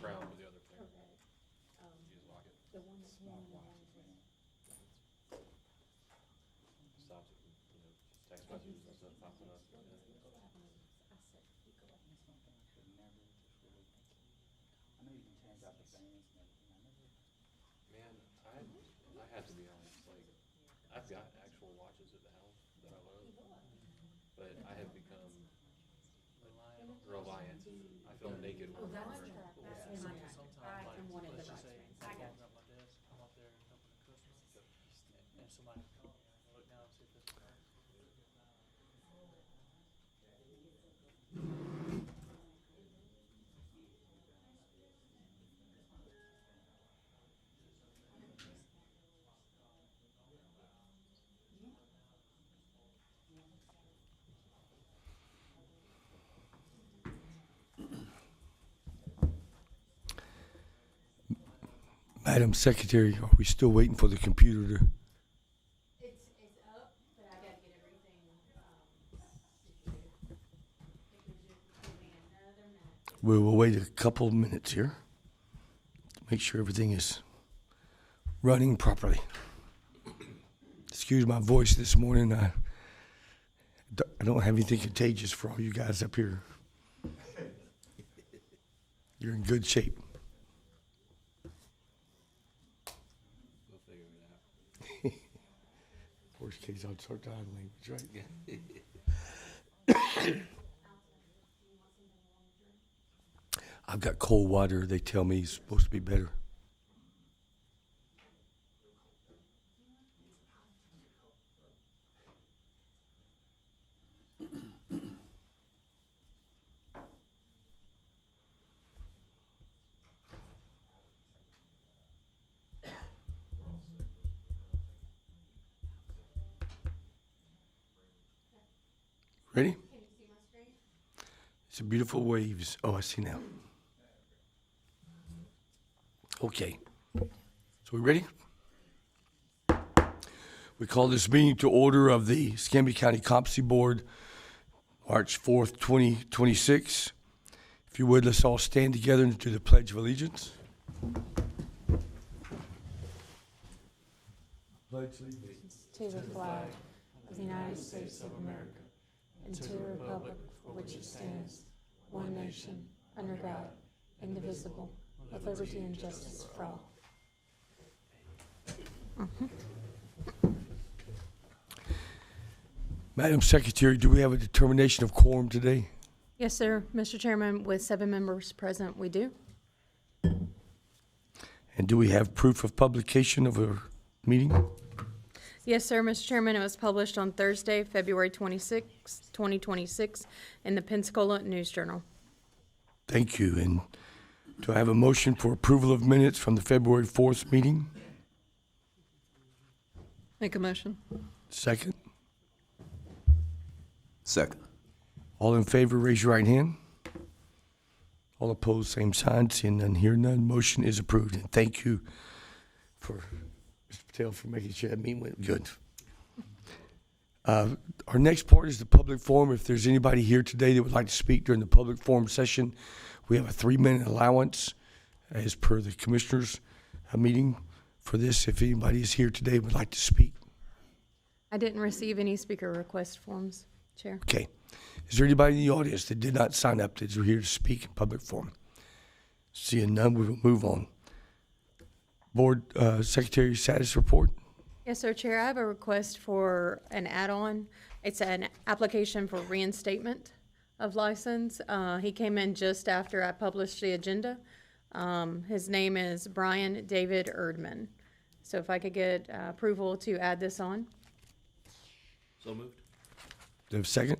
crown with the other thing. Correct. You just lock it. The one that's one and one is. Stops it from, text messages and stuff popping up. Yeah. I said, you go ahead. That's one thing I could never just really think of. I know you can change out the bands and everything. I never. Man, I have to be honest, like, I've got actual watches at the house that I love, but I have become reliant. I feel naked Oh, when I'm that's wearing correct. it. That's Yeah, my type. I sometimes, am one of the let's just right say, trains. I'm I got walking you. up my desk, I'm up there helping a customer, and somebody would call me, I can look down and see if this is her. Madam Secretary, are we still waiting for the computer to? It's up, but I gotta get everything, situated. Give me another minute. We will wait a couple of minutes here to make sure everything is running properly. Excuse my voice this morning. I don't have anything contagious for all you guys up here. You're in good shape. We'll figure it out. Worst case, I'll start dialing language, right? I've got cold water. They tell me it's supposed to be better. Ready? Can you see my screen? It's a beautiful waves. Oh, I see now. Okay. So we ready? We call this meeting to order of the Escambia County Competency Board, March 4th, 2026. If you would, let's all stand together and do the Pledge of Allegiance. Pledge allegiance. To the flag of the United States of America and to the republic for which it stands, one nation, under God, indivisible, with liberty and justice for all. Madam Secretary, do we have a determination of quorum today? Yes, sir. Mr. Chairman, with 7 members present, we do. And do we have proof of publication of our meeting? Yes, sir, Mr. Chairman. It was published on Thursday, February 26, 2026, in the Pensacola News Journal. Thank you. And do I have a motion for approval of minutes from the February 4th meeting? Make a motion. Second. Second. All in favor, raise your right hand. All opposed, same sign. Seeing none, hearing none, motion is approved. And thank you for Mr. Patel for making sure that meeting went good. Our next part is the public forum. If there's anybody here today that would like to speak during the public forum session, we have a 3-minute allowance as per the commissioners' meeting for this. If anybody is here today and would like to speak. I didn't receive any speaker request forms, Chair. Okay. Is there anybody in the audience that did not sign up that is here to speak in public forum? Seeing none, we will move on. Board Secretary status report. Yes, sir, Chair. I have a request for an add-on. It's an application for reinstatement of license. He came in just after I published the agenda. His name is Brian David Erdman. So if I could get approval to add this on. So moved. Do you have a second?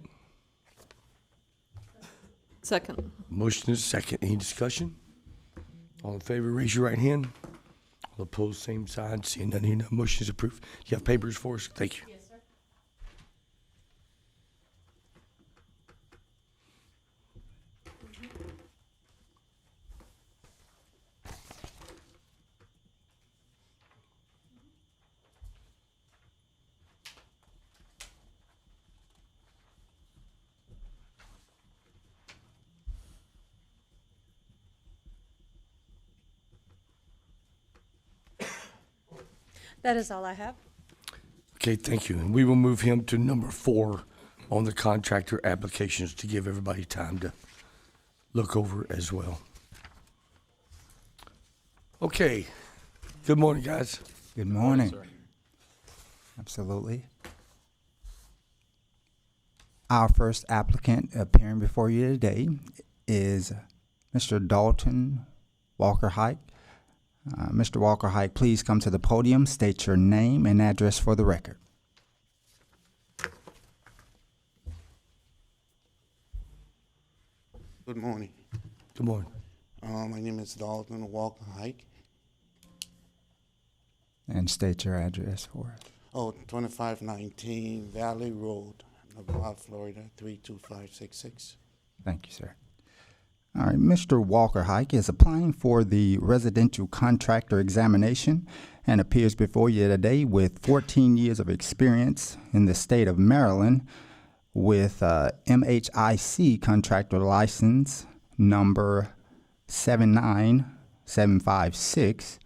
Second. Motion is second. Any discussion? All in favor, raise your right hand. All opposed, same side. Seeing none, hearing none, motion is approved. Do you have papers for us? Thank you. Yes, sir. That is all I have. Okay, thank you. And we will move him to number 4 on the contractor applications to give everybody time to look over as well. Okay. Good morning, guys. Good morning. Sir. Absolutely. Our first applicant appearing before you today is Mr. Dalton Walker Hike. Mr. Walker Hike, please come to the podium, state your name and address for the record. Good morning. Good morning. My name is Dalton Walker Hike. And state your address for us. 2519 Valley Road, Navarre, Florida, 32566. Thank you, sir. All right, Mr. Walker Hike is applying for the residential contractor examination and appears before you today with 14 years of experience in the state of Maryland with MHIC contractor license number 79756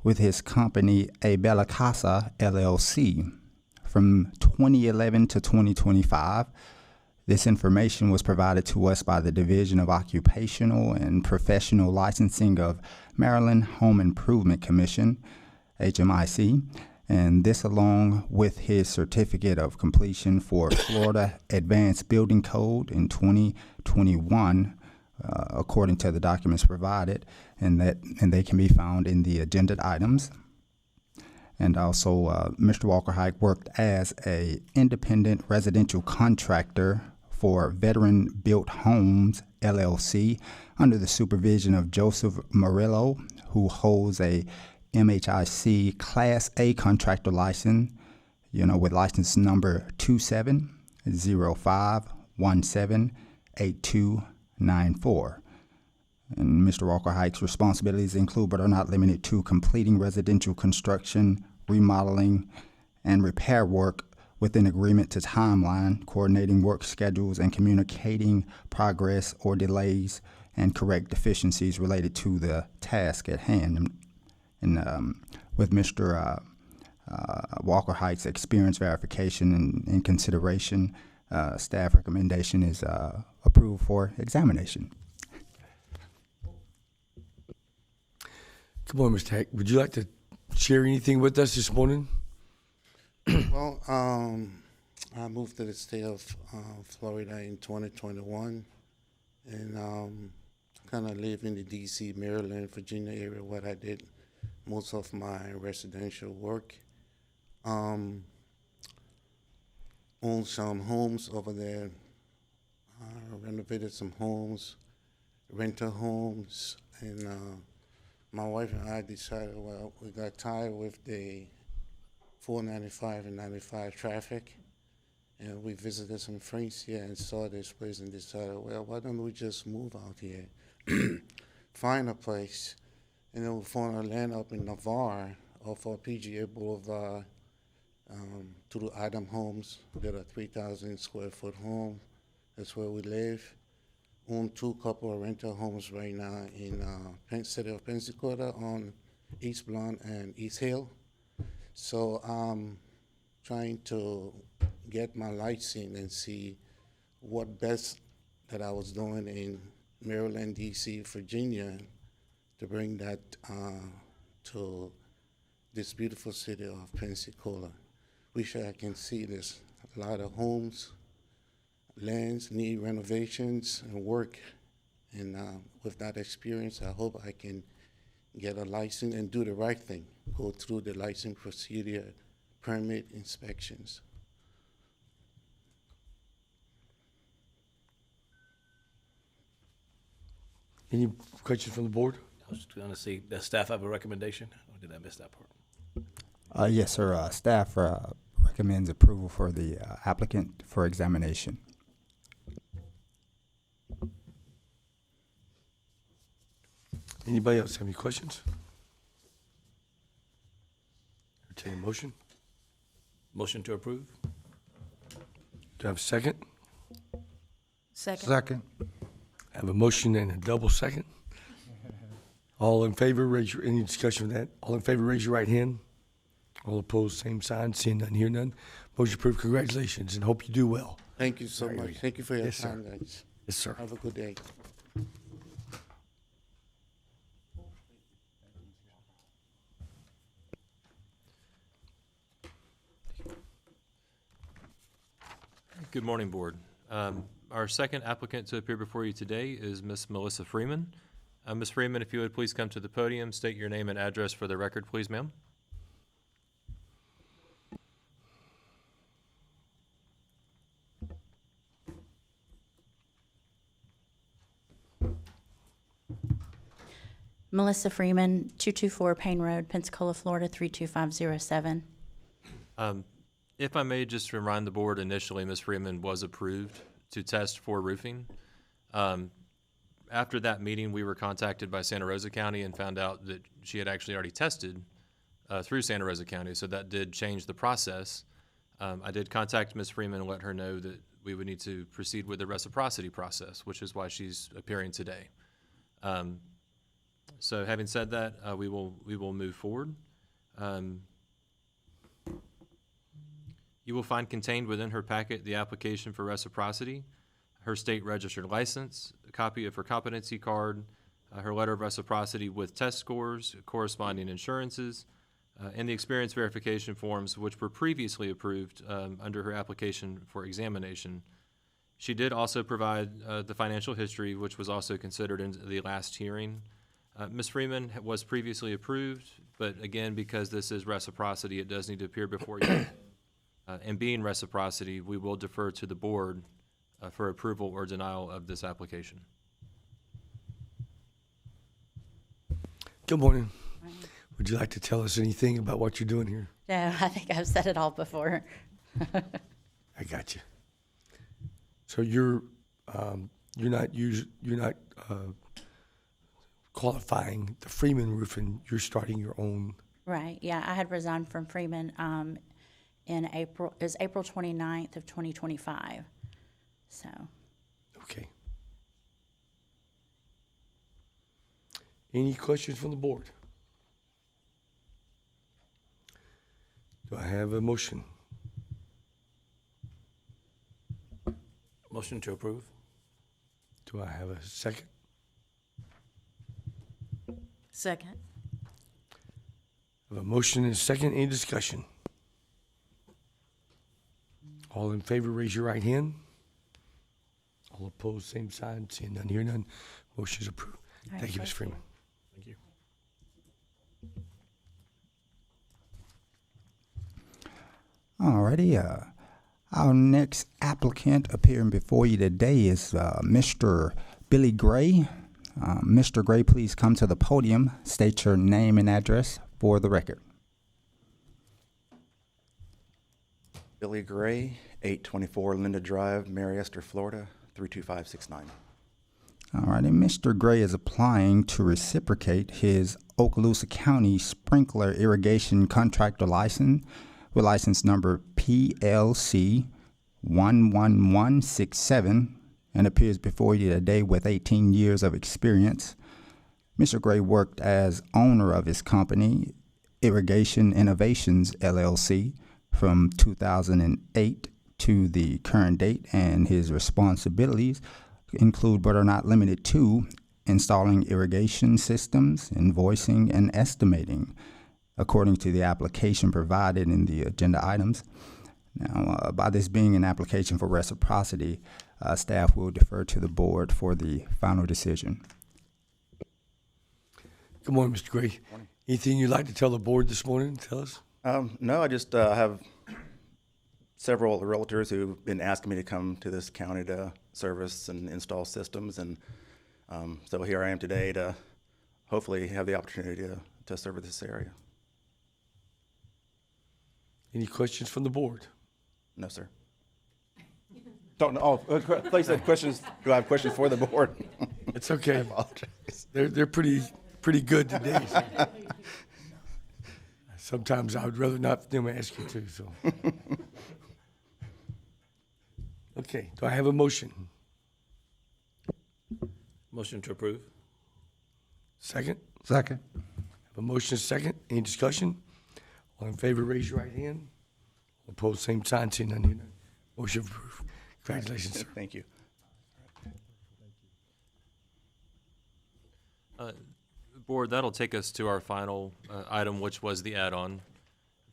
with his company Abella Casa LLC from 2011 to 2025. This information was provided to us by the Division of Occupational and Professional Licensing of Maryland Home Improvement Commission, HMIC, and this along with his certificate of completion for Florida Advanced Building Code in 2021, according to the documents provided, and they can be found in the agenda items. And also, Mr. Walker Hike worked as a independent residential contractor for Veteran Built Homes, LLC, under the supervision of Joseph Murillo, who holds a MHIC Class A contractor license, with license number 2705178294. And Mr. Walker Hike's responsibilities include but are not limited to completing residential construction, remodeling, and repair work within agreement to timeline, coordinating work schedules, and communicating progress or delays and correct deficiencies related to the task at hand. And with Mr. Walker Hike's experience verification and consideration, staff recommendation is approval for examination. Good morning, Mr. Heck. Would you like to share anything with us this morning? Well, I moved to the state of Florida in 2021, and kind of live in the D.C., Maryland, Virginia area where I did most of my residential work. Own some homes over there, renovated some homes, rental homes, and my wife and I decided, well, we got tired with the 495 and 95 traffic, and we visited some friends here and saw this place and decided, well, why don't we just move out here, find a place, and then we found a land up in Navarre off of PGA Boulevard to the Adam Homes. They're a 3,000 square foot home. That's where we live. Own 2 couple of rental homes right now in city of Pensacola on East Blunt and East Hill. So I'm trying to get my license and see what best that I was doing in Maryland, D.C., Virginia, to bring that to this beautiful city of Pensacola. Wish I can see this. A lot of homes, lands need renovations and work. And with that experience, I hope I can get a license and do the right thing, go through the license procedure, permit inspections. Any questions from the board? I was just gonna see, does staff have a recommendation, or did I miss that part? Yes, sir. Staff recommends approval for the applicant for examination. Anybody else have any questions? Entertain a motion. Motion to approve? Do I have a second? Second. I have a motion and a double second. All in favor, any discussion of that? All in favor, raise your right hand. All opposed, same sign. Seeing none, hear none. Motion approved. Congratulations, and hope you do well. Thank you so Very much. good. Thank you for your Yes, sir. time, guys. Yes, sir. Have a good day. Good morning, Board. Our second applicant to appear before you today is Ms. Melissa Freeman. Ms. Freeman, if you would please come to the podium, state your name and address for the record, please, ma'am. Melissa Freeman, 224 Payne Road, Pensacola, Florida, 32507. If I may just remind the Board, initially, Ms. Freeman was approved to test for roofing. After that meeting, we were contacted by Santa Rosa County and found out that she had actually already tested through Santa Rosa County, so that did change the process. I did contact Ms. Freeman and let her know that we would need to proceed with the reciprocity process, which is why she's appearing today. So having said that, we will move forward. You will find contained within her packet the application for reciprocity, her state registered license, a copy of her competency card, her letter of reciprocity with test scores, corresponding insurances, and the experience verification forms which were previously approved under her application for examination. She did also provide the financial history, which was also considered in the last hearing. Ms. Freeman was previously approved, but again, because this is reciprocity, it does need to appear before you. And being reciprocity, we will defer to the Board for approval or denial of this application. Good morning. Would you like to tell us anything about what you're doing here? No, I think I've said it all before. I got you. So you're not qualifying the Freeman Roofing. You're starting your own. Right, yeah, I had resigned from Freeman in April, it was April 29th of 2025, so. Okay. Any questions from the Board? Do I have a motion? Motion to approve? Do I have a second? Second. I have a motion and a second. Any discussion? All in favor, raise your right hand. All opposed, same sign. Seeing none, hear none. Motion is approved. All right, Thank you, Ms. thank Freeman. Thank you. Alrighty, our next applicant appearing before you today is Mr. Billy Gray. Mr. Gray, please come to the podium, state your name and address for the record. Billy Gray, 824 Linda Drive, Mariester, Florida, 32569. Alrighty, Mr. Gray is applying to reciprocate his Okaloosa County sprinkler irrigation contractor license with license number PLC 11167 and appears before you today with 18 years of experience. Mr. Gray worked as owner of his company, Irrigation Innovations, LLC, from 2008 to the current date, and his responsibilities include but are not limited to installing irrigation systems, invoicing, and estimating, according to the application provided in the agenda items. Now, by this being an application for reciprocity, staff will defer to the Board for the final decision. Good morning, Mr. Gray. Anything you'd like to tell the Board this morning? Tell us. No, I just have several realtors who've been asking me to come to this county to service and install systems, and so here I am today to hopefully have the opportunity to service this area. Any questions from the Board? No, sir. Don't know. Oh, please said questions. Do I have questions for the Board? It's okay. I apologize. They're pretty good today. So. Sometimes I would rather not them ask you to. So. Okay. Do I have a motion? Motion to approve? Second? Second. Have a motion second. Any discussion? All in favor, raise your right hand. Opposed, same sign, seeing none here. Motion approved. Congratulations, sir. Thank you. Board, that'll take us to our final item, which was the add-on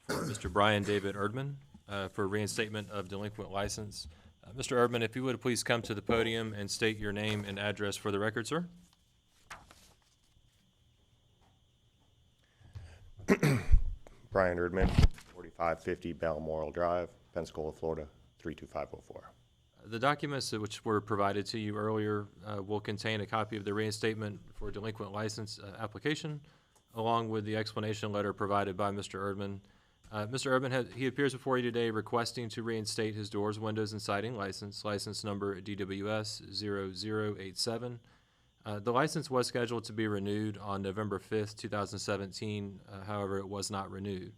for Mr. Brian David Erdman for reinstatement of delinquent license. Mr. Erdman, if you would please come to the podium and state your name and address for the record, sir. Brian Erdman, 4550 Balmoral Drive, Pensacola, Florida, 32504. The documents which were provided to you earlier will contain a copy of the reinstatement for delinquent license application, along with the explanation letter provided by Mr. Erdman. Mr. Erdman, he appears before you today requesting to reinstate his doors, windows, and siding license number DWS 0087. The license was scheduled to be renewed on November 5th, 2017. However, it was not renewed.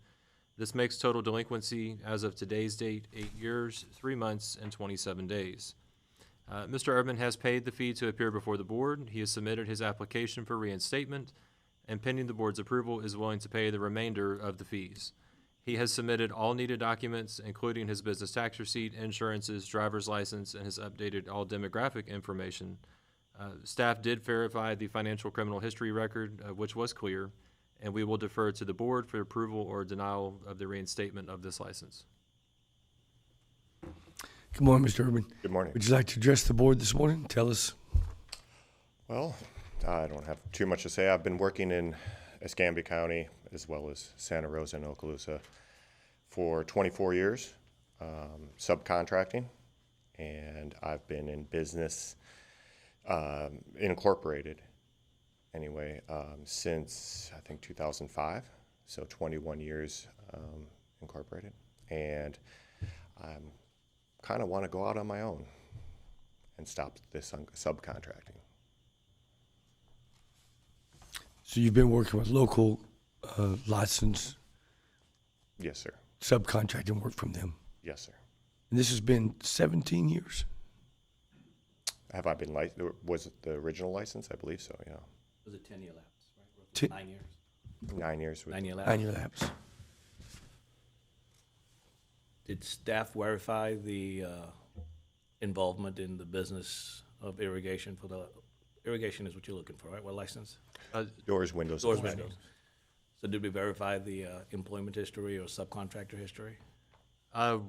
This makes total delinquency as of today's date 8 years, 3 months, and 27 days. Mr. Erdman has paid the fee to appear before the board. He has submitted his application for reinstatement, and pending the board's approval, is willing to pay the remainder of the fees. He has submitted all needed documents, including his business tax receipt, insurances, driver's license, and has updated all demographic information. Staff did verify the financial criminal history record, which was clear, and we will defer to the board for approval or denial of the reinstatement of this license. Good morning, Mr. Erdman. Good morning. Would you like to address the board this morning? Tell us. Well, I don't have too much to say. I've been working in Escambia County as well as Santa Rosa and Okaloosa for 24 years, subcontracting, and I've been in business, incorporated anyway, since I think 2005, so 21 years incorporated, and I kind of want to go out on my own and stop this subcontracting. So you've been working with local licensed Yes, sir. subcontracting work from them. Yes, sir. And this has been 17 years. Have I been was it the original license? I believe so, yeah. Was it 10-year lapse, right? Ten- 9 years? 9 years. 9-year lapse. 9-year lapse. Did staff verify the involvement in the business of irrigation for the, irrigation is what you're looking for, right? What license? Doors, windows. Doors, and windows. So did we verify the employment history or subcontractor history?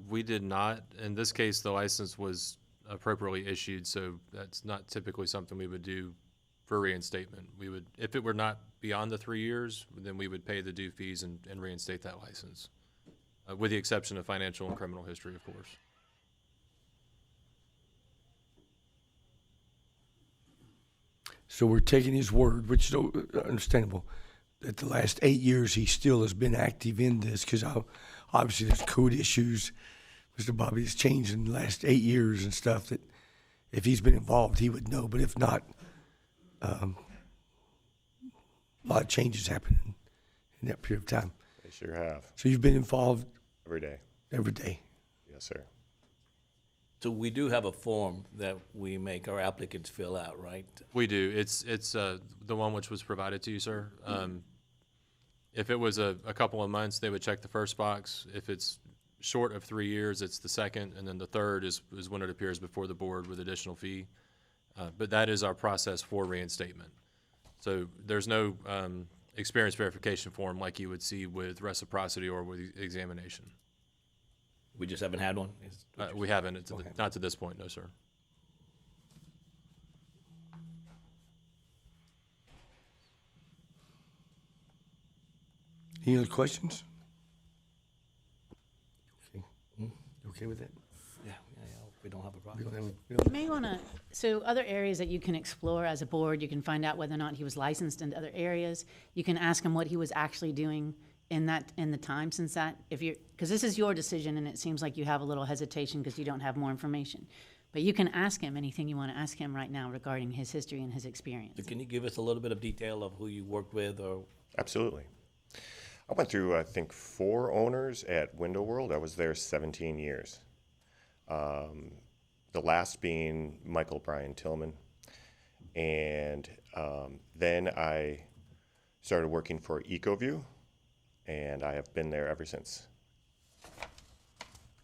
We did not. In this case, the license was appropriately issued, so that's not typically something we would do for reinstatement. We would, if it were not beyond the 3 years, then we would pay the due fees and reinstate that license, with the exception of financial and criminal history, of course. So we're taking his word, which is understandable, that the last 8 years he still has been active in this, because obviously there's code issues. Mr. Bobby has changed in the last 8 years and stuff that if he's been involved, he would know. But if not, a lot of changes happen in that period of time. They sure have. So you've been involved Every day. every day. Yes, sir. So we do have a form that we make our applicants fill out, right? We do. It's the one which was provided to you, sir. If it was a couple of months, they would check the first box. If it's short of 3 years, it's the second, and then the third is when it appears before the board with additional fee. But that is our process for reinstatement. So there's no experience verification form like you would see with reciprocity or with examination. We just haven't had one? We haven't, not to this point, no, sir. Any other questions? Okay. You okay with that? Yeah, we don't have a We problem. don't have You may want to, so other areas that you can explore as a board, you can find out whether or not he was licensed in other areas. You can ask him what he was actually doing in the time since that, because this is your decision and it seems like you have a little hesitation because you don't have more information. But you can ask him anything you want to ask him right now regarding his history and his experience. So can you give us a little bit of detail of who you worked with or? Absolutely. I went through, I think, 4 owners at Window World. I was there 17 years. The last being Michael Brian Tillman. And then I started working for EcoView and I have been there ever since.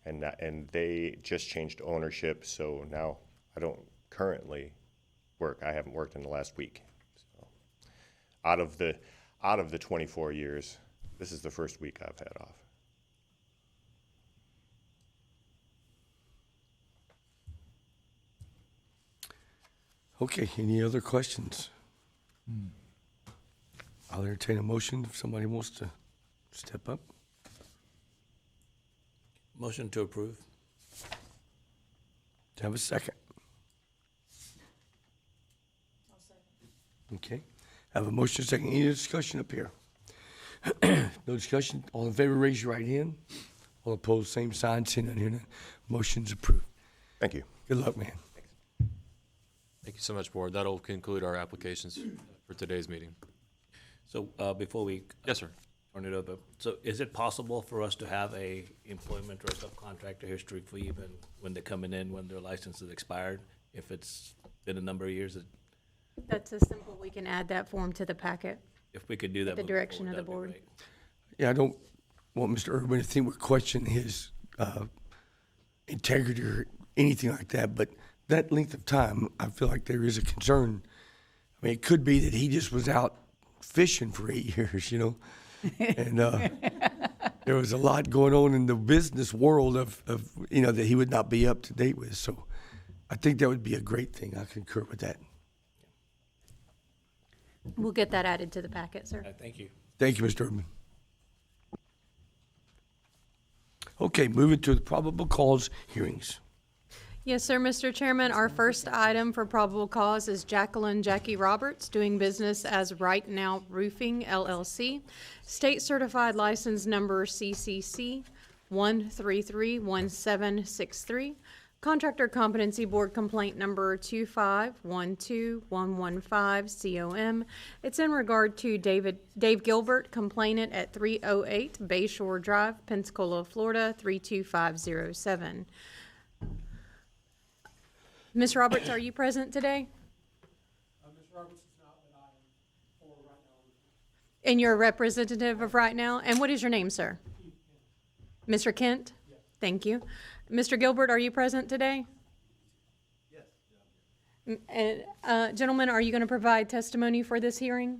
And they just changed ownership, so now I don't currently work. I haven't worked in the last week. So out of the 24 years, this is the first week I've had off. Okay, any other questions? I'll entertain a motion if somebody wants to step up. Motion to approve. Do I have a second? Okay, I have a motion, second. Any discussion up here? No discussion? All in favor, raise your right hand. All opposed, same sign. Seeing none, hearing none. Motion's approved. Thank you. Good luck, man. Thank you so much, Board. That'll conclude our applications for today's meeting. So before we Yes, sir. turn it over, so is it possible for us to have a employment or subcontractor history for even when they're coming in, when their license is expired? If it's been a number of years, That's a simple, we can add that form to the packet. if we could do that. The moving direction forward, of the that'd be board. great. Yeah, I don't want Mr. Urban to think we're questioning his integrity or anything like that, but that length of time, I feel like there is a concern. I mean, it could be that he just was out fishing for 8 years, you know? And there was a lot going on in the business world of, you know, that he would not be up to date with. So I think that would be a great thing. I concur with that. We'll get that added to the packet, sir. All right, thank you. Thank you, Mr. Urban. Okay, moving to the probable cause hearings. Yes, sir, Mr. Chairman. Our first item for probable cause is Jacqueline Jackie Roberts, doing business as Right Now Roofing LLC, state certified license number CCC 1331763, contractor competency board complaint number 2512115 COM. It's in regard to Dave Gilbert, complainant at 308 Bayshore Drive, Pensacola, Florida 32507. Ms. Roberts, are you present today? Ms. Roberts is not, but I am for Right Now. And you're a representative of Right Now? And what is your name, sir? Mr. Kent? Yes. Thank you. Mr. Gilbert, are you present today? Yes. Gentlemen, are you going to provide testimony for this hearing?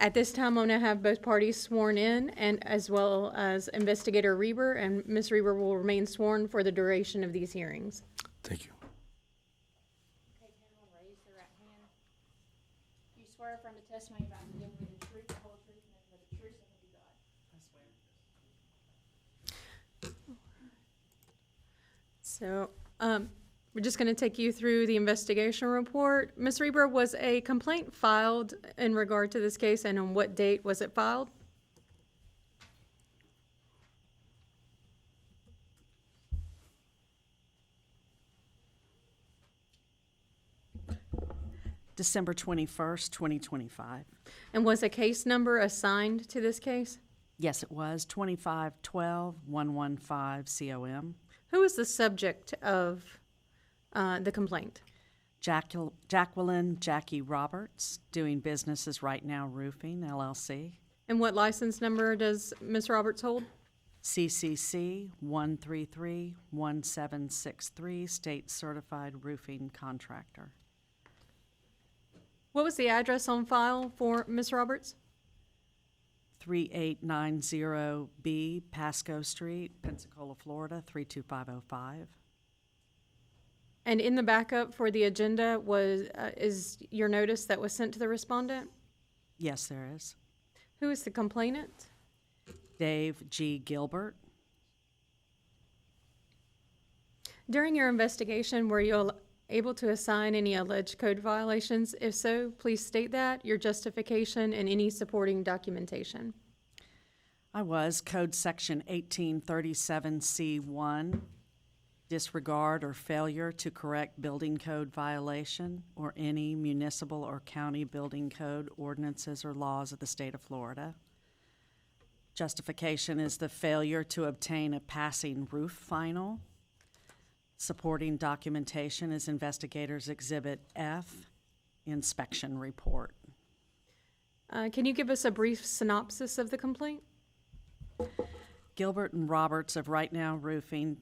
At this time, I'm going to have both parties sworn in, and as well as Investigator Reber, and Ms. Reber will remain sworn for the duration of these hearings. Thank you. Okay, Pamela, raise your right hand. Do you swear affirm the testimony about to give me the truth, the whole truth, and nothing but the truth, so help you God? I swear. So, we're just going to take you through the investigation report. Ms. Reber, was a complaint filed in regard to this case, and on what date was it filed? December 21st, 2025. And was a case number assigned to this case? Yes, it was 2512-115 COM. Who was the subject of the complaint? Jacqueline Jackie Roberts, doing business as Right Now Roofing LLC. And what license number does Ms. Roberts hold? CCC 1331763, state certified roofing contractor. What was the address on file for Ms. Roberts? 3890B Pasco Street, Pensacola, Florida 32505. And in the backup for the agenda is your notice that was sent to the respondent? Yes, there is. Who is the complainant? Dave G. Gilbert. During your investigation, were you able to assign any alleged code violations? If so, please state that, your justification, and any supporting documentation. I was Code Section 1837C1, disregard or failure to correct building code violation or any municipal or county building code ordinances or laws of the state of Florida. Justification is the failure to obtain a passing roof final. Supporting documentation is Investigators Exhibit F, inspection report. Can you give us a brief synopsis of the complaint? Gilbert and Roberts of Right Now Roofing,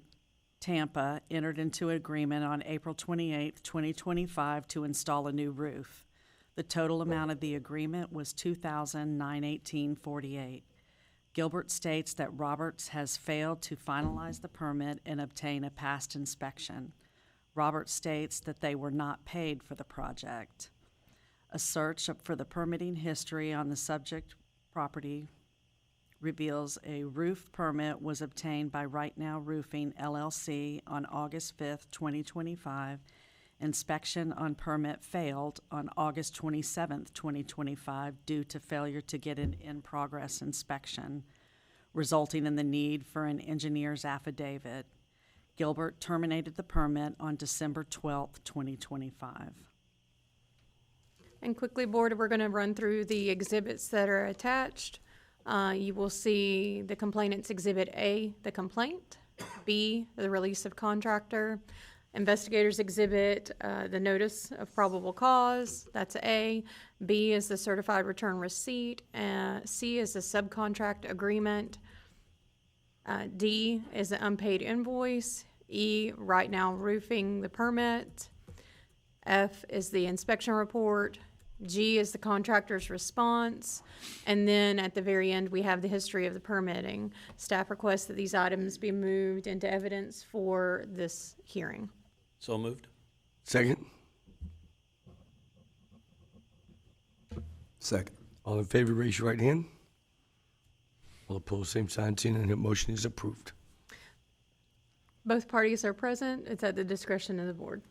Tampa, entered into an agreement on April 28, 2025 to install a new roof. The total amount of the agreement was $2,918.48. Gilbert states that Roberts has failed to finalize the permit and obtain a past inspection. Roberts states that they were not paid for the project. A search for the permitting history on the subject property reveals a roof permit was obtained by Right Now Roofing LLC on August 5th, 2025. Inspection on permit failed on August 27th, 2025 due to failure to get an in-progress inspection, resulting in the need for an engineer's affidavit. Gilbert terminated the permit on December 12th, 2025. And quickly, Board, we're going to run through the exhibits that are attached. You will see the complainant's Exhibit A, the complaint, B, the release of contractor, investigators exhibit, the notice of probable cause, that's A, B is the certified return receipt, C is the subcontract agreement, D is the unpaid invoice, E, Right Now Roofing the permit, F is the inspection report, G is the contractor's response, and then at the very end, we have the history of the permitting. Staff requests that these items be moved into evidence for this hearing. So moved. Second. Second. All in favor, raise your right hand. All opposed, same sign. Seeing none, the motion is approved. Both parties are present. It's at the discretion of the board.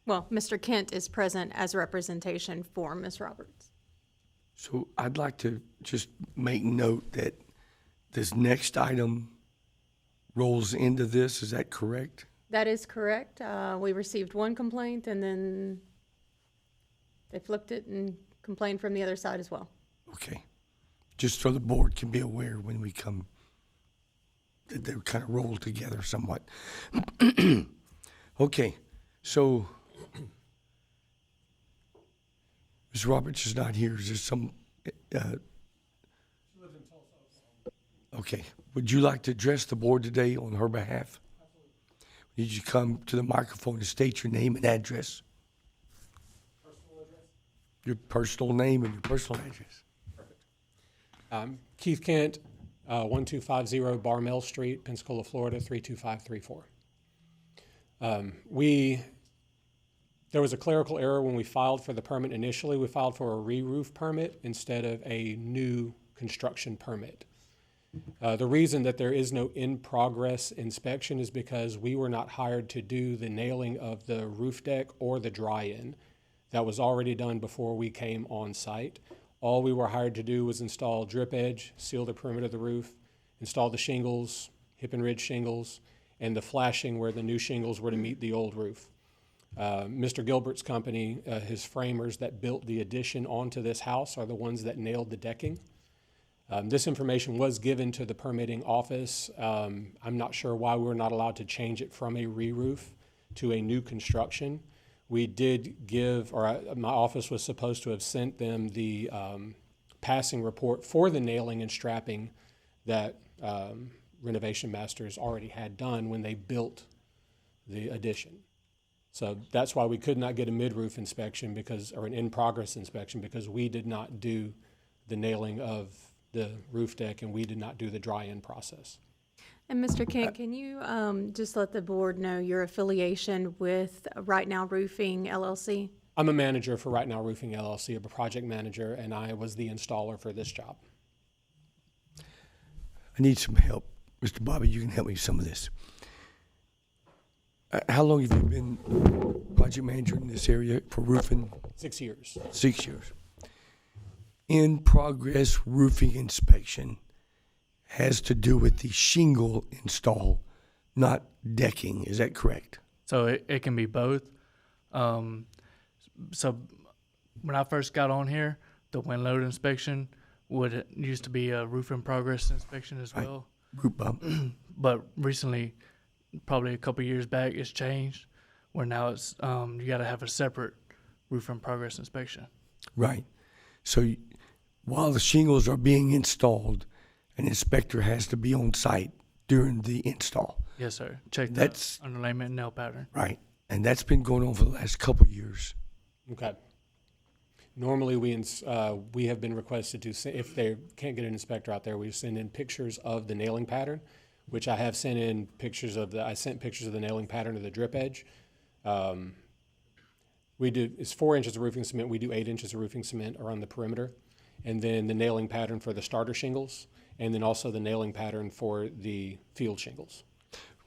Well, Mr. Kent is present as representation for Ms. Roberts. So I'd like to just make note that this next item rolls into this. Is that correct? That is correct. We received one complaint and then they flipped it and complained from the other side as well. Okay. Just so the board can be aware when we come, that they're kind of rolled together somewhat. Okay, so Ms. Roberts is not here. Is there some, okay. Would you like to address the board today on her behalf? Need you to come to the microphone and state your name and address. Your personal name and your personal address. Keith Kent, 1250 Barmel Street, Pensacola, Florida, 32534. There was a clerical error when we filed for the permit initially. We filed for a re-roof permit instead of a new construction permit. The reason that there is no in-progress inspection is because we were not hired to do the nailing of the roof deck or the dry-in. That was already done before we came on site. All we were hired to do was install drip edge, seal the perimeter of the roof, install the shingles, hip and ridge shingles, and the flashing where the new shingles were to meet the old roof. Mr. Gilbert's company, his framers that built the addition onto this house are the ones that nailed the decking. This information was given to the permitting office. I'm not sure why we were not allowed to change it from a re-roof to a new construction. We did give, or my office was supposed to have sent them the passing report for the nailing and strapping that Renovation Masters already had done when they built the addition. So that's why we could not get a mid-roof inspection because, or an in-progress inspection, because we did not do the nailing of the roof deck and we did not do the dry-in process. And Mr. Kent, can you just let the board know your affiliation with Right Now Roofing LLC? I'm a manager for Right Now Roofing LLC, a project manager, and I was the installer for this job. I need some help. Mr. Bobby, you can help me with some of this. How long have you been project manager in this area for roofing? 6 years. 6 years. In progress roofing inspection has to do with the shingle install, not decking. Is that correct? So it can be both. So when I first got on here, the wind load inspection used to be a roof in progress inspection as well. Roof bump. But recently, probably a couple years back, it's changed where now it's you got to have a separate roof in progress inspection. Right. So while the shingles are being installed, an inspector has to be on site during the install. Yes, sir. Check That's- the underlayment and nail pattern. Right. And that's been going on for the last couple of years. Okay. Normally, we have been requested to, if they can't get an inspector out there, we send in pictures of the nailing pattern, which I have sent in pictures of I sent pictures of the nailing pattern of the drip edge. It's 4 inches of roofing cement. We do 8 inches of roofing cement around the perimeter. And then the nailing pattern for the starter shingles, and then also the nailing pattern for the field shingles.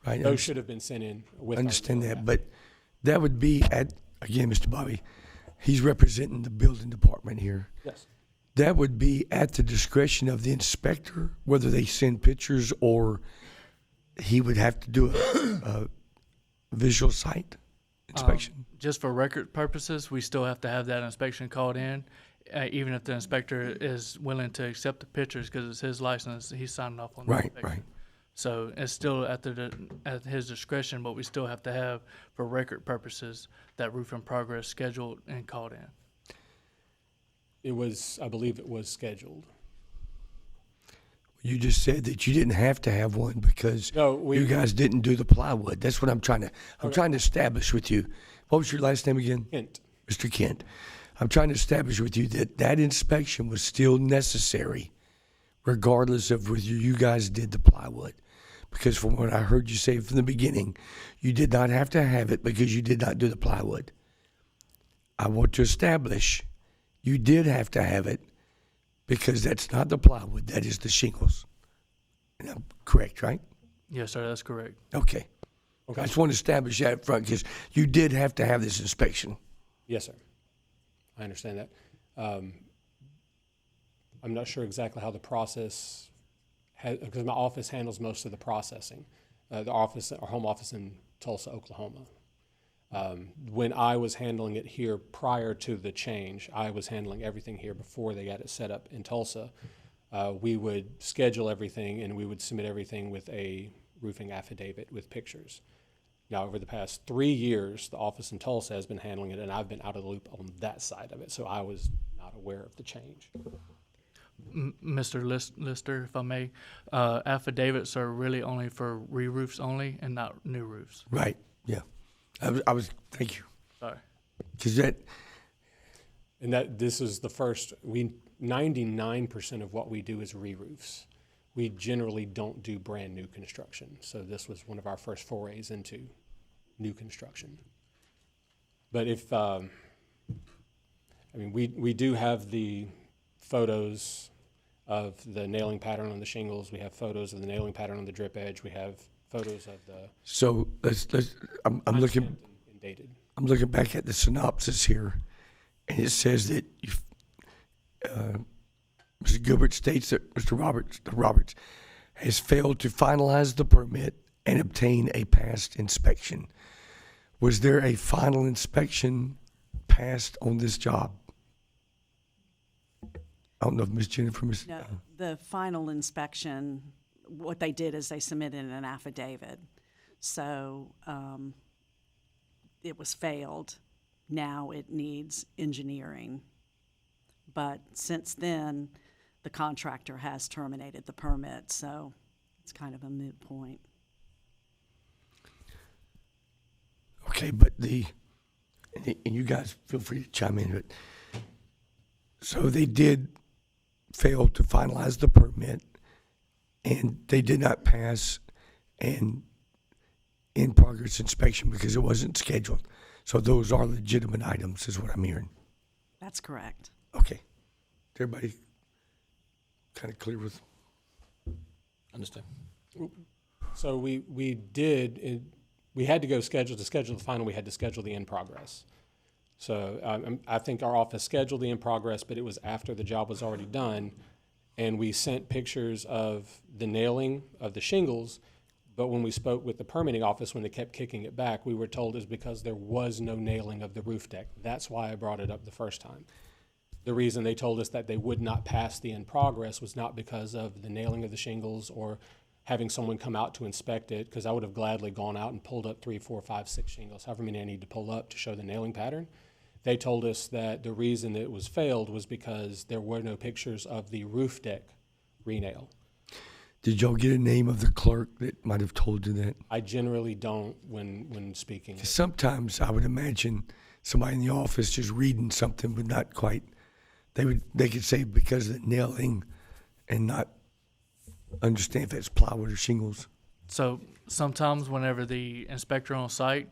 Right. Those should have been sent in with. I understand that, but that would be again, Mr. Bobby, he's representing the building department here. Yes. That would be at the discretion of the inspector, whether they send pictures or he would have to do a visual site inspection. Just for record purposes, we still have to have that inspection called in, even if the inspector is willing to accept the pictures, because it's his license, he's signing off on the Right, inspection. right. So it's still at his discretion, but we still have to have, for record purposes, that roof in progress scheduled and called in. I believe it was scheduled. You just said that you didn't have to have one because No, you guys didn't do the plywood. That's what I'm trying to establish with you. What was your last name again? Kent. Mr. Kent. I'm trying to establish with you that inspection was still necessary regardless of whether you guys did the plywood. Because from what I heard you say from the beginning, you did not have to have it because you did not do the plywood. I want to establish you did have to have it because that's not the plywood, that is the shingles. And I'm correct, right? Yes, sir, that's correct. Okay. I just want to establish that up front because you did have to have this inspection. Yes, sir. I understand that. I'm not sure exactly how the process, because my office handles most of the processing. Our home office in Tulsa, Oklahoma. When I was handling it here prior to the change, I was handling everything here before they got it set up in Tulsa. We would schedule everything and we would submit everything with a roofing affidavit with pictures. Now, over the past 3 years, the office in Tulsa has been handling it, and I've been out of the loop on that side of it, so I was not aware of the change. Mr. Lister, if I may, affidavits are really only for re-roofs only and not new roofs. Right, yeah. Thank you. Sorry. Because this is the first, 99% of what we do is re-roofs. We generally don't do brand new construction. So this was one of our first forays into new construction. But we do have the photos of the nailing pattern on the shingles. We have photos of the nailing pattern on the drip edge. We have photos of the. So I'm looking. And dated. I'm looking back at the synopsis here, and it says that Mr. Gilbert states that Mr. Roberts has failed to finalize the permit and obtain a past inspection. Was there a final inspection passed on this job? I don't know if Ms. Jennifer, No, the final inspection, what they did is they submitted an affidavit. So it was failed. Now it needs engineering. But since then, the contractor has terminated the permit, so it's kind of a moot point. Okay, but and you guys feel free to chime in, but so they did fail to finalize the permit, and they did not pass an in-progress inspection because it wasn't scheduled. So those are legitimate items, is what I'm hearing. That's correct. Okay. Is everybody kind of clear with? Understand. So we had to go schedule the final. We had to schedule the in progress. So I think our office scheduled the in progress, but it was after the job was already done, and we sent pictures of the nailing of the shingles. But when we spoke with the permitting office, when they kept kicking it back, we were told it's because there was no nailing of the roof deck. That's why I brought it up the first time. The reason they told us that they would not pass the in progress was not because of the nailing of the shingles or having someone come out to inspect it, because I would have gladly gone out and pulled up 3, 4, 5, 6 shingles, however many I need to pull up to show the nailing pattern. They told us that the reason it was failed was because there were no pictures of the roof deck renail. Did y'all get a name of the clerk that might have told you that? I generally don't when speaking. 'Cause sometimes I would imagine somebody in the office just reading something, but not quite. They could say because of the nailing, and not understand if it's plywood or shingles. So sometimes whenever the inspector on site,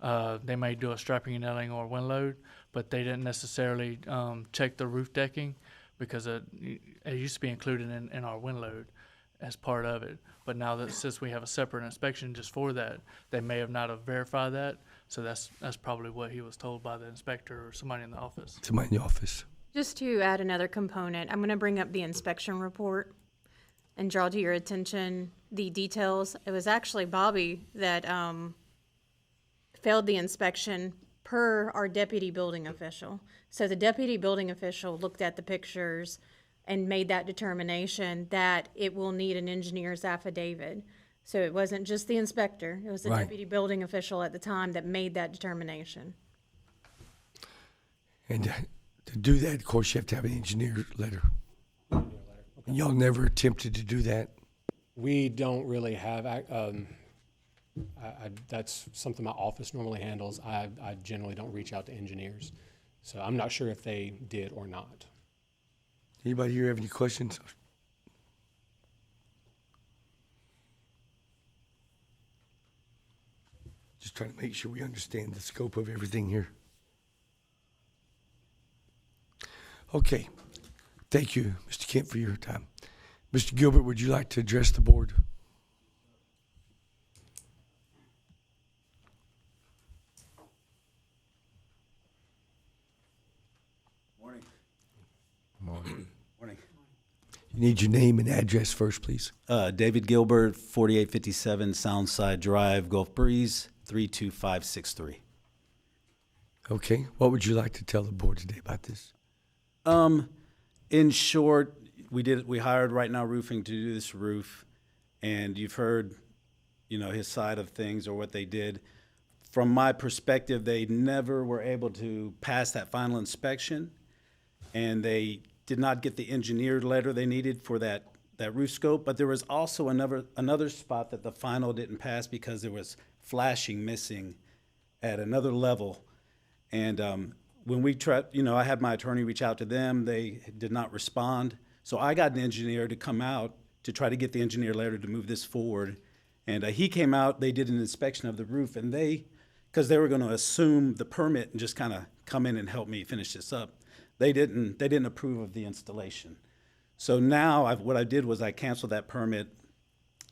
they may do a strapping and nailing or wind load, but they didn't necessarily check the roof decking because it used to be included in our wind load as part of it. But now that since we have a separate inspection just for that, they may have not have verified that. So that's probably what he was told by the inspector or somebody in the office. Somebody in the office. Just to add another component, I'm gonna bring up the inspection report and draw to your attention the details. It was actually Bobby that, failed the inspection per our deputy building official. So the deputy building official looked at the pictures and made that determination that it will need an engineer's affidavit. So it wasn't just the inspector, it was the Right. deputy building official at the time that made that determination. And to do that, of course, you have to have an engineer letter. And y'all never attempted to do that? We don't really have, that's something my office normally handles. I generally don't reach out to engineers. So I'm not sure if they did or not. Anybody here have any questions? Just trying to make sure we understand the scope of everything here. Okay. Thank you, Mr. Kent, for your time. Mr. Gilbert, would you like to address the board? Morning. You need your name and address first, please. David Gilbert, 4857 Soundside Drive, Gulf Breeze, 32563. Okay. What would you like to tell the board today about this? In short, we hired Right Now Roofing to do this roof, and you've heard, his side of things or what they did. From my perspective, they never were able to pass that final inspection, and they did not get the engineered letter they needed for that roof scope. But there was also another spot that the final didn't pass because there was flashing missing at another level. And when we tried, I had my attorney reach out to them. They did not respond. So I got an engineer to come out to try to get the engineer letter to move this forward. And he came out, they did an inspection of the roof, and because they were going to assume the permit and just kind of come in and help me finish this up, they didn't approve of the installation. So now what I did was I canceled that permit,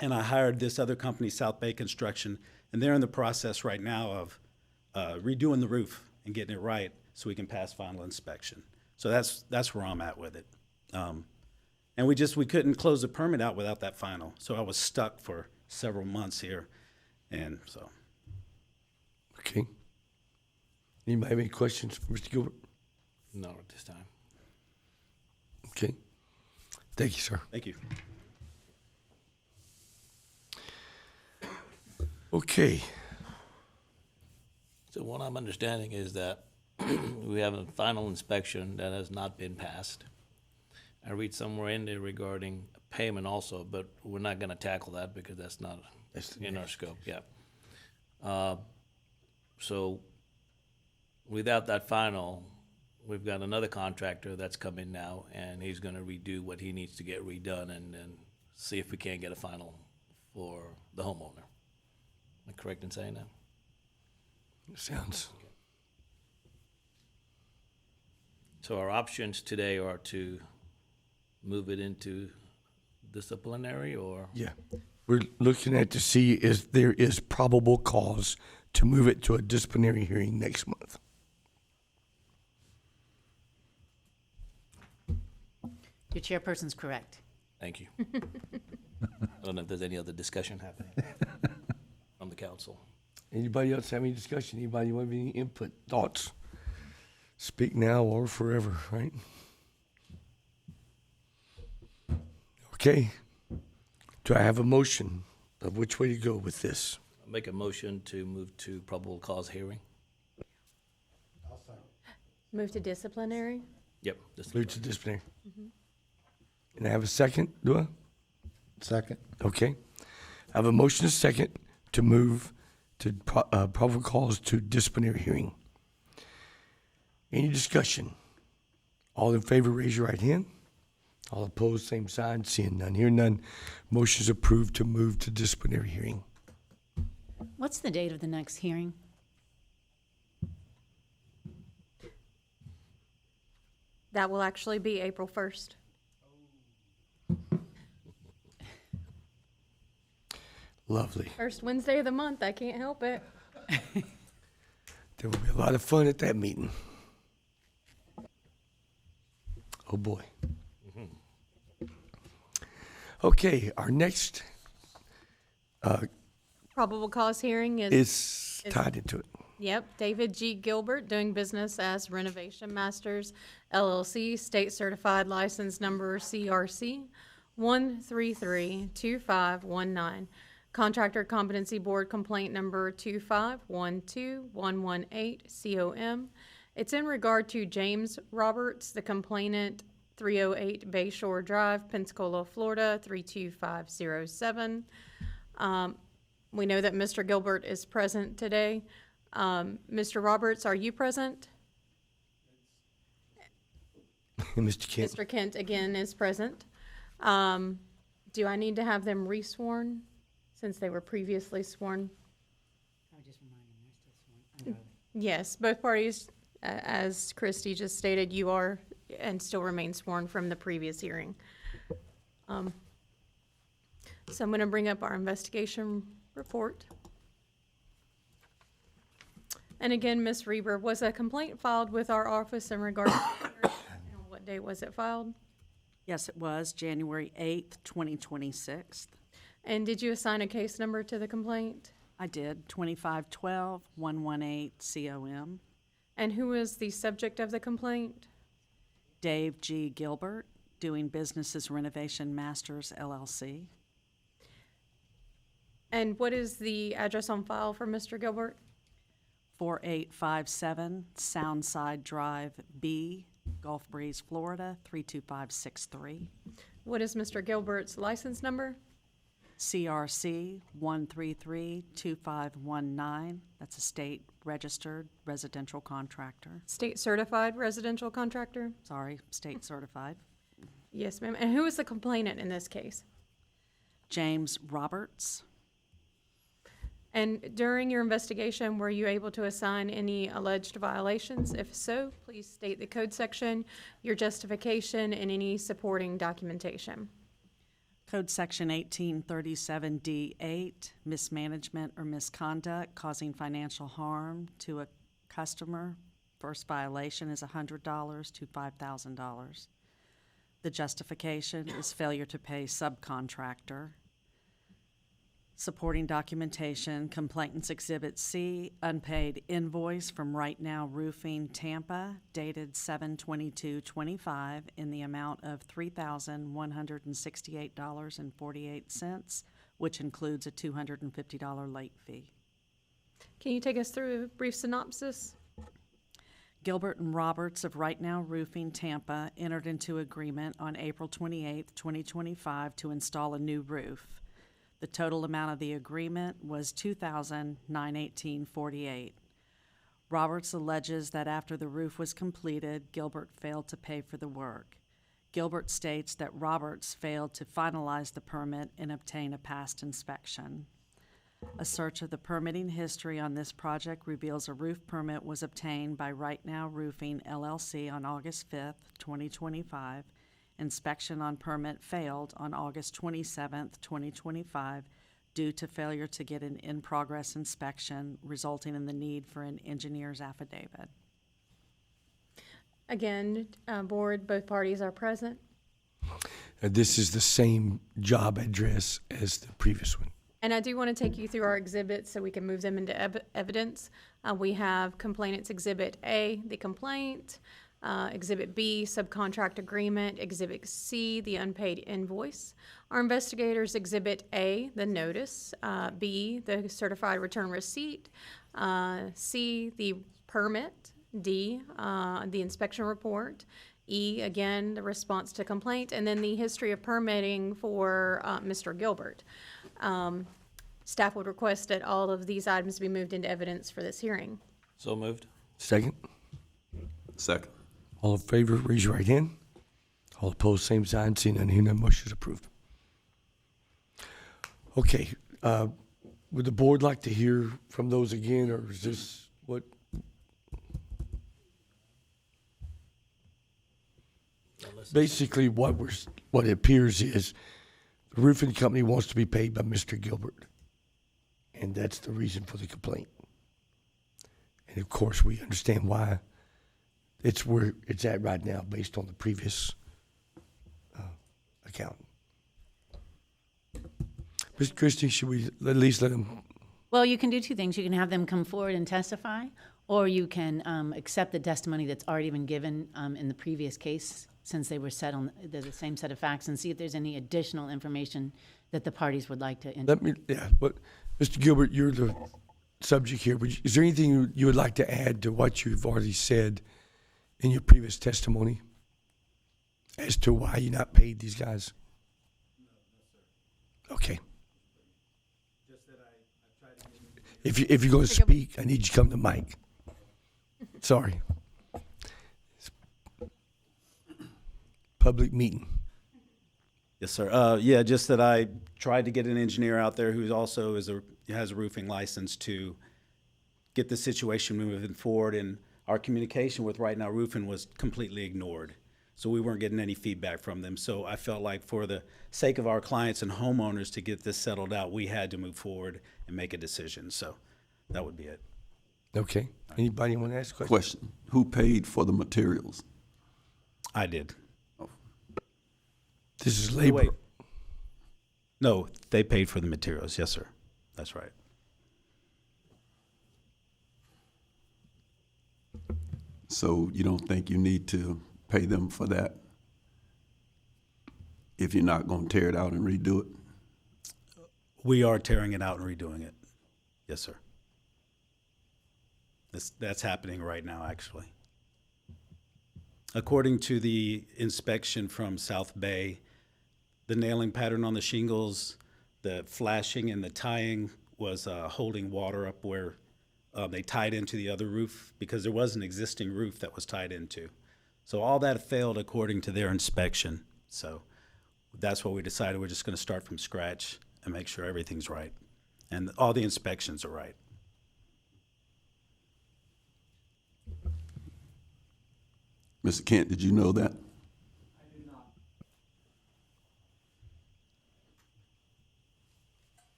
and I hired this other company, South Bay Construction, and they're in the process right now of redoing the roof and getting it right so we can pass final inspection. So that's where I'm at with it. And we couldn't close the permit out without that final. So I was stuck for several months here. And so. Okay. Anybody have any questions for Mr. Gilbert? No, at this time. Okay. Thank you, sir. Thank you. Okay. So what I'm understanding is that we have a final inspection that has not been passed. I read somewhere in there regarding payment also, but we're not gonna tackle that because that's not in our scope, yeah. So without that final, we've got another contractor that's come in now, and he's gonna redo what he needs to get redone and then see if we can't get a final for the homeowner. Am I correct in saying that? Sounds. So our options today are to move it into disciplinary or? Yeah. We're looking at to see if there is probable cause to move it to a disciplinary hearing next month. Your chairperson's correct. Thank you. I don't know if there's any other discussion happening from the council. Anybody else have any discussion? Anybody want any input, thoughts? Speak now or forever, right? Okay. Do I have a motion of which way to go with this? I'll make a motion to move to probable cause hearing. Move to disciplinary. Yep. this- Move to disciplinary. And I have a second, do I? Second. Okay. I have a motion, a second, to move to probable cause to disciplinary hearing. Any discussion? All in favor, raise your right hand. All opposed, same sign. Seeing none, hearing none. Motion is approved to move to disciplinary hearing. What's the date of the next hearing? That will actually be April 1st. Lovely. First Wednesday of the month. I can't help it. There will be a lot of fun at that meeting. Oh, boy. Okay, our next Probable cause hearing is tied into it. Yep, David G. Gilbert, doing business as Renovation Masters LLC, state certified license number CRC 1332519. Contractor Competency Board complaint number 2512118 COM. It's in regard to James Roberts, the complainant, 308 Bayshore Drive, Pensacola, Florida 32507. We know that Mr. Gilbert is present today. Mr. Roberts, are you present? Mr. Kent. Mr. Kent again is present. Do I need to have them resworn since they were previously sworn? Yes, both parties, as Christie just stated, you are and still remain sworn from the previous hearing. So I'm going to bring up our investigation report. And again, Ms. Reber, was a complaint filed with our office in regard to and what date was it filed? Yes, it was January 8th, 2026. And did you assign a case number to the complaint? I did, 2512-118 COM. And who was the subject of the complaint? Dave G. Gilbert, doing business as Renovation Masters LLC. And what is the address on file for Mr. Gilbert? 4857 Soundside Drive B, Gulf Breeze, Florida, 32563. What is Mr. Gilbert's license number? CRC 1332519. That's a state registered residential contractor. State certified residential contractor? Sorry, state certified. Yes, ma'am. And who is the complainant in this case? James Roberts. And during your investigation, were you able to assign any alleged violations? If so, please state the code section, your justification, and any supporting documentation. Code Section 1837D8, mismanagement or misconduct causing financial harm to a customer. First violation is $100 to $5,000. The justification is failure to pay subcontractor. Supporting documentation, Complainant's Exhibit C, unpaid invoice from Right Now Roofing Tampa, dated 7/22/25, in the amount of $3,168.48, which includes a $250 late fee. Can you take us through a brief synopsis? Gilbert and Roberts of Right Now Roofing Tampa entered into agreement on April 28, 2025, to install a new roof. The total amount of the agreement was $2,918.48. Roberts alleges that after the roof was completed, Gilbert failed to pay for the work. Gilbert states that Roberts failed to finalize the permit and obtain a past inspection. A search of the permitting history on this project reveals a roof permit was obtained by Right Now Roofing LLC on August 5th, 2025. Inspection on permit failed on August 27th, 2025, due to failure to get an in-progress inspection, resulting in the need for an engineer's affidavit. Again, board, both parties are present. This is the same job address as the previous one. And I do want to take you through our exhibits so we can move them into evidence. We have Complainant's Exhibit A, the complaint, Exhibit B, subcontract agreement, Exhibit C, the unpaid invoice. Our investigators Exhibit A, the notice, B, the certified return receipt, C, the permit, D, the inspection report. E, again, the response to complaint, and then the history of permitting for Mr. Gilbert. Staff would request that all of these items be moved into evidence for this hearing. So moved. Second. Second. All in favor, raise your right hand. All opposed, same sign. Seeing none, hearing none, motion is approved. Okay, would the board like to hear from those again, or is this what? Basically, what it appears is the roofing company wants to be paid by Mr. Gilbert, and that's the reason for the complaint. And of course, we understand why it's where it's at right now, based on the previous account. Mr. Christie, should we at least let him? Well, you can do two things. You can have them come forward and testify, or you can accept the testimony that's already been given in the previous case, since they were set on the same set of facts, and see if there's any additional information that the parties would like to. But Mr. Gilbert, you're the subject here. Is there anything you would like to add to what you've already said in your previous testimony as to why you're not paid these guys? Okay. If you're going to speak, I need you to come to the mic. Sorry. Public meeting. Yes, sir. Yeah, just that I tried to get an engineer out there who also has a roofing license to get the situation moving forward, and our communication with Right Now Roofing was completely ignored. So we weren't getting any feedback from them. So I felt like for the sake of our clients and homeowners to get this settled out, we had to move forward and make a decision. So that would be it. Okay. Anybody want to ask a question? Question. Who paid for the materials? I did. This is labor. Wait. No, they paid for the materials. Yes, sir. That's right. So you don't think you need to pay them for that if you're not going to tear it out and redo it? We are tearing it out and redoing it. Yes, sir. That's happening right now, actually. According to the inspection from South Bay, the nailing pattern on the shingles, the flashing and the tying was holding water up where they tied into the other roof, because there was an existing roof that was tied into. So all that failed according to their inspection. So that's what we decided. We're just going to start from scratch and make sure everything's right. And all the inspections are right. Mr. Kent, did you know that? I did not.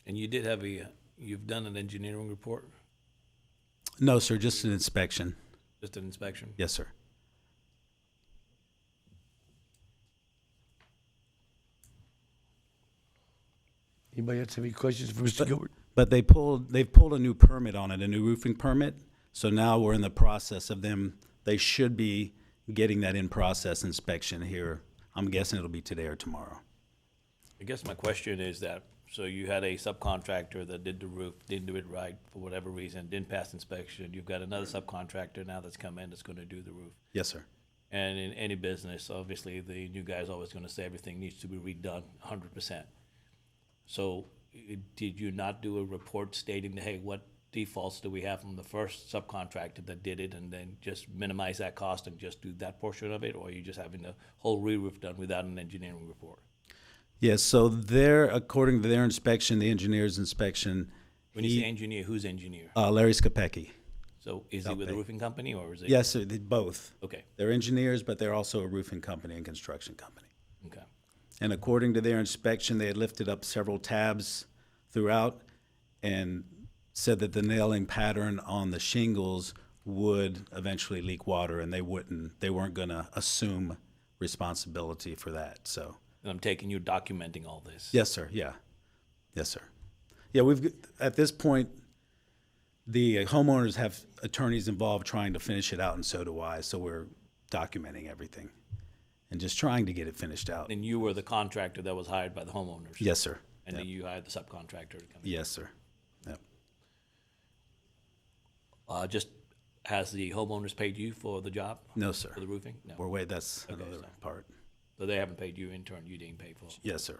And you did have you've done an engineering report? No, sir, just an inspection. Just an inspection? Yes, sir. Anybody else have any questions for Mr. Gilbert? But they've pulled a new permit on it, a new roofing permit. So now we're in the process of them. They should be getting that in-process inspection here. I'm guessing it'll be today or tomorrow. I guess my question is that, so you had a subcontractor that did the roof, didn't do it right for whatever reason, didn't pass inspection. You've got another subcontractor now that's come in that's going to do the roof. Yes, sir. And in any business, obviously, the new guy's always going to say everything needs to be redone 100%. So did you not do a report stating that, hey, what defaults do we have from the first subcontractor that did it, and then just minimize that cost and just do that portion of it? Or are you just having the whole re-roof done without an engineering report? Yes, so according to their inspection, the engineer's inspection. When you say engineer, who's engineer? Larry Skopecki. So is he with a roofing company, or is it? Yes, sir, both. Okay. They're engineers, but they're also a roofing company and construction company. Okay. And according to their inspection, they had lifted up several tabs throughout and said that the nailing pattern on the shingles would eventually leak water, and they weren't going to assume responsibility for that. So. And I'm taking you documenting all this. Yes, sir. Yeah. Yes, sir. Yeah, at this point, the homeowners have attorneys involved trying to finish it out, and so do I. So we're documenting everything and just trying to get it finished out. And you were the contractor that was hired by the homeowners? Yes, sir. And then you hired the subcontractor to come in? Yes, sir. Yep. Just Has the homeowners paid you for the job? No, sir. For the roofing? No. We're wait, that's Okay, another so- part. So they haven't paid you in turn, you didn't pay for it? Yes, sir.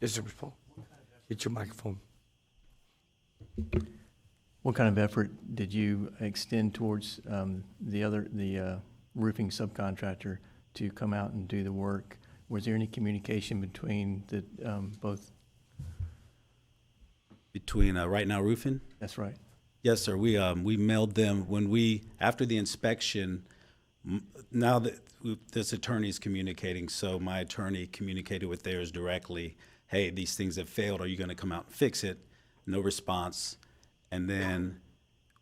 Yes, sir, Mr. Paul. Get your microphone. What kind of effort did you extend towards the roofing subcontractor to come out and do the work? Was there any communication between the both? Between Right Now Roofing? That's right. Yes, sir. We mailed them after the inspection. Now that this attorney's communicating, so my attorney communicated with theirs directly. Hey, these things have failed. Are you going to come out and fix it? No response. And then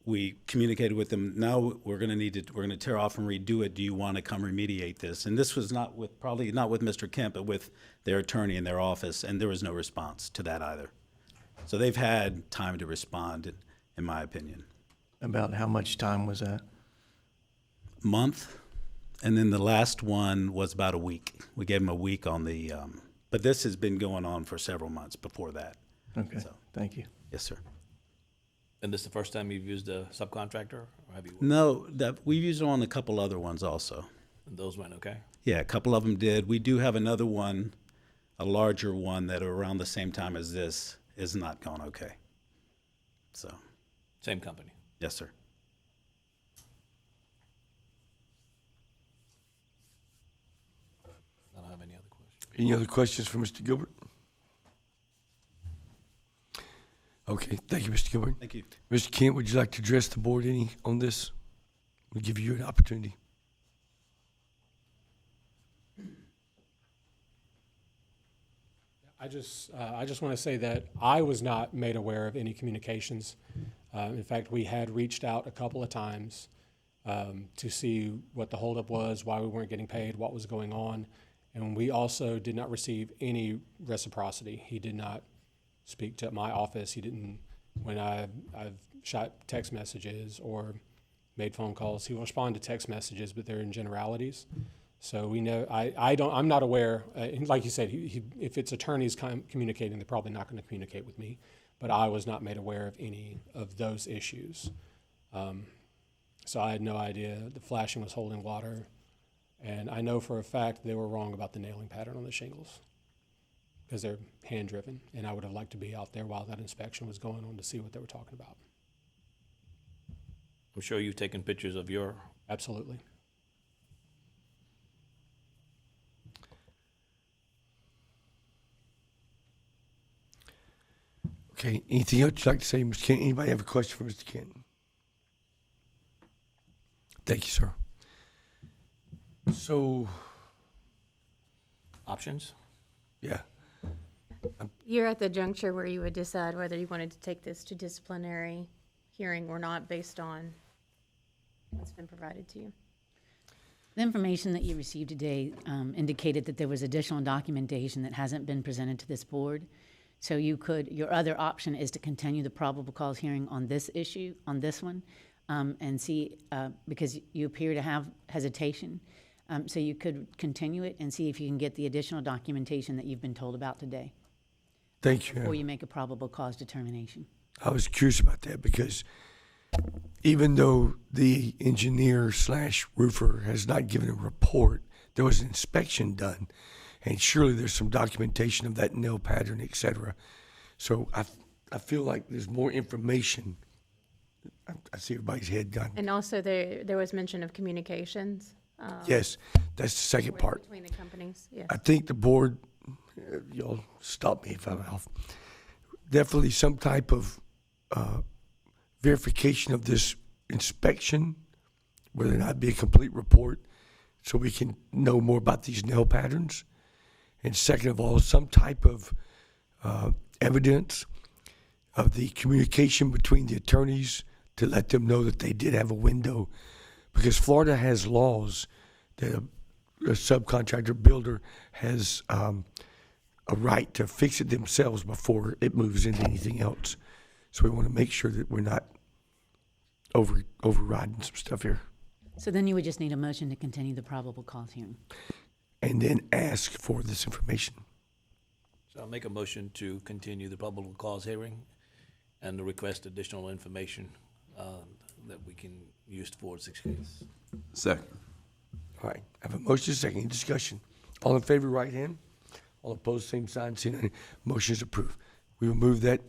we communicated with them. Now we're going to tear off and redo it. Do you want to come remediate this? And this was probably not with Mr. Kemp, but with their attorney in their office. And there was no response to that either. So they've had time to respond, in my opinion. About how much time was that? Month, and then the last one was about a week. We gave them a week on the, but this has been going on for several months before that. Okay, So, thank you. yes, sir. And this is the first time you've used a subcontractor, or have you? No, we've used it on a couple other ones also. And those went okay? Yeah, a couple of them did. We do have another one, a larger one that around the same time as this is not going okay. So, Same company? yes, sir. I don't have any other questions. Any other questions for Mr. Gilbert? Okay, thank you, Mr. Gilbert. Thank you. Mr. Kent, would you like to address the board any on this? We'll give you an opportunity. I just want to say that I was not made aware of any communications. In fact, we had reached out a couple of times to see what the holdup was, why we weren't getting paid, what was going on. And we also did not receive any reciprocity. He did not speak to my office. He didn't, when I've shot text messages or made phone calls, he will respond to text messages, but they're in generalities. So we know, I'm not aware, like you said, if it's attorneys communicating, they're probably not going to communicate with me, but I was not made aware of any of those issues. So I had no idea the flashing was holding water, and I know for a fact they were wrong about the nailing pattern on the shingles because they're hand-driven, and I would have liked to be out there while that inspection was going on to see what they were talking about. I'm sure you've taken pictures of your. Absolutely. Okay, anything else you'd like to say, Mr. Kent? Anybody have a question for Mr. Kent? Thank you, sir. So, Options? yeah, You're at the juncture where you would decide whether you wanted to take this to disciplinary hearing or not based on what's been provided to you. The information that you received today indicated that there was additional documentation that hasn't been presented to this board. So your other option is to continue the probable cause hearing on this issue, on this one, and see, because you appear to have hesitation. So you could continue it and see if you can get the additional documentation that you've been told about today thank you. before you make a probable cause determination. I was curious about that because even though the engineer/roofer has not given a report, there was an inspection done, and surely there's some documentation of that nail pattern, et cetera. So I feel like there's more information. I see everybody's head gone. And also there was mention of communications. Yes, that's the second part. Between the companies, yes. I think the board, y'all stop me if I'm off, definitely some type of verification of this inspection, whether or not it be a complete report, so we can know more about these nail patterns. And second of all, some type of evidence of the communication between the attorneys to let them know that they did have a window. Because Florida has laws that a subcontractor builder has a right to fix it themselves before it moves into anything else. So we want to make sure that we're not overriding some stuff here. So then you would just need a motion to continue the probable cause hearing. And then ask for this information. So I'll make a motion to continue the probable cause hearing and to request additional information that we can use towards this case. Second. All right, I have a motion, second, any discussion? All in favor, right hand. All opposed, same sign, seeing none, motion is approved. We will move that,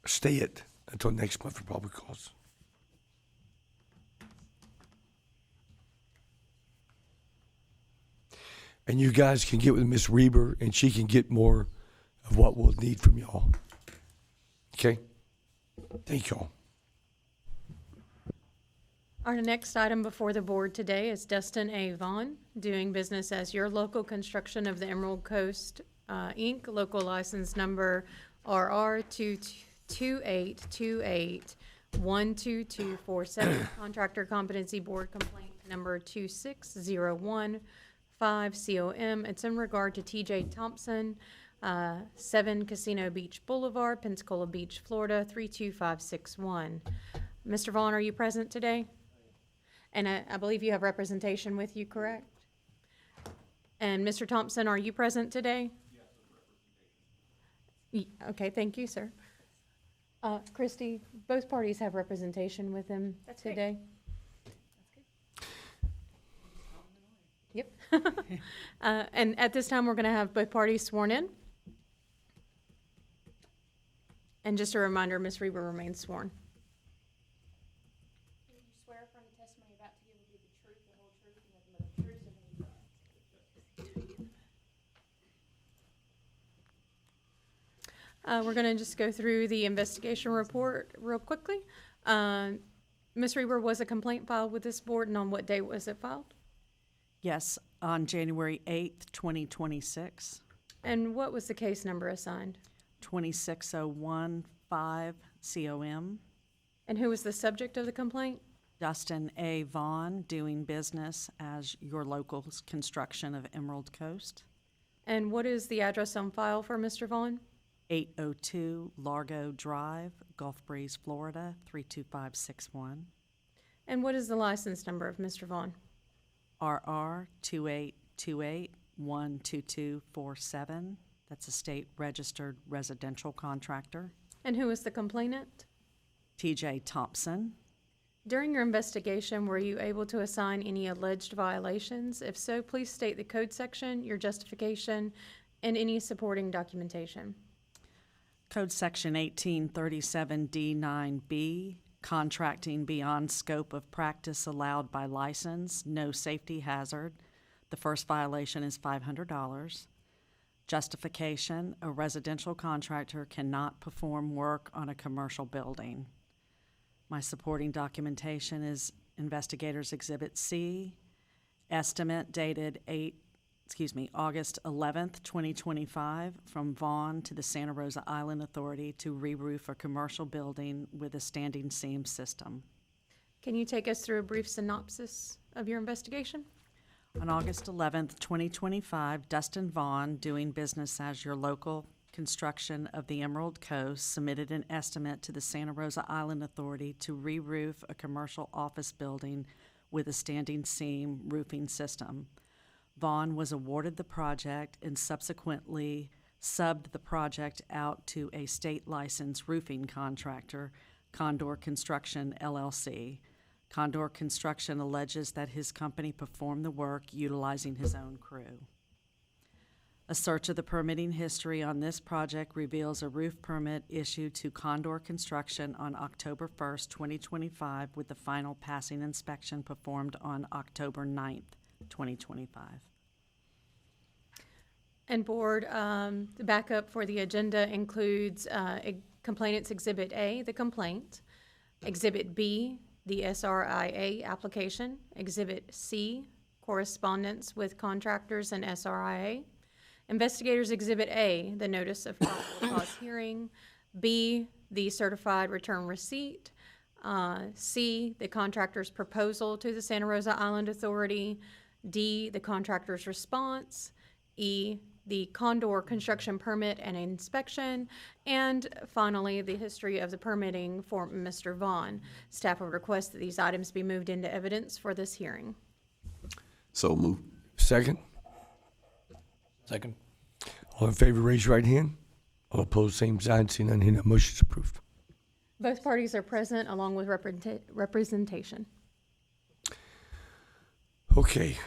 stay it until next month for probable cause. And you guys can get with Ms. Reber, and she can get more of what we'll need from y'all. Okay? Thank y'all. Our next item before the board today is Dustin A. Vaughn, doing business as your local construction of the Emerald Coast, Inc., local license number RR 22828-12247, contractor competency board complaint number 26015 COM. It's in regard to TJ Thompson, 7 Casino Beach Boulevard, Pensacola Beach, Florida, 32561. Mr. Vaughn, are you present today? And I believe you have representation with you, correct? And Mr. Thompson, are you present today? Yes, okay, thank you, sir. Christy, both parties have representation with them today? Yep. And at this time, we're going to have both parties sworn in. And just a reminder, Ms. Reber remains sworn. Do you swear from the testimony you're about to give will be the truth, the whole truth, and nothing but the truth, so help you God? We're going to just go through the investigation report real quickly. Ms. Reber, was a complaint filed with this board, and on what date was it filed? Yes, on January 8th, 2026, And what was the case number assigned? 26015 COM. And who was the subject of the complaint? Dustin A. Vaughn, doing business as your local construction of Emerald Coast. And what is the address on file for Mr. Vaughn? 802 Largo Drive, Gulf Breeze, Florida, 32561. And what is the license number of Mr. Vaughn? RR 2828-12247. That's a state registered residential contractor. And who is the complainant? TJ Thompson. During your investigation, were you able to assign any alleged violations? If so, please state the code section, your justification, and any supporting documentation. Code Section 1837D9B, contracting beyond scope of practice allowed by license, no safety hazard. The first violation is $500. Justification, a residential contractor cannot perform work on a commercial building. My supporting documentation is Investigators Exhibit C, estimate dated August 11th, 2025, from Vaughn to the Santa Rosa Island Authority to re-roof a commercial building with a standing seam system. Can you take us through a brief synopsis of your investigation? On August 11th, 2025, Dustin Vaughn, doing business as your local construction of the Emerald Coast, submitted an estimate to the Santa Rosa Island Authority to re-roof a commercial office building with a standing seam roofing system. Vaughn was awarded the project and subsequently subbed the project out to a state licensed roofing contractor, Condor Construction, LLC. Condor Construction alleges that his company performed the work utilizing his own crew. A search of the permitting history on this project reveals a roof permit issued to Condor Construction on October 1st, 2025, with the final passing inspection performed on October 9th, 2025. And board, the backup for the agenda includes Complainant's Exhibit A, the complaint, Exhibit B, the SRIA application, Exhibit C, correspondence with contractors and SRIA, Investigators Exhibit A, the notice of probable cause hearing, B, the certified return receipt, C, the contractor's proposal to the Santa Rosa Island Authority, D, the contractor's response, E, the Condor construction permit and inspection, and finally, the history of the permitting for Mr. Vaughn. Staff would request that these items be moved into evidence for this hearing. So moved. Second. Second. All in favor, raise your right hand. All opposed, same sign. Seeing none, here, motion is approved. Both parties are present along with representation. Okay.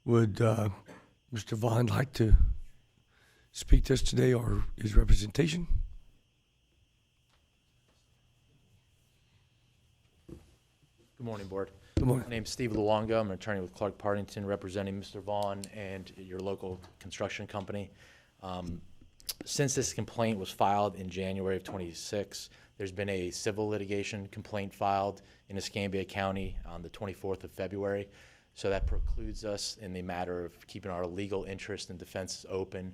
Would Mr. Vaughn like to speak to us today, or his representation? Good morning, Board. Good morning. My name's Steve Luongo. I'm an attorney with Clark Partington, representing Mr. Vaughn and your local construction company. Since this complaint was filed in January of 26, there's been a civil litigation complaint filed in Escambia County on the 24th of February. So that precludes us in the matter of keeping our legal interest and defenses open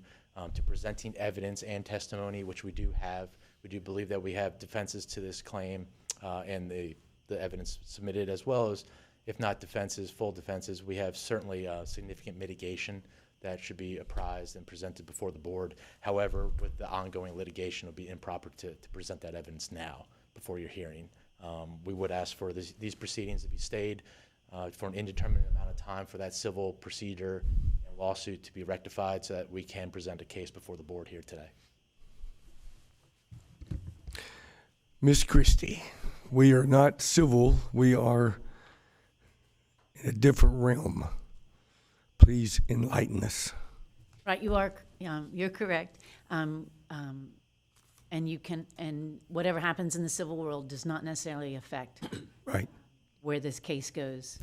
to presenting evidence and testimony, which we do have. We do believe that we have defenses to this claim and the evidence submitted, as well as, if not defenses, full defenses. We have certainly significant mitigation that should be apprised and presented before the board. However, with the ongoing litigation, it would be improper to present that evidence now before your hearing. We would ask for these proceedings to be stayed for an indeterminate amount of time for that civil procedure and lawsuit to be rectified so that we can present a case before the board here today. Ms. Christie, we are not civil. We are in a different realm. Please enlighten us. Right, you are, you're correct. And you can, and whatever happens in the civil world does not necessarily affect Right. where this case goes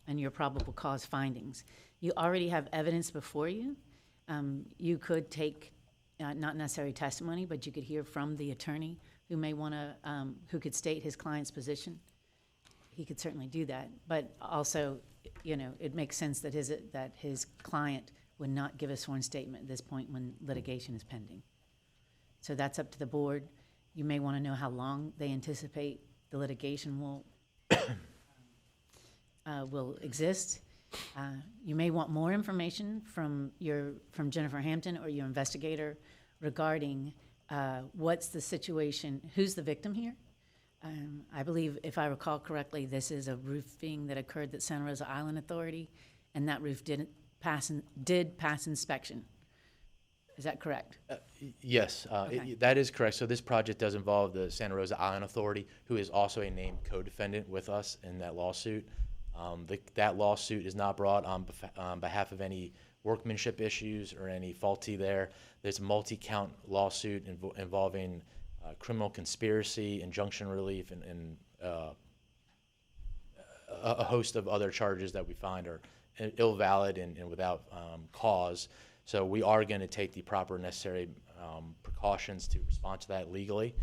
and your probable cause findings. You already have evidence before you. You could take, not necessarily testimony, but you could hear from the attorney who may want to, who could state his client's position. He could certainly do that, but also, you know, it makes sense that his client would not give a sworn statement at this point when litigation is pending. So that's up to the board. You may want to know how long they anticipate the litigation will exist. You may want more information from Jennifer Hampton or your investigator regarding what's the situation, who's the victim here. I believe, if I recall correctly, this is a roofing that occurred at Santa Rosa Island Authority, and that roof did pass inspection. Is that correct? Yes, Okay. that is correct. So this project does involve the Santa Rosa Island Authority, who is also a named co-defendant with us in that lawsuit. That lawsuit is not brought on behalf of any workmanship issues or any faulty there. There's a multi-count lawsuit involving criminal conspiracy, injunction relief, and a host of other charges that we find are invalid and without cause. So we are going to take the proper necessary precautions to respond to that legally.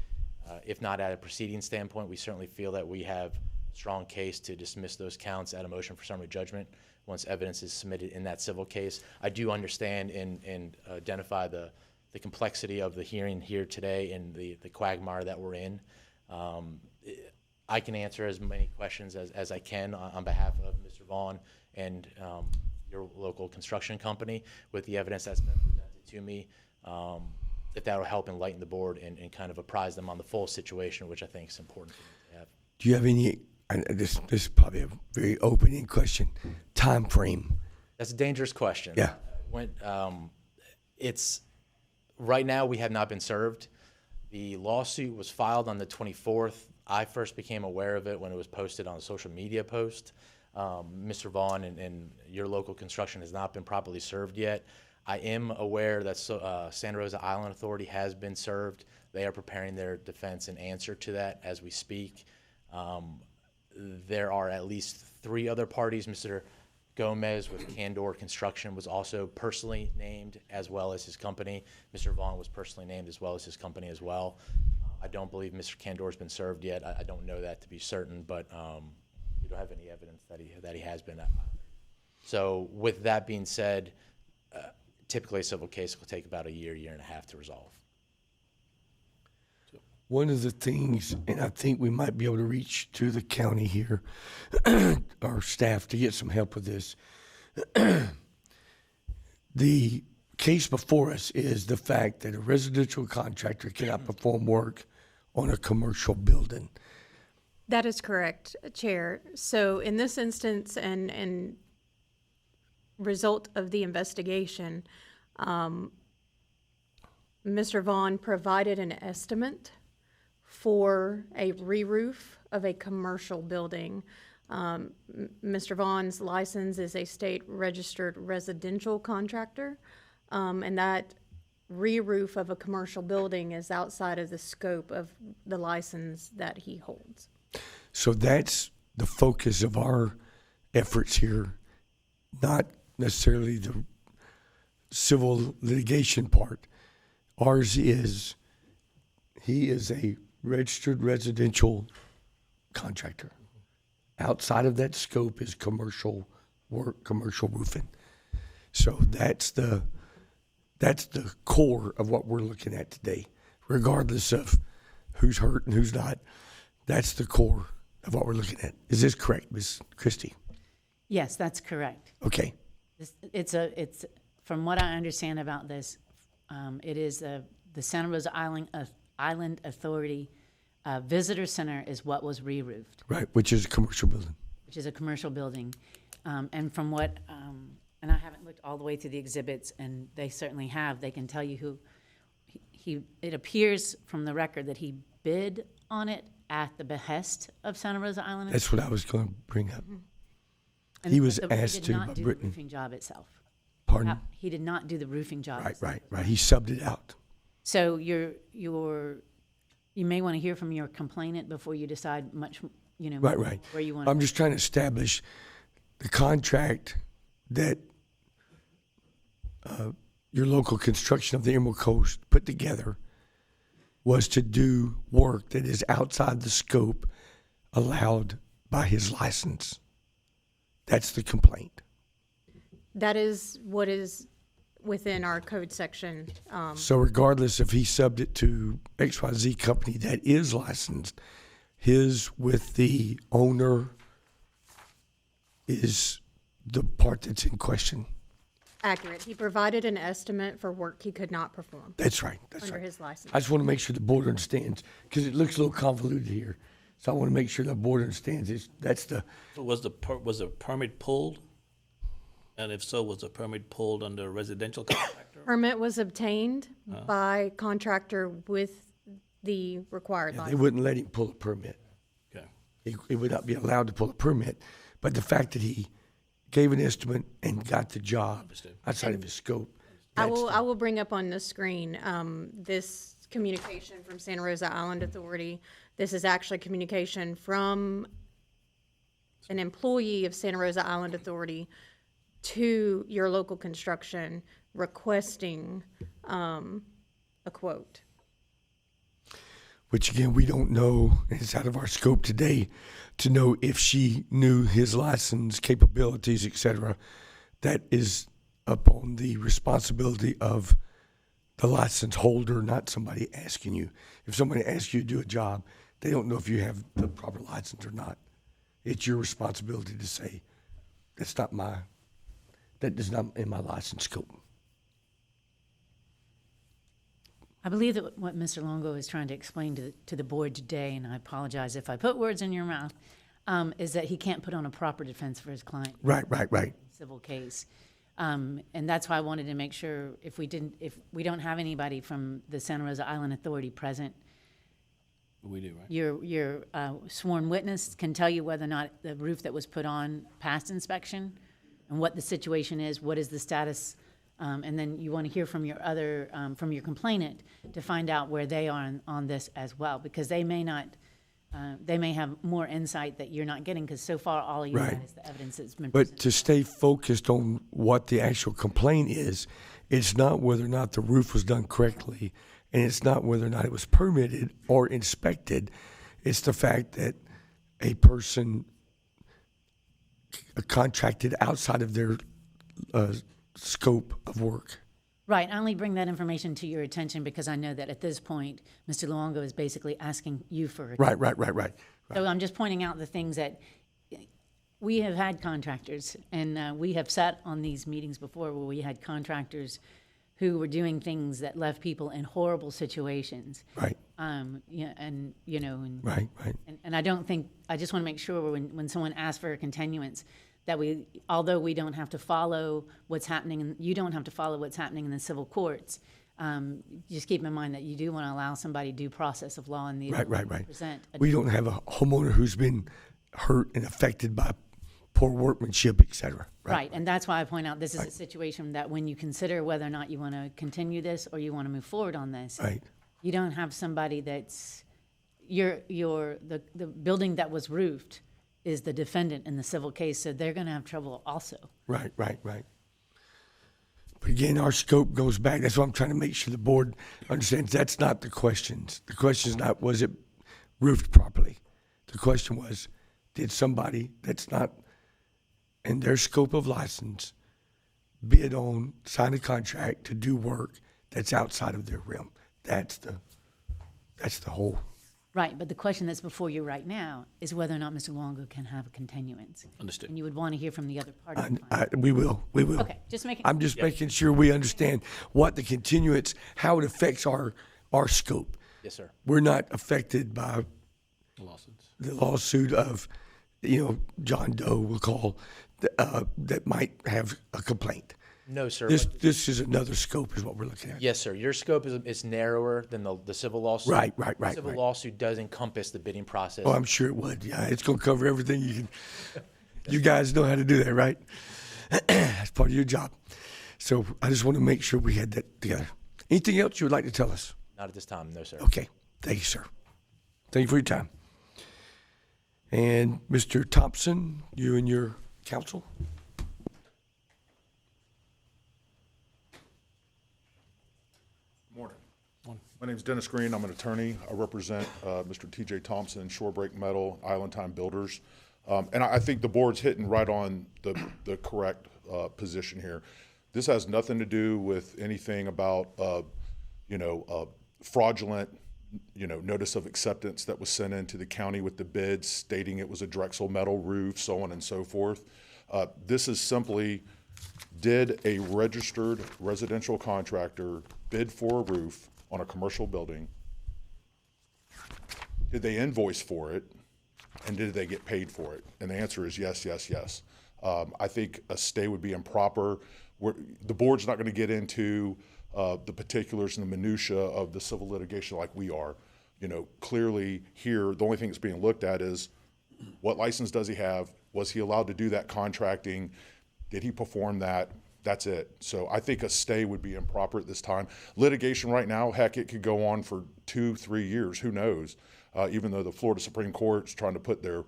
If not at a proceeding standpoint, we certainly feel that we have a strong case to dismiss those counts at a motion for summary judgment once evidence is submitted in that civil case. I do understand and identify the complexity of the hearing here today and the quagmire that we're in. I can answer as many questions as I can on behalf of Mr. Vaughn and your local construction company with the evidence that's been presented to me, if that will help enlighten the board and kind of apprise them on the full situation, which I think is important for them to have. Do you have any, and this is probably a very opening question, time frame? That's a dangerous question. Yeah. When, right now, we have not been served. The lawsuit was filed on the 24th. I first became aware of it when it was posted on a social media post. Mr. Vaughn and your local construction has not been properly served yet. I am aware that Santa Rosa Island Authority has been served. They are preparing their defense and answer to that as we speak. There are at least 3 other parties. Mr. Gomez with Candor Construction was also personally named, as well as his company. Mr. Vaughn was personally named, as well as his company as well. I don't believe Mr. Candor has been served yet. I don't know that to be certain, but we don't have any evidence that he has been. So with that being said, typically a civil case will take about a year and a half to resolve. One of the things, and I think we might be able to reach to the county here, our staff, to get some help with this. The case before us is the fact that a residential contractor cannot perform work on a commercial building. That is correct, Chair. So in this instance and result of the investigation, Mr. Vaughn provided an estimate for a re-roof of a commercial building. Mr. Vaughn's license is a state-registered residential contractor, and that re-roof of a commercial building is outside of the scope of the license that he holds. So that's the focus of our efforts here, not necessarily the civil litigation part. Ours is, he is a registered residential contractor. Outside of that scope is commercial work, commercial roofing. So that's the core of what we're looking at today, regardless of who's hurt and who's not. That's the core of what we're looking at. Is this correct, Ms. Christie? Yes, that's correct. Okay. It's from what I understand about this, it is the Santa Rosa Island Authority Visitor Center is what was re-roofed. Right, which is a commercial building. Which is a commercial building. And from what, and I haven't looked all the way through the exhibits, and they certainly have, they can tell you who, it appears from the record that he bid on it at the behest of Santa Rosa Island. That's what I was going to bring up. And He was he asked did to not by do the Brittany. roofing job itself. Pardon? He did not do the roofing job. Right, itself. right. He subbed it out. So you may want to hear from your complainant before you decide much, Right. where you want. I'm just trying to establish the contract that your local construction of the Emerald Coast put together was to do work that is outside the scope allowed by his license. That's the complaint. That is what is within our code section. So regardless if he subbed it to XYZ company that is licensed, his with the owner is the part that's in question. Accurate. He provided an estimate for work he could not perform. That's right. Under his license. I just want to make sure the board understands, because it looks a little convoluted here. So I want to make sure the board understands this. That's the, So was the permit pulled? And if so, was the permit pulled under a residential contractor? Permit was obtained by contractor with the required they license. wouldn't let him pull a permit. Okay. He would not be allowed to pull a permit. But the fact that he gave an estimate and got the job outside of his scope. I will bring up on the screen this communication from Santa Rosa Island Authority. This is actually communication from an employee of Santa Rosa Island Authority to your local construction requesting a quote. Which again, we don't know. It's out of our scope today to know if she knew his license capabilities, etc. That is upon the responsibility of the license holder, not somebody asking you. If somebody asks you to do a job, they don't know if you have the proper license or not. It's your responsibility to say, that is not in my license scope. I believe that what Mr. Longo is trying to explain to the board today, and I apologize if I put words in your mouth, is that he can't put on a proper defense for his client. Right. Civil case. And that's why I wanted to make sure if we don't have anybody from the Santa Rosa Island Authority present, We do, right? your sworn witness can tell you whether or not the roof that was put on passed inspection and what the situation is, what is the status, and then you want to hear from your from your complainant to find out where they are on this as well, because they may have more insight that you're not getting, because so far all you had is the evidence that's been presented. But to stay focused on what the actual complaint is, it's not whether or not the roof was done correctly, and it's not whether or not it was permitted or inspected. It's the fact that a person contracted outside of their scope of work. Right. I only bring that information to your attention because I know that at this point, Mr. Luongo is basically asking you for a Right. So I'm just pointing out the things that we have had contractors, and we have sat on these meetings before where we had contractors who were doing things that left people in horrible situations. Right. Yeah, and Right. And I don't think, I just want to make sure when someone asks for a continuance, that although we don't have to follow what's happening, and you don't have to follow what's happening in the civil courts, just keep in mind that you do want to allow somebody due process of law and the Right. present. We don't have a homeowner who's been hurt and affected by poor workmanship, et cetera. Right, and that's why I point out this is a situation that when you consider whether or not you want to continue this or you want to move forward on this, Right. you don't have somebody that's, the building that was roofed is the defendant in the civil case, so they're going to have trouble also. Right. But again, our scope goes back. That's why I'm trying to make sure the board understands that's not the questions. The question is not, was it roofed properly? The question was, did somebody that's not in their scope of license bid on, sign a contract to do work that's outside of their realm? That's the whole. Right, but the question that's before you right now is whether or not Mr. Luongo can have a continuance. Understood. And you would want to hear from the other party. We will. Okay, just making. I'm just making sure we understand what the continuance, how it affects our scope. Yes, sir. We're not affected by Lawsuits. the lawsuit of, John Doe, we'll call, that might have a complaint. No, sir. This is another scope is what we're looking at. Yes, sir. Your scope is narrower than the civil lawsuit. Right. The civil lawsuit does encompass the bidding process. Oh, I'm sure it would. Yeah, it's going to cover everything you can. You guys know how to do that, right? That's part of your job. So I just want to make sure we had that together. Anything else you would like to tell us? Not at this time, no, sir. Okay. Thank you, sir. Thank you for your time. And Mr. Thompson, you and your counsel. Morning. My name is Dennis Green. I'm an attorney. I represent Mr. T.J. Thompson, Shorebreak Metal, Island Time Builders. And I think the board's hitting right on the correct position here. This has nothing to do with anything about, fraudulent, notice of acceptance that was sent into the county with the bids stating it was a Drexel metal roof, so on and so forth. This is simply, did a registered residential contractor bid for a roof on a commercial building? Did they invoice for it? And did they get paid for it? And the answer is yes, yes, yes. I think a stay would be improper. The board's not going to get into the particulars and the minutia of the civil litigation like we are. Clearly here, the only thing that's being looked at is what license does he have? Was he allowed to do that contracting? Did he perform that? That's it. So I think a stay would be improper at this time. Litigation right now, heck, it could go on for 2-3 years. Who knows? Even though the Florida Supreme Court is trying to put their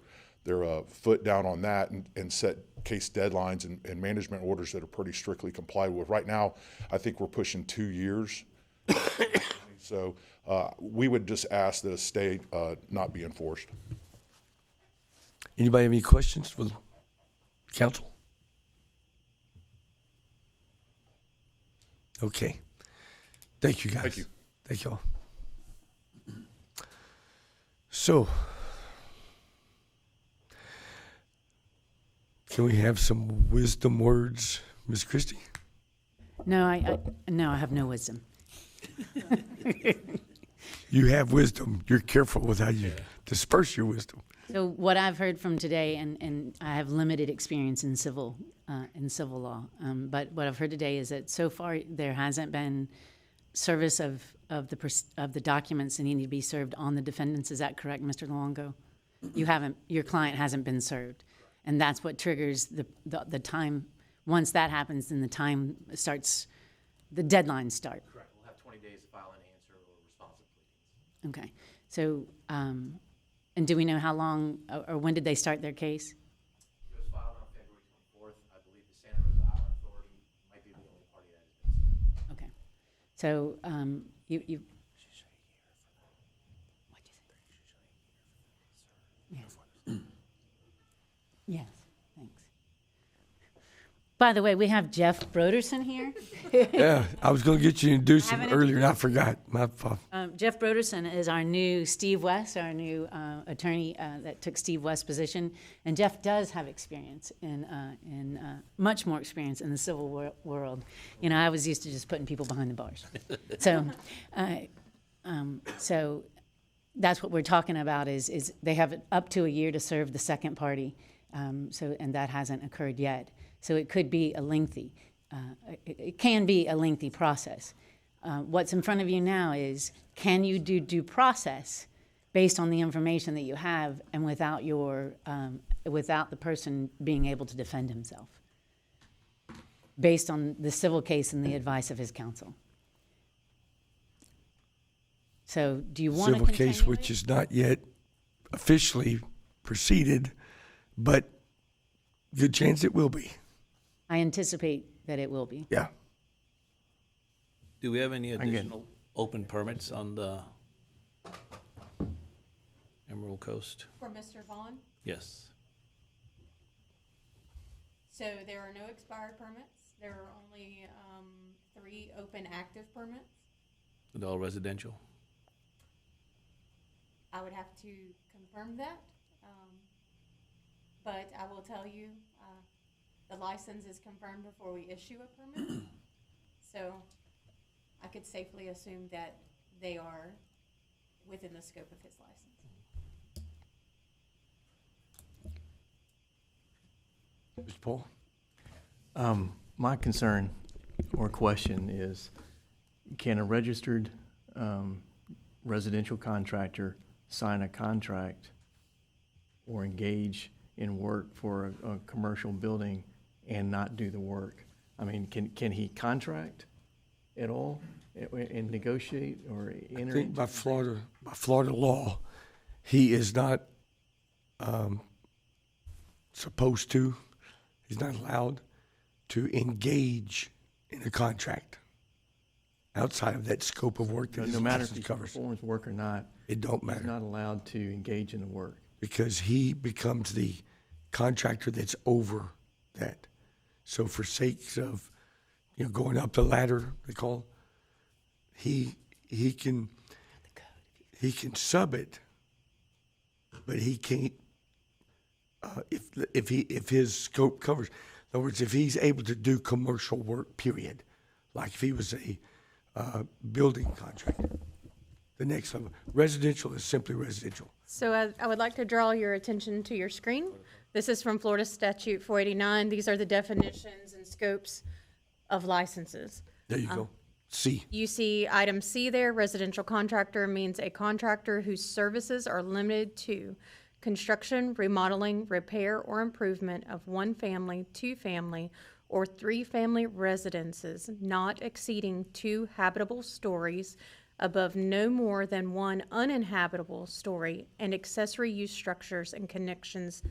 foot down on that and set case deadlines and management orders that are pretty strictly complied with. Right now, I think we're pushing 2 years. So we would just ask that a stay not be enforced. Anybody have any questions for the council? Okay. Thank you, guys. Thank you. Thank you all. So, can we have some wisdom words, Ms. Christie? No, I have no wisdom. You have wisdom. You're careful with how you disperse your wisdom. So what I've heard from today, and I have limited experience in civil law, but what I've heard today is that so far there hasn't been service of the documents that need to be served on the defendants. Is that correct, Mr. Luongo? Your client hasn't been served, and that's what triggers the time. Once that happens, then the time starts, the deadlines start. Correct. We'll have 20 days to file an answer or responsive pleadings. Okay. So, and do we know how long or when did they start their case? It was filed on February 24th. I believe the Santa Rosa Island Authority might be the only party that has been served. Okay. So, you. Yes, thanks. By the way, we have Jeff Broderson here. Yeah, I was going to get you to introduce him Haven't earlier, and I forgot. My fault. Jeff Broderson is our new Steve West, our new attorney that took Steve West's position. And Jeff does have experience in much more experience in the civil world. I was used to just putting people behind the bars. So that's what we're talking about is they have up to a year to serve the second party. And that hasn't occurred yet. So it could be a lengthy, it can be a lengthy process. What's in front of you now is, can you do due process based on the information that you have and without without the person being able to defend himself, based on the civil case and the advice of his counsel? So do you want to Civil continue case which is not yet officially proceeded, but good chance it will be. I anticipate that it will be. Yeah. Do we have any additional open permits on the Emerald Coast? For Mr. Vaughn? Yes. So there are no expired permits. There are only 3 open active permits. Is it all residential? I would have to confirm that. But I will tell you, the license is confirmed before we issue a permit. So I could safely assume that they are within the scope of his license. Mr. Paul? My concern or question is, can a registered residential contractor sign a contract or engage in work for a commercial building and not do the work? I mean, can he contract at all and negotiate or enter? I think by Florida law, he is not supposed to, he's not allowed to engage in a contract outside of that scope of work that his No matter if license he covers. performs work or not, It don't matter. he's not allowed to engage in the work. Because he becomes the contractor that's over that. So for sakes of, going up the ladder, they call, he can sub it, but he can't, if his scope covers. In other words, if he's able to do commercial work, period, like if he was a building contractor, the next level. Residential is simply residential. So I would like to draw your attention to your screen. This is from Florida Statute 489. These are the definitions and scopes of licenses. There you go. C. You see item C there, residential contractor means a contractor whose services are limited to construction, remodeling, repair, or improvement of 1 family, 2 family, or 3 family residences not exceeding 2 habitable stories above no more than 1 uninhabitable story, and accessory use structures and connections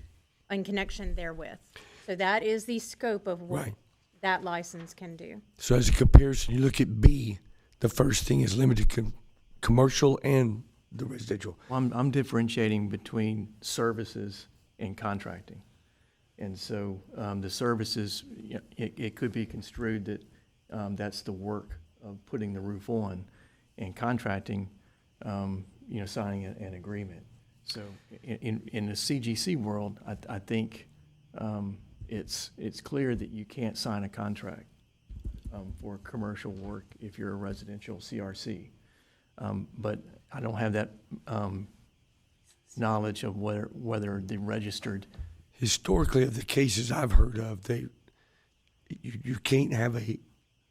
in connection therewith. So that is the scope of what Right. that license can do. So as a comparison, you look at B, the first thing is limited commercial and the residential. Well, I'm differentiating between services and contracting. And so the services, it could be construed that that's the work of putting the roof on, and contracting, signing an agreement. So in the CGC world, I think it's clear that you can't sign a contract for commercial work if you're a residential CRC. But I don't have that knowledge of whether the registered. Historically, of the cases I've heard of, you can't have a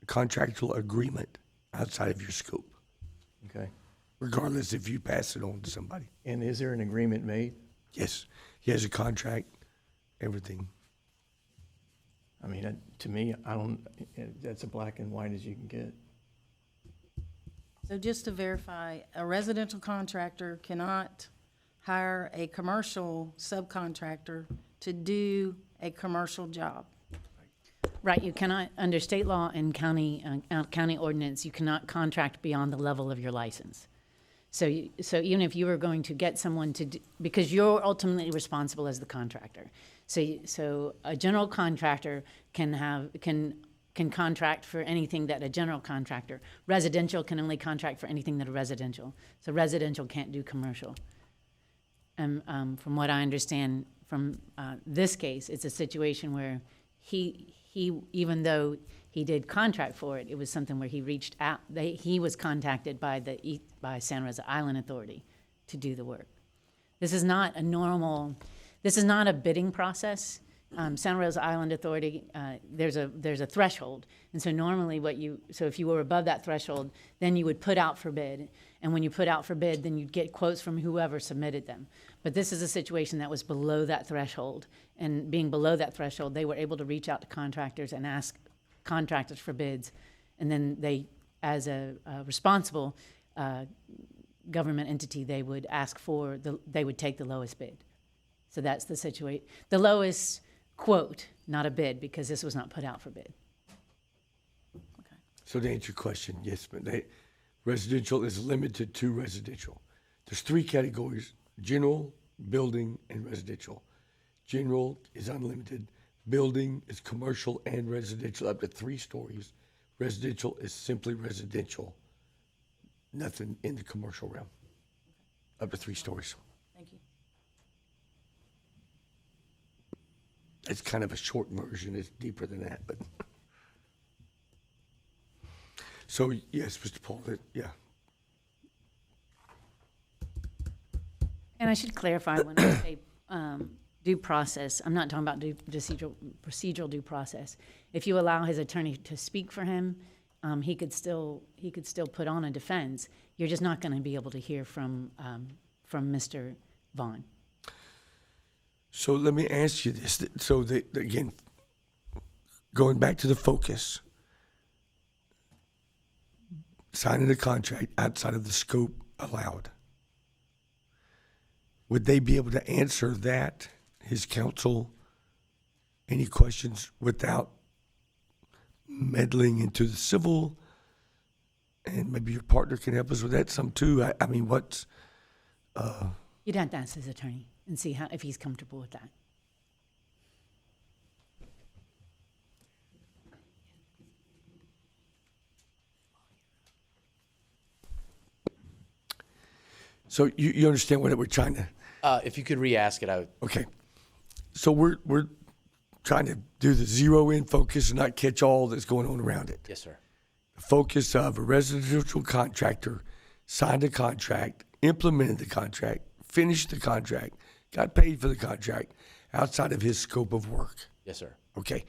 contractual agreement outside of your scope. Okay. Regardless if you pass it on to somebody. And is there an agreement made? Yes. He has a contract, everything. I mean, to me, that's as black and white as you can get. So just to verify, a residential contractor cannot hire a commercial subcontractor to do a commercial job. Right, you cannot, under state law and county ordinance, you cannot contract beyond the level of your license. So even if you were going to get someone to do, because you're ultimately responsible as the contractor. So a general contractor can contract for anything that a general contractor. Residential can only contract for anything that a residential. So residential can't do commercial. And from what I understand from this case, it's a situation where he even though he did contract for it, it was something where he reached out. He was contacted by Santa Rosa Island Authority to do the work. This is not a bidding process. Santa Rosa Island Authority, there's a threshold. And so normally so if you were above that threshold, then you would put out for bid. And when you put out for bid, then you'd get quotes from whoever submitted them. But this is a situation that was below that threshold. And being below that threshold, they were able to reach out to contractors and ask contractors for bids. And then they, as a responsible government entity, they would they would take the lowest bid. So that's the situation. The lowest quote, not a bid, because this was not put out for bid. So to answer your question, yes, but residential is limited to residential. There's 3 categories: general, building, and residential. General is unlimited. Building is commercial and residential up to 3 stories. Residential is simply residential. Nothing in the commercial realm. Up to 3 stories. Thank you. It's kind of a short version. It's deeper than that, but. So, yes, Mr. Paul, yeah. And I should clarify when I say due process, I'm not talking about procedural due process. If you allow his attorney to speak for him, he could still put on a defense. You're just not going to be able to hear from Mr. Vaughn. So let me ask you this. So again, going back to the focus, signing a contract outside of the scope allowed, would they be able to answer that, his counsel, any questions without meddling into the civil? And maybe your partner can help us with that some too. I mean, what's... You'd have to ask his attorney and see if he's comfortable with that. So you understand what we're trying to... If you could re-ask it, I would. Okay. So we're trying to do the zero-in focus and not catch all that's going on around it. Yes, sir. The focus of a residential contractor signed a contract, implemented the contract, finished the contract, got paid for the contract outside of his scope of work. Yes, sir. Okay.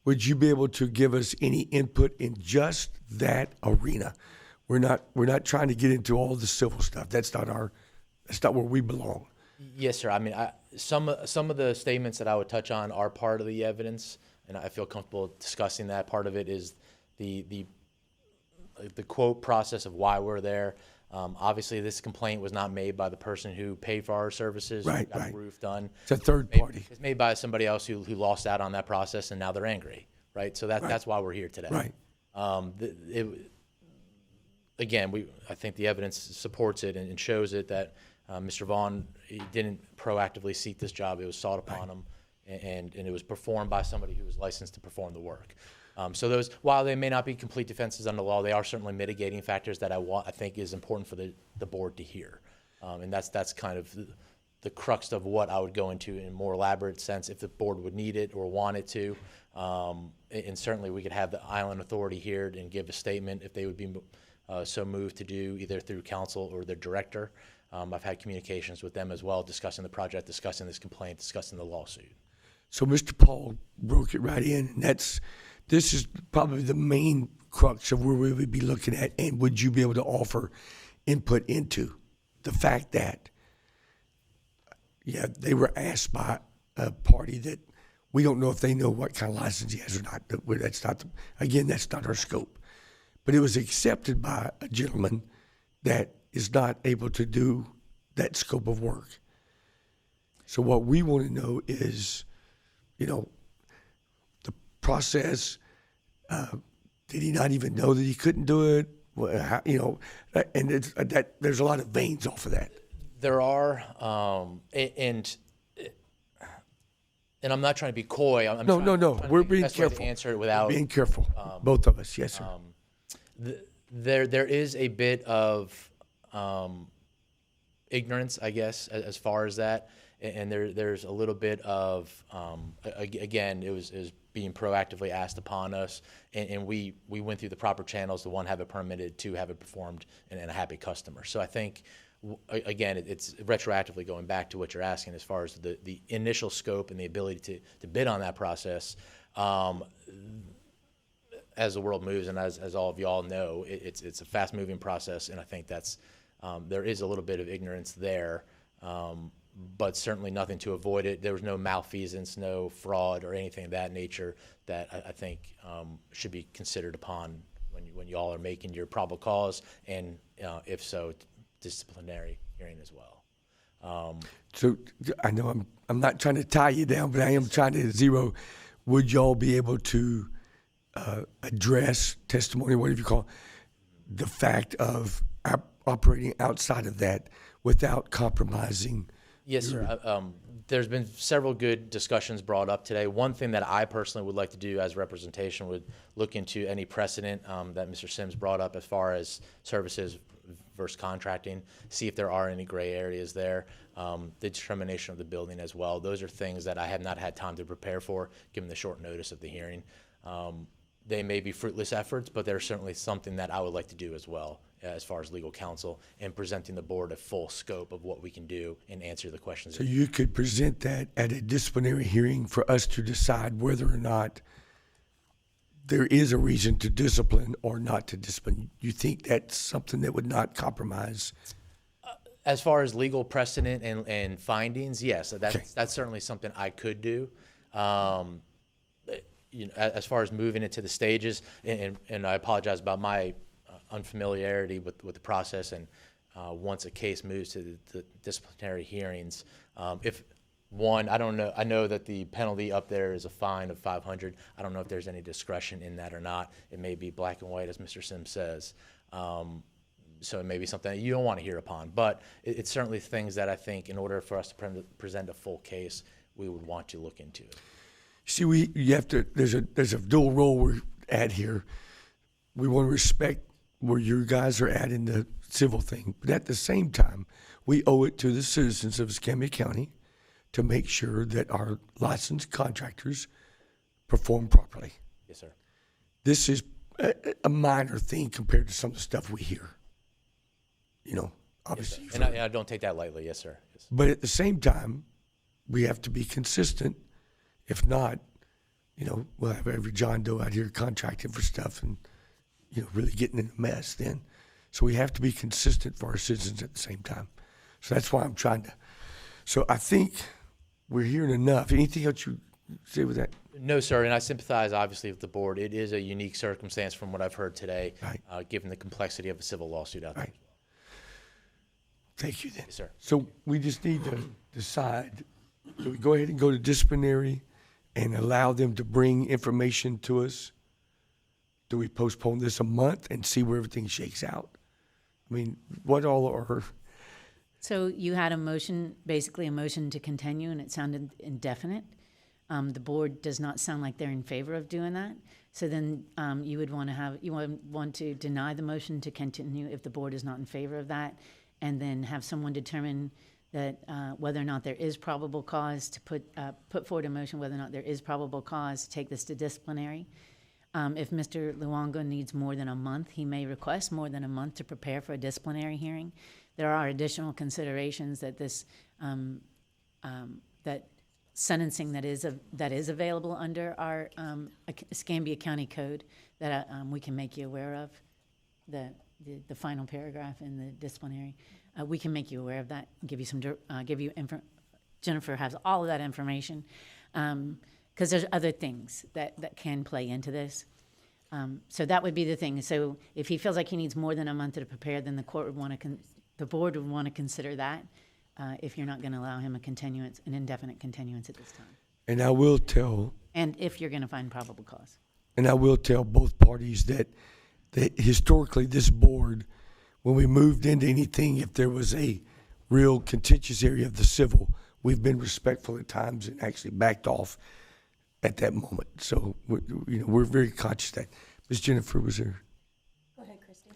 Would you be able to give us any input in just that arena? We're not trying to get into all the civil stuff. That's not where we belong. Yes, sir. I mean, some of the statements that I would touch on are part of the evidence, and I feel comfortable discussing that. Part of it is the quote process of why we're there. Obviously, this complaint was not made by the person who paid for our services, right, got right. the roof done. It's a third party. It's made by somebody else who lost out on that process, and now they're angry, right? So that's why we're here today. Right. Again, I think the evidence supports it and shows it that Mr. Vaughn, he didn't proactively seek this job. It was sought upon him, and it was performed by somebody who was licensed to perform the work. So those, while they may not be complete defenses under law, they are certainly mitigating factors that I think is important for the board to hear. And that's kind of the crux of what I would go into in a more elaborate sense if the board would need it or want it to. And certainly we could have the Island Authority here and give a statement if they would be so moved to do, either through council or their director. I've had communications with them as well, discussing the project, discussing this complaint, discussing the lawsuit. So Mr. Paul broke it right in, and this is probably the main crux of where we would be looking at. And would you be able to offer input into the fact that, they were asked by a party that we don't know if they know what kind of license he has or not. That's not our scope. But it was accepted by a gentleman that is not able to do that scope of work. So what we want to know is, the process. Did he not even know that he couldn't do it? And there's a lot of veins off of that. There are, and I'm not trying to be coy. No. We're being careful. To answer it without being careful. Both of us, yes, sir. There is a bit of ignorance, I guess, as far as that, and there's a little bit of again, it was being proactively asked upon us, and we went through the proper channels to, one, have it permitted, two, have it performed, and a happy customer. So I think Again, it's retroactively going back to what you're asking as far as the initial scope and the ability to bid on that process. As the world moves, and as all of y'all know, it's a fast-moving process, and I think that's there is a little bit of ignorance there, but certainly nothing to avoid it. There was no malfeasance, no fraud, or anything of that nature that I think should be considered upon when y'all are making your probable cause, and if so, disciplinary hearing as well. So I know I'm not trying to tie you down, but I am trying to zero. Would y'all be able to address testimony, whatever you call it, the fact of operating outside of that without compromising? Yes, sir. There's been several good discussions brought up today. One thing that I personally would like to do as representation would look into any precedent that Mr. Sims brought up as far as services versus contracting, see if there are any gray areas there, the determination of the building as well. Those are things that I have not had time to prepare for, given the short notice of the hearing. They may be fruitless efforts, but they're certainly something that I would like to do as well, as far as legal counsel, and presenting the board a full scope of what we can do and answer the questions. So you could present that at a disciplinary hearing for us to decide whether or not there is a reason to discipline or not to discipline. You think that's something that would not compromise? As far as legal precedent and findings, yes, that's certainly something I could do. As far as moving it to the stages, and I apologize about my unfamiliarity with the process, and once a case moves to the disciplinary hearings, I don't know. I know that the penalty up there is a fine of $500. I don't know if there's any discretion in that or not. It may be black and white, as Mr. Sims says. So it may be something that you don't want to hear upon, but it's certainly things that I think, in order for us to present a full case, we would want to look into. See, you have to. There's a dual role we're at here. We want to respect where you guys are at in the civil thing, but at the same time, we owe it to the citizens of Escambia County to make sure that our licensed contractors perform properly. Yes, sir. This is a minor thing compared to some of the stuff we hear. Obviously. Yes, and I don't take that lightly. Yes, sir. Yes. But at the same time, we have to be consistent. If not, we'll have every John Doe out here contracting for stuff and, really getting in a mess then. So we have to be consistent for our citizens at the same time. So that's why I'm trying to. So I think we're hearing enough. Anything else you say with that? No, sir, and I sympathize, obviously, with the board. It is a unique circumstance from what I've heard today, right. Given the complexity of a civil lawsuit out there. Right. Thank you, then. Yes, sir. So we just need to decide, do we go ahead and go to disciplinary and allow them to bring information to us? Do we postpone this a month and see where everything shakes out? I mean, what all are... So you had a motion, basically a motion to continue, and it sounded indefinite. The board does not sound like they're in favor of doing that. So then you would want to deny the motion to continue if the board is not in favor of that, and then have someone determine that whether or not there is probable cause to put forward a motion, whether or not there is probable cause to take this to disciplinary. If Mr. Luongo needs more than a month, he may request more than a month to prepare for a disciplinary hearing. There are additional considerations that that sentencing that is available under our Escambia County Code that we can make you aware of. The final paragraph in the disciplinary, we can make you aware of that. Give you Jennifer has all of that information, because there's other things that can play into this. So that would be the thing. So if he feels like he needs more than a month to prepare, then the board would want to consider that. If you're not going to allow him an indefinite continuance at this time. And I will tell. And if you're going to find probable cause. And I will tell both parties that historically this board, when we moved into anything, if there was a real contentious area of the civil, we've been respectful at times and actually backed off at that moment. So we're very conscious of that. Ms. Jennifer was there.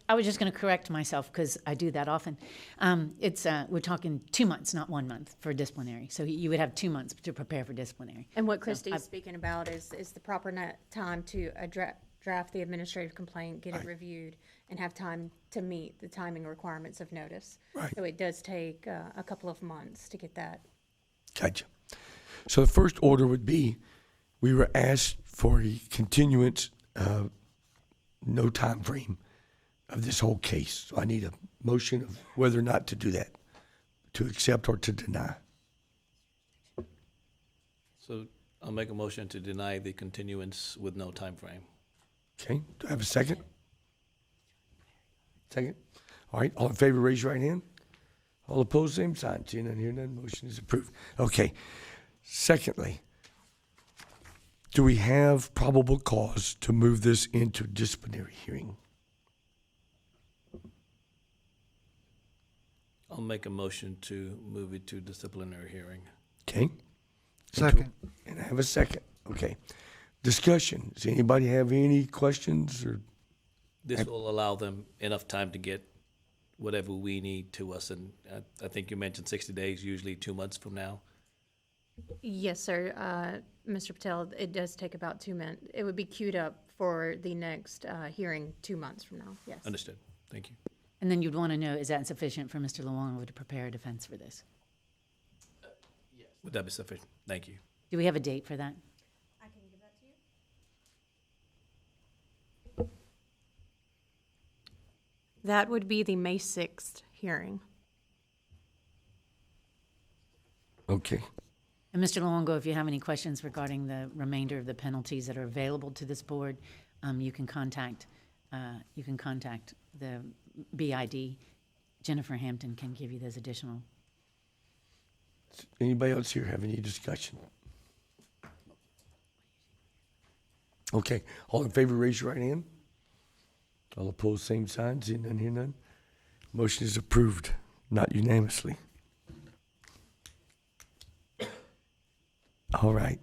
I was just going to correct myself because I do that often. We're talking 2 months, not 1 month for disciplinary. So you would have 2 months to prepare for disciplinary. And what Christy's speaking about is the proper time to draft the administrative complaint, get it reviewed, and have time to meet the timing requirements of notice. Right. So it does take a couple of months to get that. Gotcha. So the first order would be, we were asked for a continuance, no time frame of this whole case. So I need a motion of whether or not to do that, to accept or to deny. So I'll make a motion to deny the continuance with no time frame. Okay, do I have a second? Second? All right, all in favor, raise your right hand. All opposed, same sign. Seeing none, hearing none, motion is approved. Okay. Secondly, do we have probable cause to move this into disciplinary hearing? I'll make a motion to move it to disciplinary hearing. Okay? Second. And I have a second. Okay. Discussion. Does anybody have any questions or? This will allow them enough time to get whatever we need to us, and I think you mentioned 60 days, usually 2 months from now. Yes, sir. Mr. Patel, it does take about 2 months. It would be queued up for the next hearing 2 months from now, yes. Understood. Thank you. And then you'd want to know, is that sufficient for Mr. Luongo to prepare a defense for this? Would that be sufficient? Thank you. Do we have a date for that? I can give that to you. That would be the May 6th hearing. Okay. And Mr. Luongo, if you have any questions regarding the remainder of the penalties that are available to this board, you can contact the BID. Jennifer Hampton can give you those additional. Anybody else here have any discussion? Okay, all in favor, raise your right hand. All opposed, same sign. Seeing none, hear none. Motion is approved, not unanimously. All right.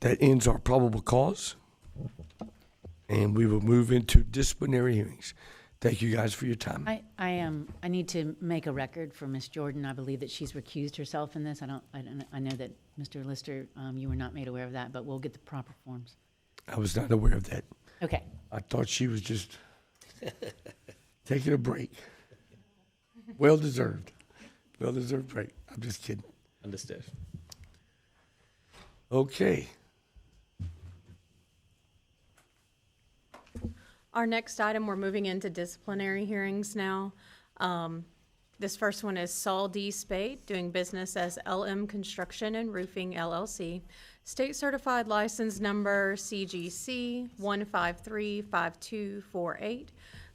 That ends our probable cause, and we will move into disciplinary hearings. Thank you guys for your time. I need to make a record for Ms. Jordan. I believe that she's recused herself in this. I know that Mr. Lister, you were not made aware of that, but we'll get the proper forms. I was not aware of that. Okay. I thought she was just taking a break. Well deserved. Well deserved break. I'm just kidding. Understood. Okay. Our next item, we're moving into disciplinary hearings now. This first one is Saul D. Spade, doing business as LM Construction and Roofing LLC, state certified license number CGC 1535248,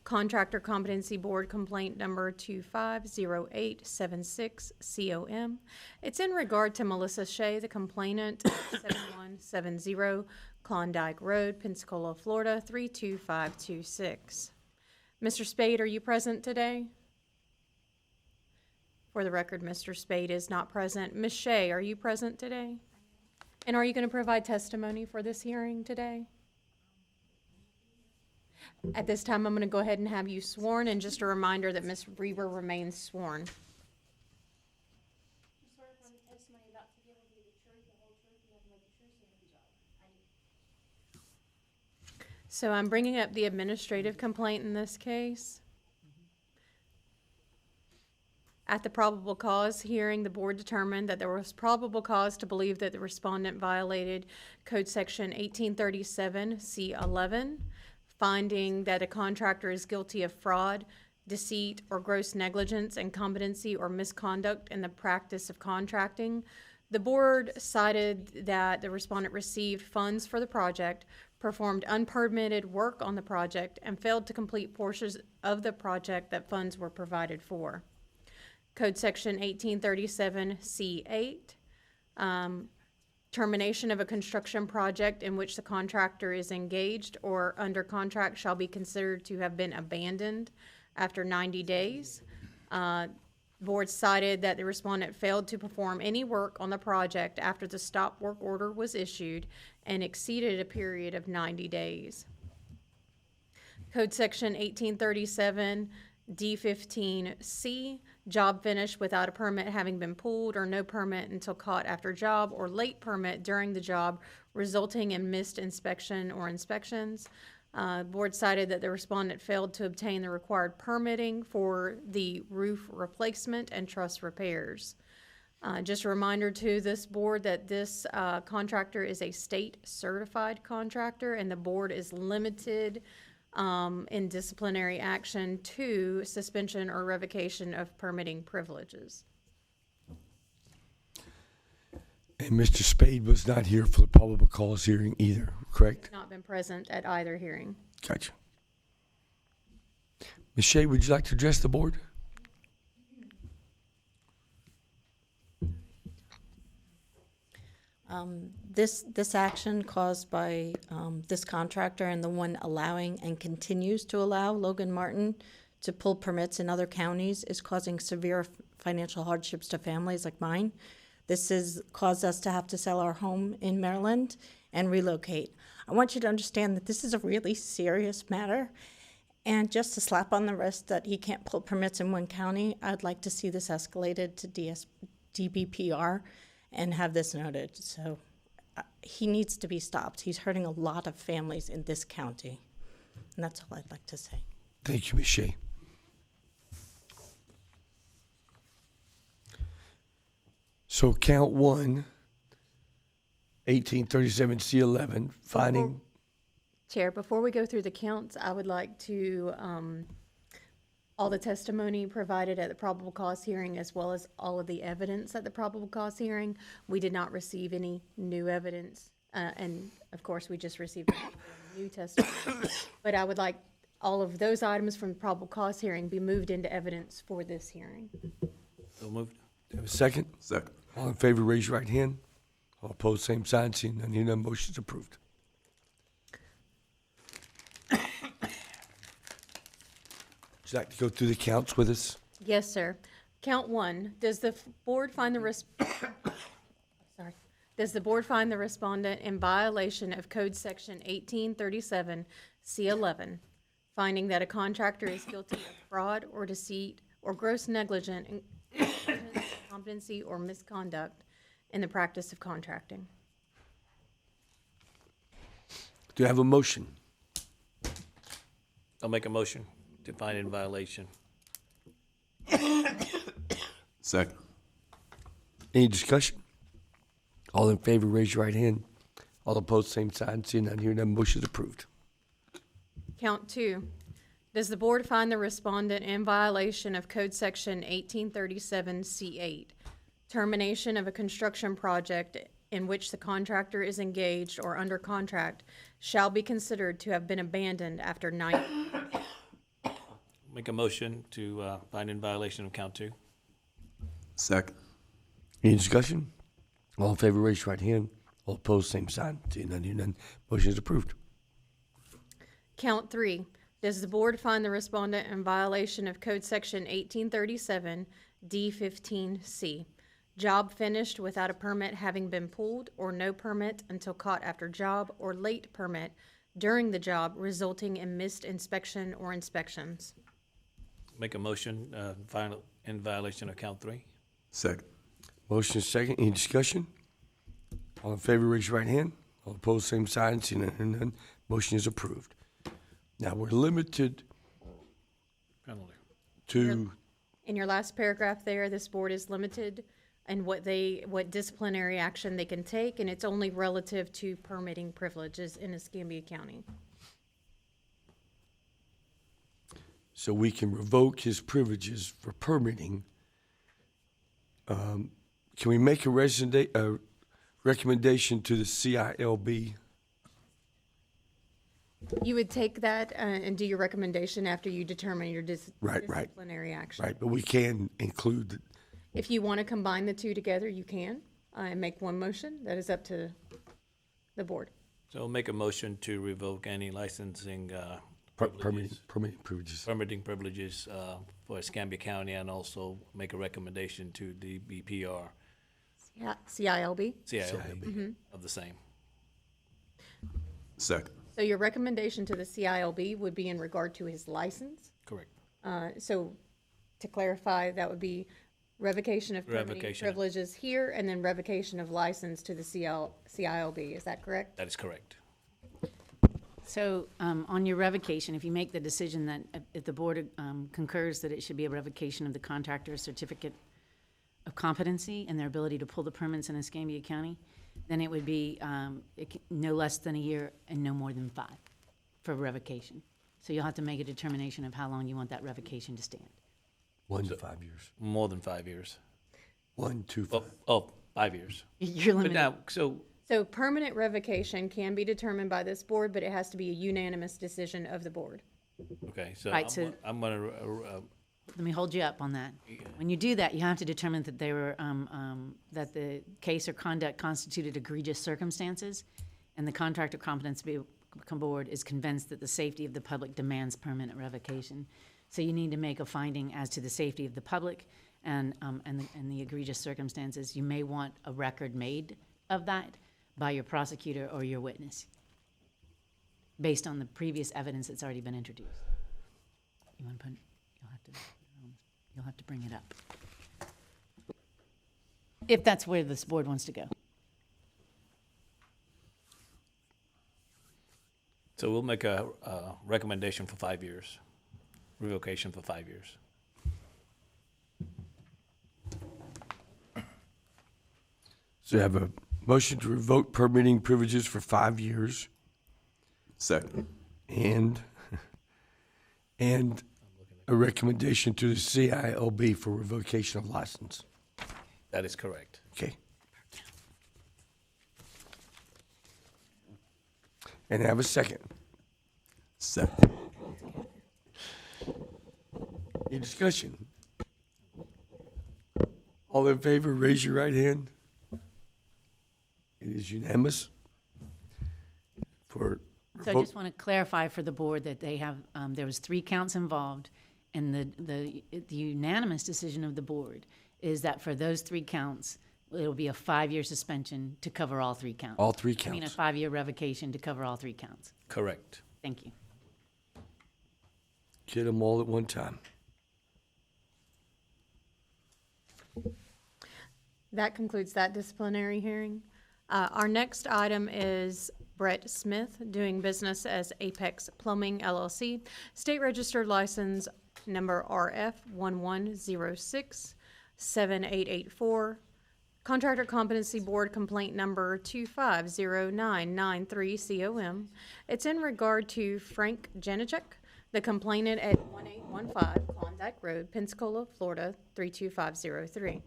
contractor competency board complaint number 250876 COM. It's in regard to Melissa Shea, the complainant, 7170 Klondike Road, Pensacola, Florida 32526. Mr. Spade, are you present today? For the record, Mr. Spade is not present. Ms. Shea, are you present today? And are you going to provide testimony for this hearing today? At this time, I'm going to go ahead and have you sworn, and just a reminder that Ms. Reber remains sworn. So I'm bringing up the administrative complaint in this case. At the probable cause hearing, the board determined that there was probable cause to believe that the respondent violated Code Section 1837 C11, finding that a contractor is guilty of fraud, deceit, or gross negligence, incompetency, or misconduct in the practice of contracting. The board cited that the respondent received funds for the project, performed unpermitted work on the project, and failed to complete portions of the project that funds were provided for. Code Section 1837 C8, termination of a construction project in which the contractor is engaged or under contract shall be considered to have been abandoned after 90 days. Board cited that the respondent failed to perform any work on the project after the stop work order was issued and exceeded a period of 90 days. Code Section 1837 D15C, job finished without a permit having been pulled or no permit until caught after job, or late permit during the job resulting in missed inspection or inspections. Board cited that the respondent failed to obtain the required permitting for the roof replacement and truss repairs. Just a reminder to this board that this contractor is a state-certified contractor, and the board is limited in disciplinary action to suspension or revocation of permitting privileges. And Mr. Spade was not here for the probable cause hearing either, correct? Not been present at either hearing. Gotcha. Ms. Shea, would you like to address the board? This action caused by this contractor and the one allowing and continues to allow Logan Martin to pull permits in other counties is causing severe financial hardships to families like mine. This has caused us to have to sell our home in Maryland and relocate. I want you to understand that this is a really serious matter. And just to slap on the wrist that he can't pull permits in one county, I'd like to see this escalated to DBPR and have this noted. So he needs to be stopped. He's hurting a lot of families in this county. And that's all I'd like to say. Thank you, Ms. Shea. So count one, 1837 C11, finding. Chair, before we go through the counts, I would like to, all the testimony provided at the probable cause hearing, as well as all of the evidence at the probable cause hearing. We did not receive any new evidence, and of course, we just received new testimony. But I would like all of those items from the probable cause hearing be moved into evidence for this hearing. So moved. Do you have a second? Second. All in favor, raise your right hand. All opposed, same sign. Seeing none, hearing none, motion is approved. Would you like to go through the counts with us? Yes, sir. Count one, does the board find the Does the board find the respondent in violation of Code Section 1837 C11, finding that a contractor is guilty of fraud or deceit or gross negligence, incompetency, or misconduct in the practice of contracting? Do you have a motion? I'll make a motion to find in violation. Second. Any discussion? All in favor, raise your right hand. All opposed, same sign. Seeing none, hearing none, motion is approved. Count two, does the board find the respondent in violation of Code Section 1837 C8, termination of a construction project in which the contractor is engaged or under contract shall be considered to have been abandoned after 90 years? Make a motion to find in violation of count two. Second. Any discussion? All in favor, raise your right hand. All opposed, same sign. Seeing none, hearing none, motion is approved. Count three, does the board find the respondent in violation of Code Section 1837 D15C, job finished without a permit having been pulled or no permit until caught after job, or late permit during the job resulting in missed inspection or inspections? Make a motion final in violation of count three. Second. Motion is second. Any discussion? All in favor, raise your right hand. All opposed, same sign. Seeing none, hearing none, motion is approved. Now, we're limited Penalty. to, In your last paragraph there, this board is limited in what disciplinary action they can take, and it's only relative to permitting privileges in Escambia County. so we can revoke his privileges for permitting. Can we make a recommendation to the CILB? You would take that and do your recommendation after you determine your Right. disciplinary action. Right, but we can include, If you want to combine the two together, you can, and make one motion. That is up to the board. So make a motion to revoke any licensing privileges, permitting privileges. for Escambia County, and also make a recommendation to the BPR, CILB. CILB of the same. Second. So your recommendation to the CILB would be in regard to his license? Correct. So to clarify, that would be revocation of permitting Revocation. privileges here, and then revocation of license to the CILB. Is that correct? That is correct. So, on your revocation, if you make the decision that if the board concurs that it should be a revocation of the contractor's certificate of competency and their ability to pull the permits in Escambia County, then it would be no less than a year and no more than 5 for revocation. So you'll have to make a determination of how long you want that revocation to stand. 1 to 5 years. More than 5 years. 1 to 5. Oh, 5 years. You're But limited. now, so permanent revocation can be determined by this board, but it has to be a unanimous decision of the board. okay, so Right, so- I'm gonna Let me hold you up on that. When you do that, you have to determine that they were, that the case or conduct constituted egregious circumstances, and the contractor competency board is convinced that the safety of the public demands permanent revocation. So you need to make a finding as to the safety of the public and the egregious circumstances. You may want a record made of that by your prosecutor or your witness, based on the previous evidence that's already been introduced. You want to put, you'll have to bring it up. If that's where this board wants to go. So we'll make a recommendation for 5 years, revocation for 5 years. So you have a motion to revoke permitting privileges for 5 years Second. and a recommendation to the CILB for revocation of license. That is correct. Okay. And have a second. Second. Any discussion? All in favor, raise your right hand. It is unanimous for So I just want to clarify for the board that they have, there was 3 counts involved, and the unanimous decision of the board is that for those 3 counts, it'll be a 5-year suspension to cover all 3 counts. All 3 I mean, a counts. 5-year revocation to cover all 3 counts. Correct. Thank you. Get them all at one time. That concludes that disciplinary hearing. Our next item is Brett Smith, doing business as Apex Plumbing LLC, state registered license number RF 11067884, contractor competency board complaint number 250993COM. It's in regard to Frank Janicek, the complainant at 1815 Klondike Road, Pensacola, Florida 32503.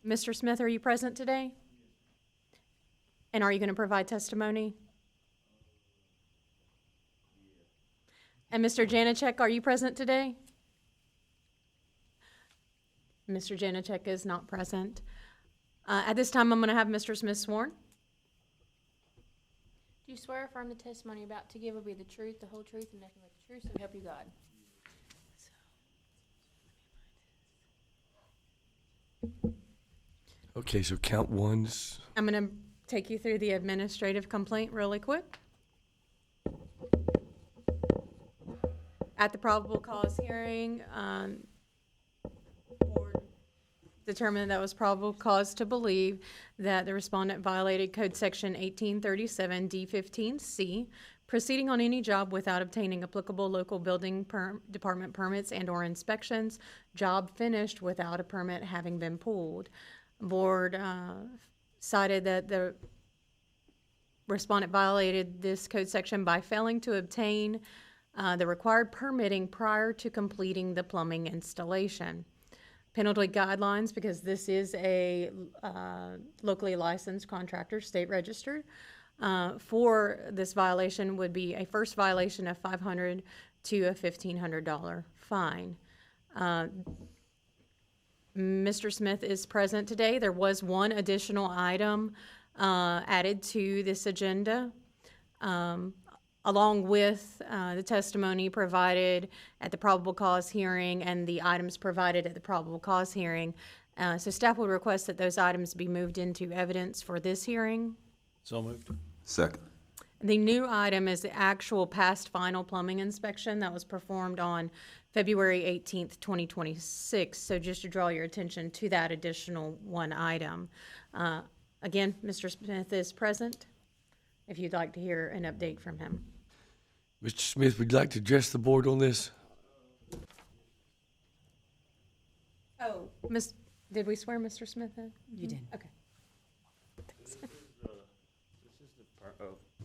Mr. Smith, are you present today? And are you going to provide testimony? And Mr. Janicek, are you present today? Mr. Janicek is not present. At this time, I'm going to have Mr. Smith sworn. Do you swear or affirm the testimony you're about to give will be the truth, the whole truth, and nothing but the truth, so help you God? Okay, so count ones. I'm going to take you through the administrative complaint really quick. At the probable cause hearing, board determined that was probable cause to believe that the respondent violated Code Section 1837 D15C, proceeding on any job without obtaining applicable local building department permits and/or inspections, job finished without a permit having been pulled. Board cited that the respondent violated this code section by failing to obtain the required permitting prior to completing the plumbing installation. Penalty guidelines, because this is a locally licensed contractor, state registered, for this violation would be a first violation of $500 to a $1,500 fine. Mr. Smith is present today. There was one additional item added to this agenda, along with the testimony provided at the probable cause hearing and the items provided at the probable cause hearing. So staff would request that those items be moved into evidence for this hearing. So moved. Second. The new item is the actual past final plumbing inspection that was performed on February 18th, 2026. So just to draw your attention to that additional one item. Again, Mr. Smith is present. if you'd like to hear an update from him. Mr. Smith, would you like to address the board on this? Oh, did we swear Mr. Smith in? You did. Okay. This is the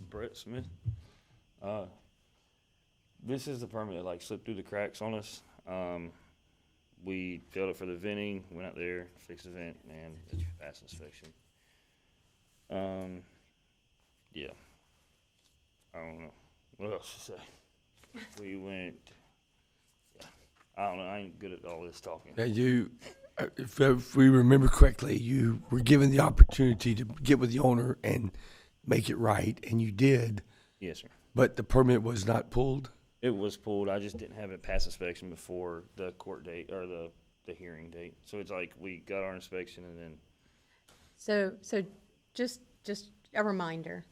Brett Smith. This is the permit that like slipped through the cracks on us. We filled it for the venting, went out there, fixed the vent, and it's passed inspection. Yeah. I don't know what else to say. We went. Yeah. I don't know. I ain't good at all this talking. Now if we remember correctly, you were given the opportunity to get with the owner and make it right, and you did. Yes, sir. But the permit was not pulled? It was pulled. I just didn't have it pass inspection before the court date or the hearing date. So it's like we got our inspection and then. So just a reminder.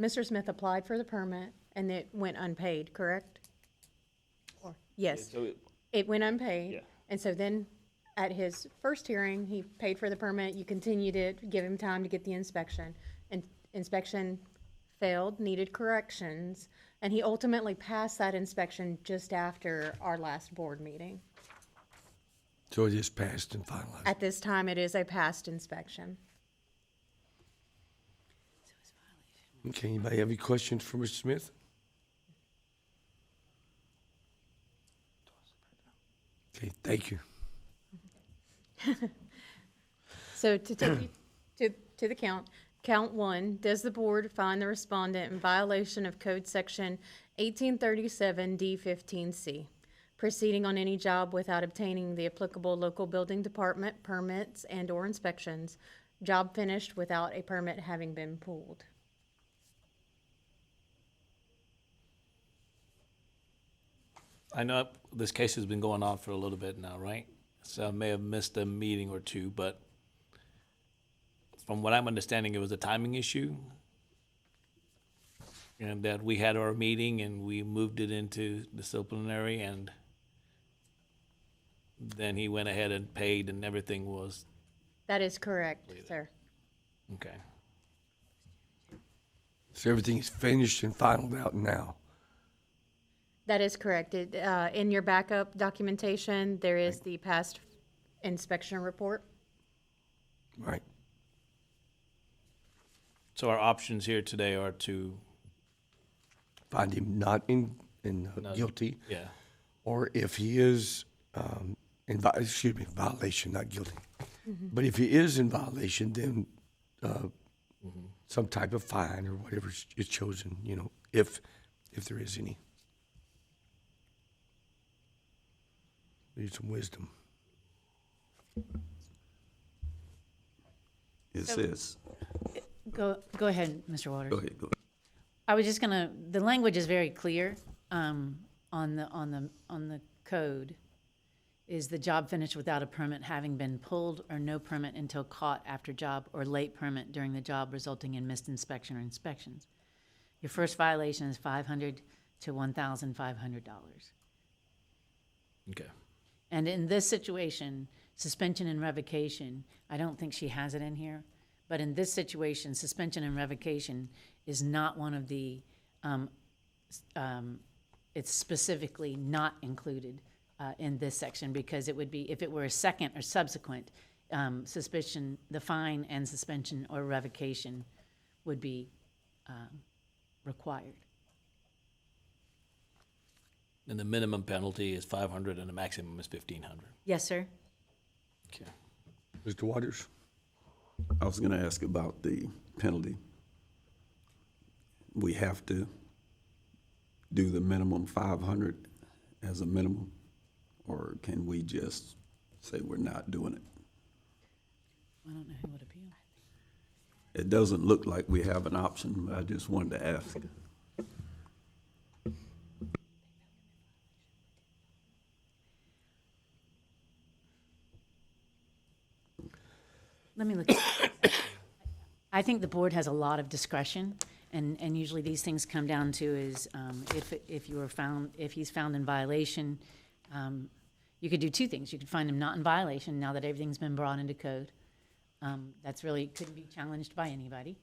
Mr. Smith applied for the permit and it went unpaid, correct? Yes. So It went unpaid. Yeah. And so then at his first hearing, he paid for the permit, you continued it, give him time to get the inspection. And inspection failed, needed corrections, and he ultimately passed that inspection just after our last board meeting. So it is passed and finalized. At this time, it is a passed inspection. Okay, anybody have any questions for Mr. Smith? Okay, thank you. So to take you to the count one, does the board find the respondent in violation of Code Section 1837 D15C, proceeding on any job without obtaining the applicable local building department permits and/or inspections, job finished without a permit having been pulled? I know this case has been going on for a little bit now, right? So I may have missed a meeting or two, but from what I'm understanding, it was a timing issue. And that we had our meeting and we moved it into disciplinary, and then he went ahead and paid and everything was, That is correct, sir. okay. So everything is finished and finalized out now. That is correct. In your backup documentation, there is the past inspection report. Right. So our options here today are to Find him not Not- guilty. yeah. Or if he is violation, not guilty. But if he is in violation, then some type of fine or whatever is chosen, if there is any. We need some wisdom. It So- says, Go ahead, Mr. Waters. go ahead, go. I was just the language is very clear, on the code. Is the job finished without a permit having been pulled or no permit until caught after job or late permit during the job resulting in missed inspection or inspections? Your first violation is $500 to $1,500. Okay. And in this situation, suspension and revocation, I don't think she has it in here, but in this situation, suspension and revocation is not one of the, it's specifically not included in this section, because it would be, if it were a second or subsequent suspicion, the fine and suspension or revocation would be required. And the minimum penalty is 500 and the maximum is 1,500. Yes, sir? Okay. Mr. Waters? I was gonna ask about the penalty. We have to do the minimum 500 as a minimum, or can we just say we're not doing it? I don't know who would appeal. It doesn't look like we have an option, but I just wanted to ask. Let me look. I think the board has a lot of discretion, and usually these things come down to is if he's found in violation, you could do two things. You could find him not in violation now that everything's been brought into code. That's really couldn't be challenged by anybody.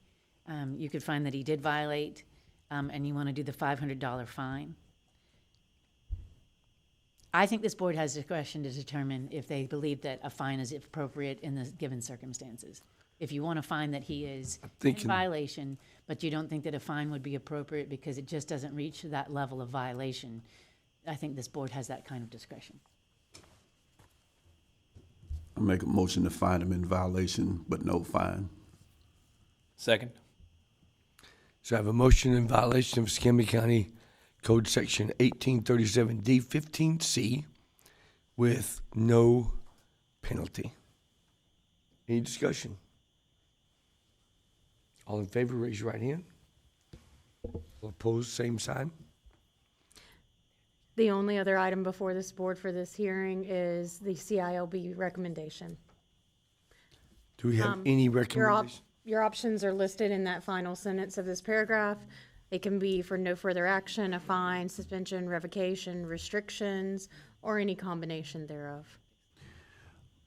you could find that he did violate, and you want to do the $500 fine. I think this board has discretion to determine if they believe that a fine is appropriate in the given circumstances. If you want to find that he is in violation, but you don't think that a fine would be appropriate because it just doesn't reach that level of violation, I think this board has that kind of discretion. I make a motion to find him in violation, but no fine. Second. So I have a motion in violation of Escambia County Code Section 1837D15C with no penalty. Any discussion? All in favor, raise your right hand. All opposed, same sign. The only other item before this board for this hearing is the CILB recommendation. Do we have any recommendations? Your options are listed in that final sentence of this paragraph. It can be for no further action, a fine, suspension, revocation, restrictions, or any combination thereof.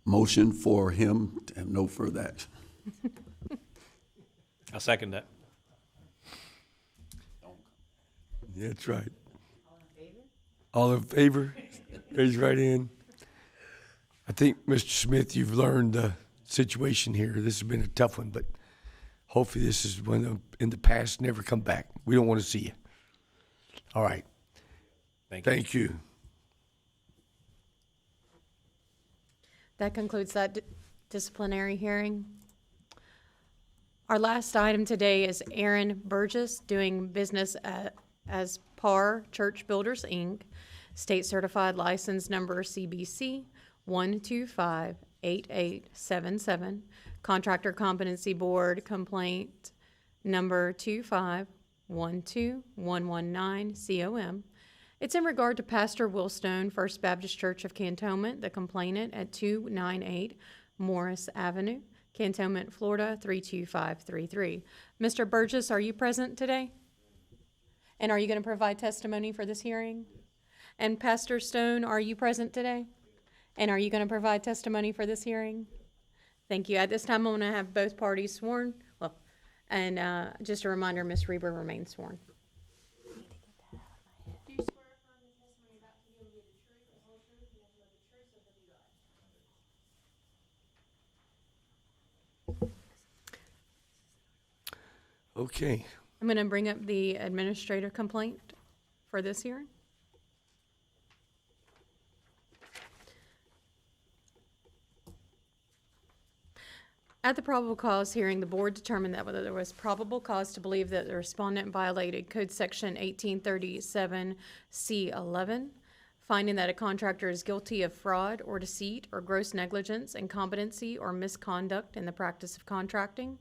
Motion for him to have no further action. I'll second that. That's right. All in favor? Raise your right hand. I think, Mr. Smith, you've learned the situation here. This has been a tough one, but hopefully this is one in the past, never come back. We don't want to see you. All right. Thank you. That concludes that disciplinary hearing. Our last item today is Aaron Burgess doing business as PAR Church Builders, Inc., state certified license number CBC 1258877, contractor competency board complaint number 2512119 COM. It's in regard to Pastor Will Stone, First Baptist Church of Cantonment, the complainant at 298 Morris Avenue, Cantonment, Florida 32533. Mr. Burgess, are you present today? And are you going to provide testimony for this hearing? And Pastor Stone, are you present today? And are you going to provide testimony for this hearing? Thank you. At this time, I'm going to have both parties sworn. Well, and just a reminder, Ms. Reber remains sworn. Do you swear affirm the testimony about to give you the truth, the whole truth, and nothing but the truth, so help you God? Okay. I'm going to bring up the administrative complaint for this hearing. At the probable cause hearing, the board determined that whether there was probable cause to believe that the respondent violated Code Section 1837C11, finding that a contractor is guilty of fraud or deceit or gross negligence, incompetency, or misconduct in the practice of contracting.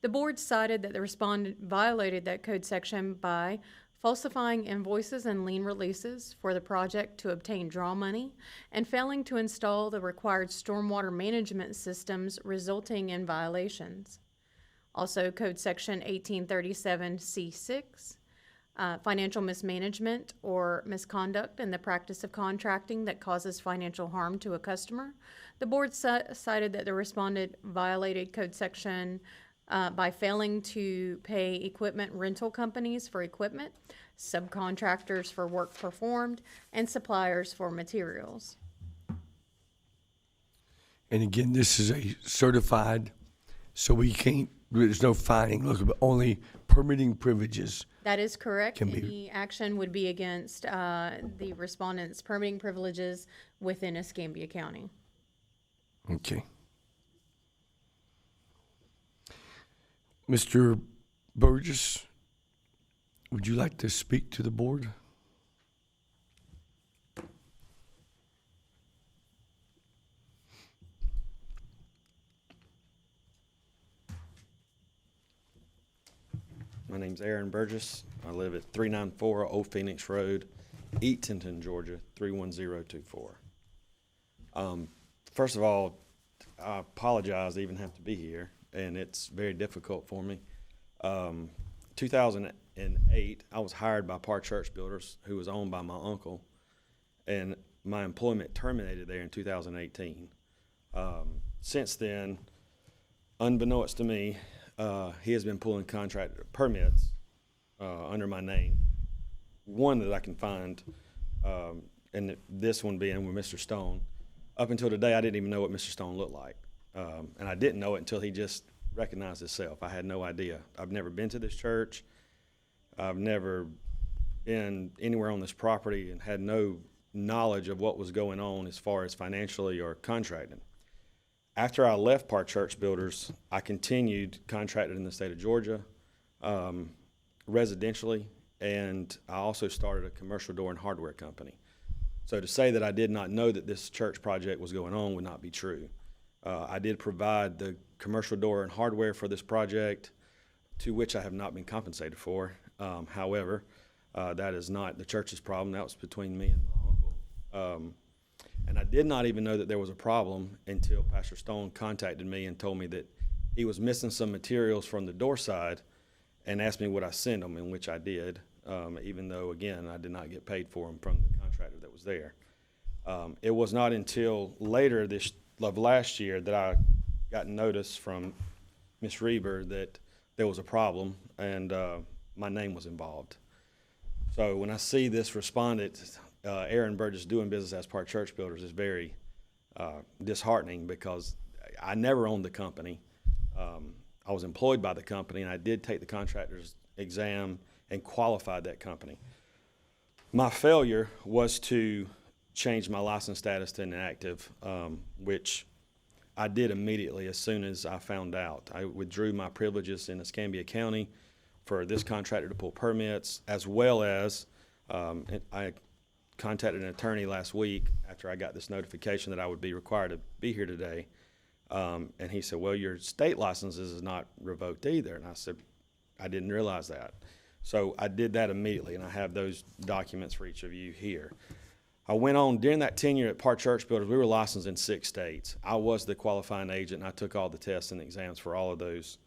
The board cited that the respondent violated that code section by falsifying invoices and lien releases for the project to obtain draw money, and failing to install the required stormwater management systems, resulting in violations. Also, Code Section 1837C6, financial mismanagement or misconduct in the practice of contracting that causes financial harm to a customer. The board cited that the respondent violated Code Section by failing to pay equipment rental companies for equipment, subcontractors for work performed, and suppliers for materials. And again, this is a certified, so we can't, there's no fining, look, but only permitting privileges. That is correct. Can be- Any action would be against the respondent's permitting privileges within Escambia County. Okay. Mr. Burgess, would you like to speak to the board? My name's Aaron Burgess. I live at 394 Old Phoenix Road, Eatonton, Georgia, 31024. First of all, I apologize to even have to be here, and it's very difficult for me. 2008, I was hired by Park Church Builders, who was owned by my uncle, and my employment terminated there in 2018. Since then, unbeknownst to me, he has been pulling contract permits under my name. One that I can find, and this one being with Mr. Stone. Up until today, I didn't even know what Mr. Stone looked like. And I didn't know it until he just recognized himself. I had no idea. I've never been to this church. I've never been anywhere on this property and had no knowledge of what was going on as far as financially or contracting. After I left Park Church Builders, I continued contracted in the state of Georgia, residentially, and I also started a commercial door and hardware company. So to say that I did not know that this church project was going on would not be true. I did provide the commercial door and hardware for this project, to which I have not been compensated for. However, that is not the church's problem. That was between me and my uncle. And I did not even know that there was a problem until Pastor Stone contacted me and told me that he was missing some materials from the door side and asked me would I send them, in which I did, even though, again, I did not get paid for them from the contractor that was there. It was not until later of last year that I got notice from Ms. Reber that there was a problem and my name was involved. So when I see this respondent, Aaron Burgess, doing business as Park Church Builders, is very disheartening because I never owned the company. I was employed by the company, and I did take the contractor's exam and qualified that company. My failure was to change my license status to inactive, which I did immediately as soon as I found out. I withdrew my privileges in Escambia County for this contractor to pull permits, as well as I contacted an attorney last week after I got this notification that I would be required to be here today. And he said, well, your state licenses is not revoked either. And I said, I didn't realize that. So I did that immediately, and I have those documents for each of you here. I went on, during that tenure at Park Church Builders, we were licensed in 6 states. I was the qualifying agent, and I took all the tests and exams for all of those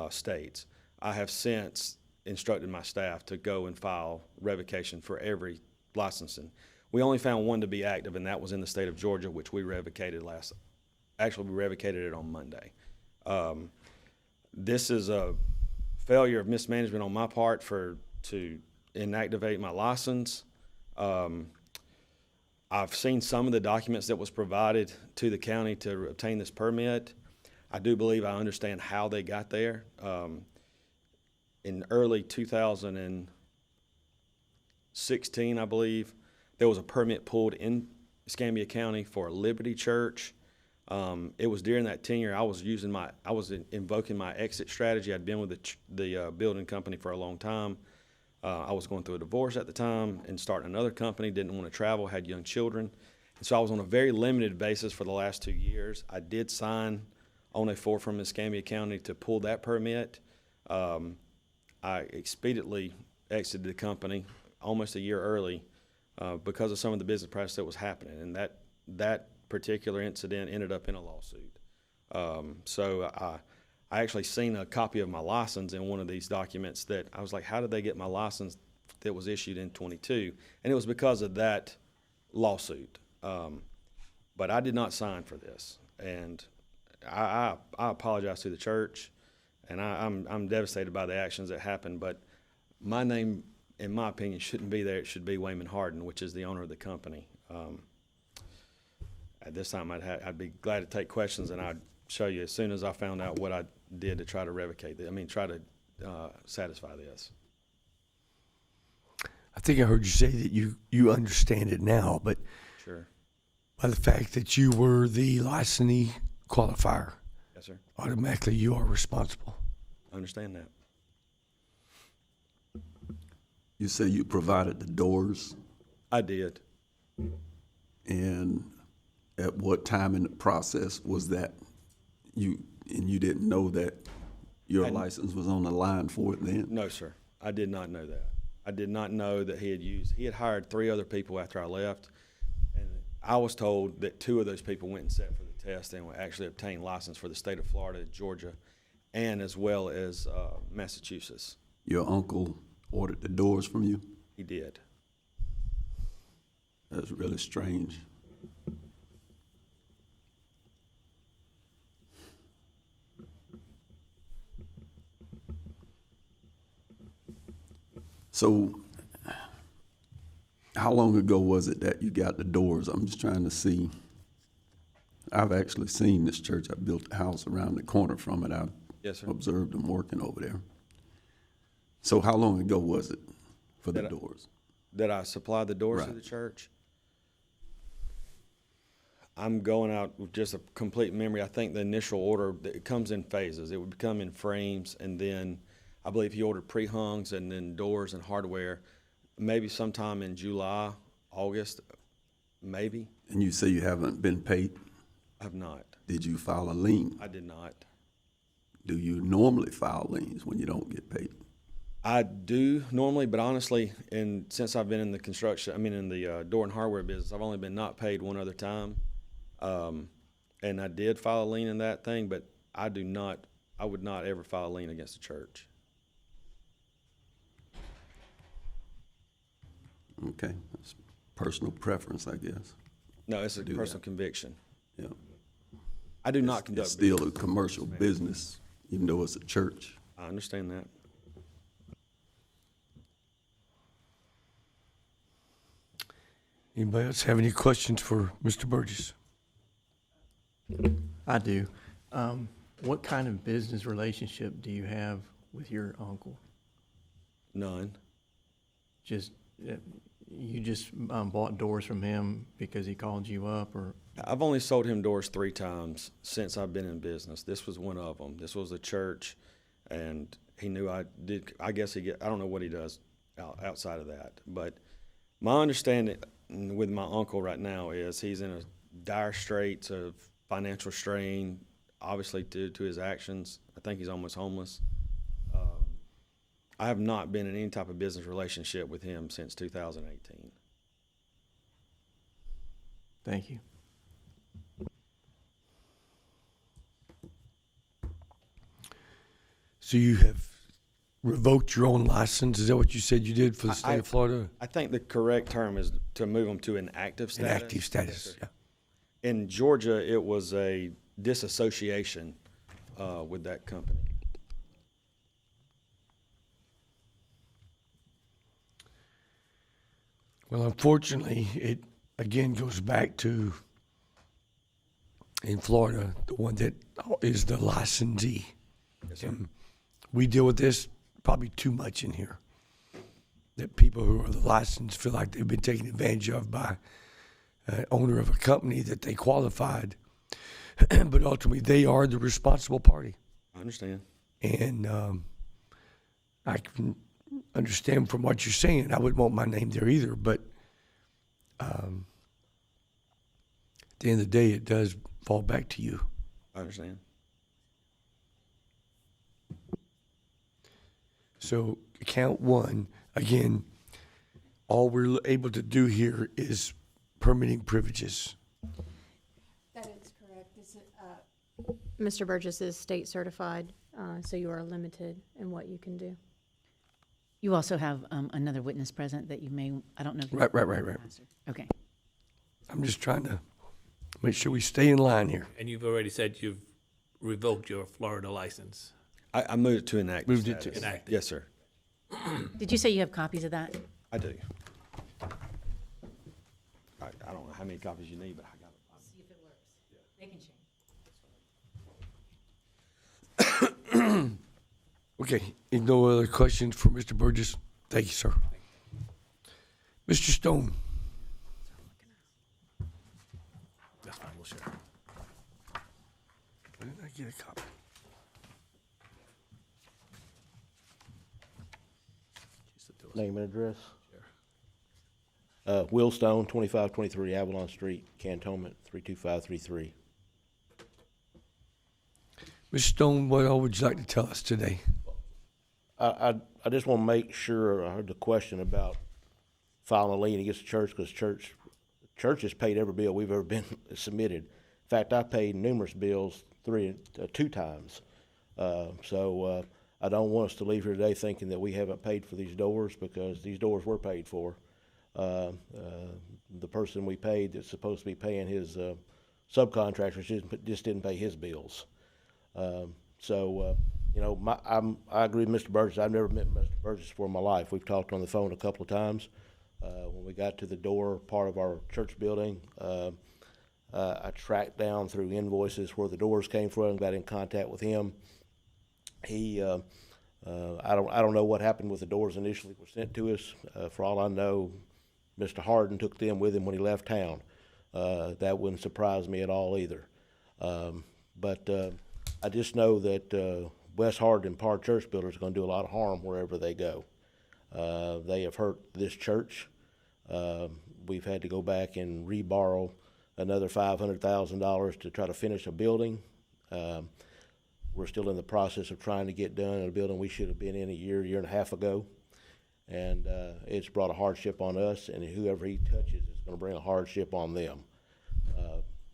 states. I have since instructed my staff to go and file revocation for every licensing. We only found one to be active, and that was in the state of Georgia, which we revocated we revocated it on Monday. This is a failure of mismanagement on my part to inactivate my license. I've seen some of the documents that was provided to the county to obtain this permit. I do believe I understand how they got there. In early 2016, I believe, there was a permit pulled in Escambia County for a Liberty Church. It was during that tenure I was invoking my exit strategy. I'd been with the building company for a long time. I was going through a divorce at the time and starting another company, didn't want to travel, had young children. And so I was on a very limited basis for the last 2 years. I did sign on a form from Escambia County to pull that permit. I expediently exited the company almost a year early because of some of the business practice that was happening. And that particular incident ended up in a lawsuit. So I actually seen a copy of my license in one of these documents that I was like, how did they get my license that was issued in 22? And it was because of that lawsuit. But I did not sign for this. And I apologize to the church, and I'm devastated by the actions that happened. But my name, in my opinion, shouldn't be there. It should be Wayman Harden, which is the owner of the company. At this time, I'd be glad to take questions, and I'd show you as soon as I found out what I did to try to revocate try to satisfy this. I think I heard you say that you understand it now, but sure. By the fact that you were the licensee qualifier, yes, sir, automatically you are responsible. I understand that. You say you provided the doors? I did. And at what time in the process was that you didn't know that your license was on the line for it then? No, sir. I did not know that. I did not know that he had hired 3 other people after I left, and I was told that 2 of those people went and sat for the test and actually obtained license for the state of Florida, Georgia, and as well as Massachusetts. Your uncle ordered the doors from you? He did. That's really strange. So, how long ago was it that you got the doors? I'm just trying to see. I've actually seen this church. I built a house around the corner from it. I Yes, sir. observed them working over there. So how long ago was it for the That I- doors? That I supplied the doors to Right. the church? I'm going out with just a complete memory. I think the initial order, it comes in phases. It would come in frames, and then I believe he ordered pre-hungs and then doors and hardware, maybe sometime in July, August, maybe. And you say you haven't been paid? I have not. Did you file a lien? I did not. Do you normally file liens when you don't get paid? I do normally, but honestly, and since I've been in the in the door and hardware business, I've only been not paid one other time. And I did file a lien in that thing, but I would not ever file a lien against the church. Okay, that's personal preference, I guess. No, it's a Do personal that. conviction. Yeah. I do not It's conduct still a business. commercial business, even though it's a church. I understand that. Anybody else have any questions for Mr. Burgess? I do. What kind of business relationship do you have with your uncle? None. Just, you just bought doors from him because he called you up, or? I've only sold him doors 3 times since I've been in business. This was one of them. This was a church, and he knew I did. I guess I don't know what he does outside of that. But my understanding with my uncle right now is he's in a dire straits of financial strain, obviously due to his actions. I think he's almost homeless. I have not been in any type of business relationship with him since 2018. Thank you. So you have revoked your own license? Is that what you said you did for the state of Florida? I think the correct term is to move them to an active status. Inactive status, yeah. In Georgia, it was a disassociation with that company. Well, unfortunately, it again goes back to, in Florida, the one that is the licensee. Yes, sir. And we deal with this probably too much in here. That people who are the licensed feel like they've been taken advantage of by an owner of a company that they qualified, but ultimately they are the responsible party. I understand. And I can understand from what you're saying. I wouldn't want my name there either, but at the end of the day, it does fall back to you. I understand. So count one, again, all we're able to do here is permitting privileges. That is correct. Mr. Burgess is state certified, so you are limited in what you can do. You also have another witness present that you may, I don't know. If you- Right. Okay. I'm just trying to make sure we stay in line here. And you've already said you've revoked your Florida license. I moved it to inactive Moved it to status. inactive. Yes, sir. Did you say you have copies of that? I do. I don't know how many copies you need, but I got it. See if it works. They can change. Okay, no other questions for Mr. Burgess? Thank you, sir. Mr. Stone. That's fine, we'll share. Where did I get a copy? Name and address? Will Stone, 2523 Avalon Street, Cantonment, 32533. Mr. Stone, what all would you like to tell us today? I just want to make sure I heard the question about filing a lien against the church, because church has paid every bill we've ever been submitted. In fact, I paid numerous bills 2 times. So I don't want us to leave here today thinking that we haven't paid for these doors, because these doors were paid for. The person we paid that's supposed to be paying his subcontractors just didn't pay his bills. So You know, I agree with Mr. Burgess. I've never met Mr. Burgess before in my life. We've talked on the phone a couple of times. When we got to the door, part of our church building, I tracked down through invoices where the doors came from, got in contact with him. He, I don't know what happened with the doors initially were sent to us. For all I know, Mr. Harden took them with him when he left town. That wouldn't surprise me at all either. But I just know that West Harden and Par Church Builders are going to do a lot of harm wherever they go. They have hurt this church. We've had to go back and reborrow another $500,000 to try to finish a building. We're still in the process of trying to get done in a building we should have been in a year and a half ago. And it's brought a hardship on us, and whoever he touches is going to bring a hardship on them.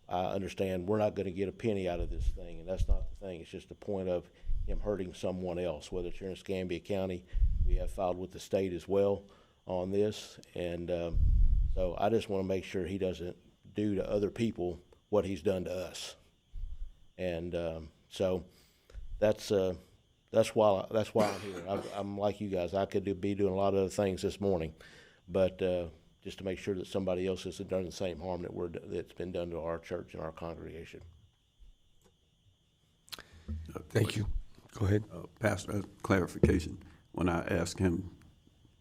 I understand we're not going to get a penny out of this thing, and that's not the thing. It's just the point of him hurting someone else, whether it's here in Escambia County. We have filed with the state as well on this, and so I just want to make sure he doesn't do to other people what he's done to us. And so that's why I'm here. I'm like you guys. I could be doing a lot of other things this morning, but just to make sure that somebody else isn't done the same harm that's been done to our church and our congregation. Thank you. Go ahead. Pastor, clarification. When I asked him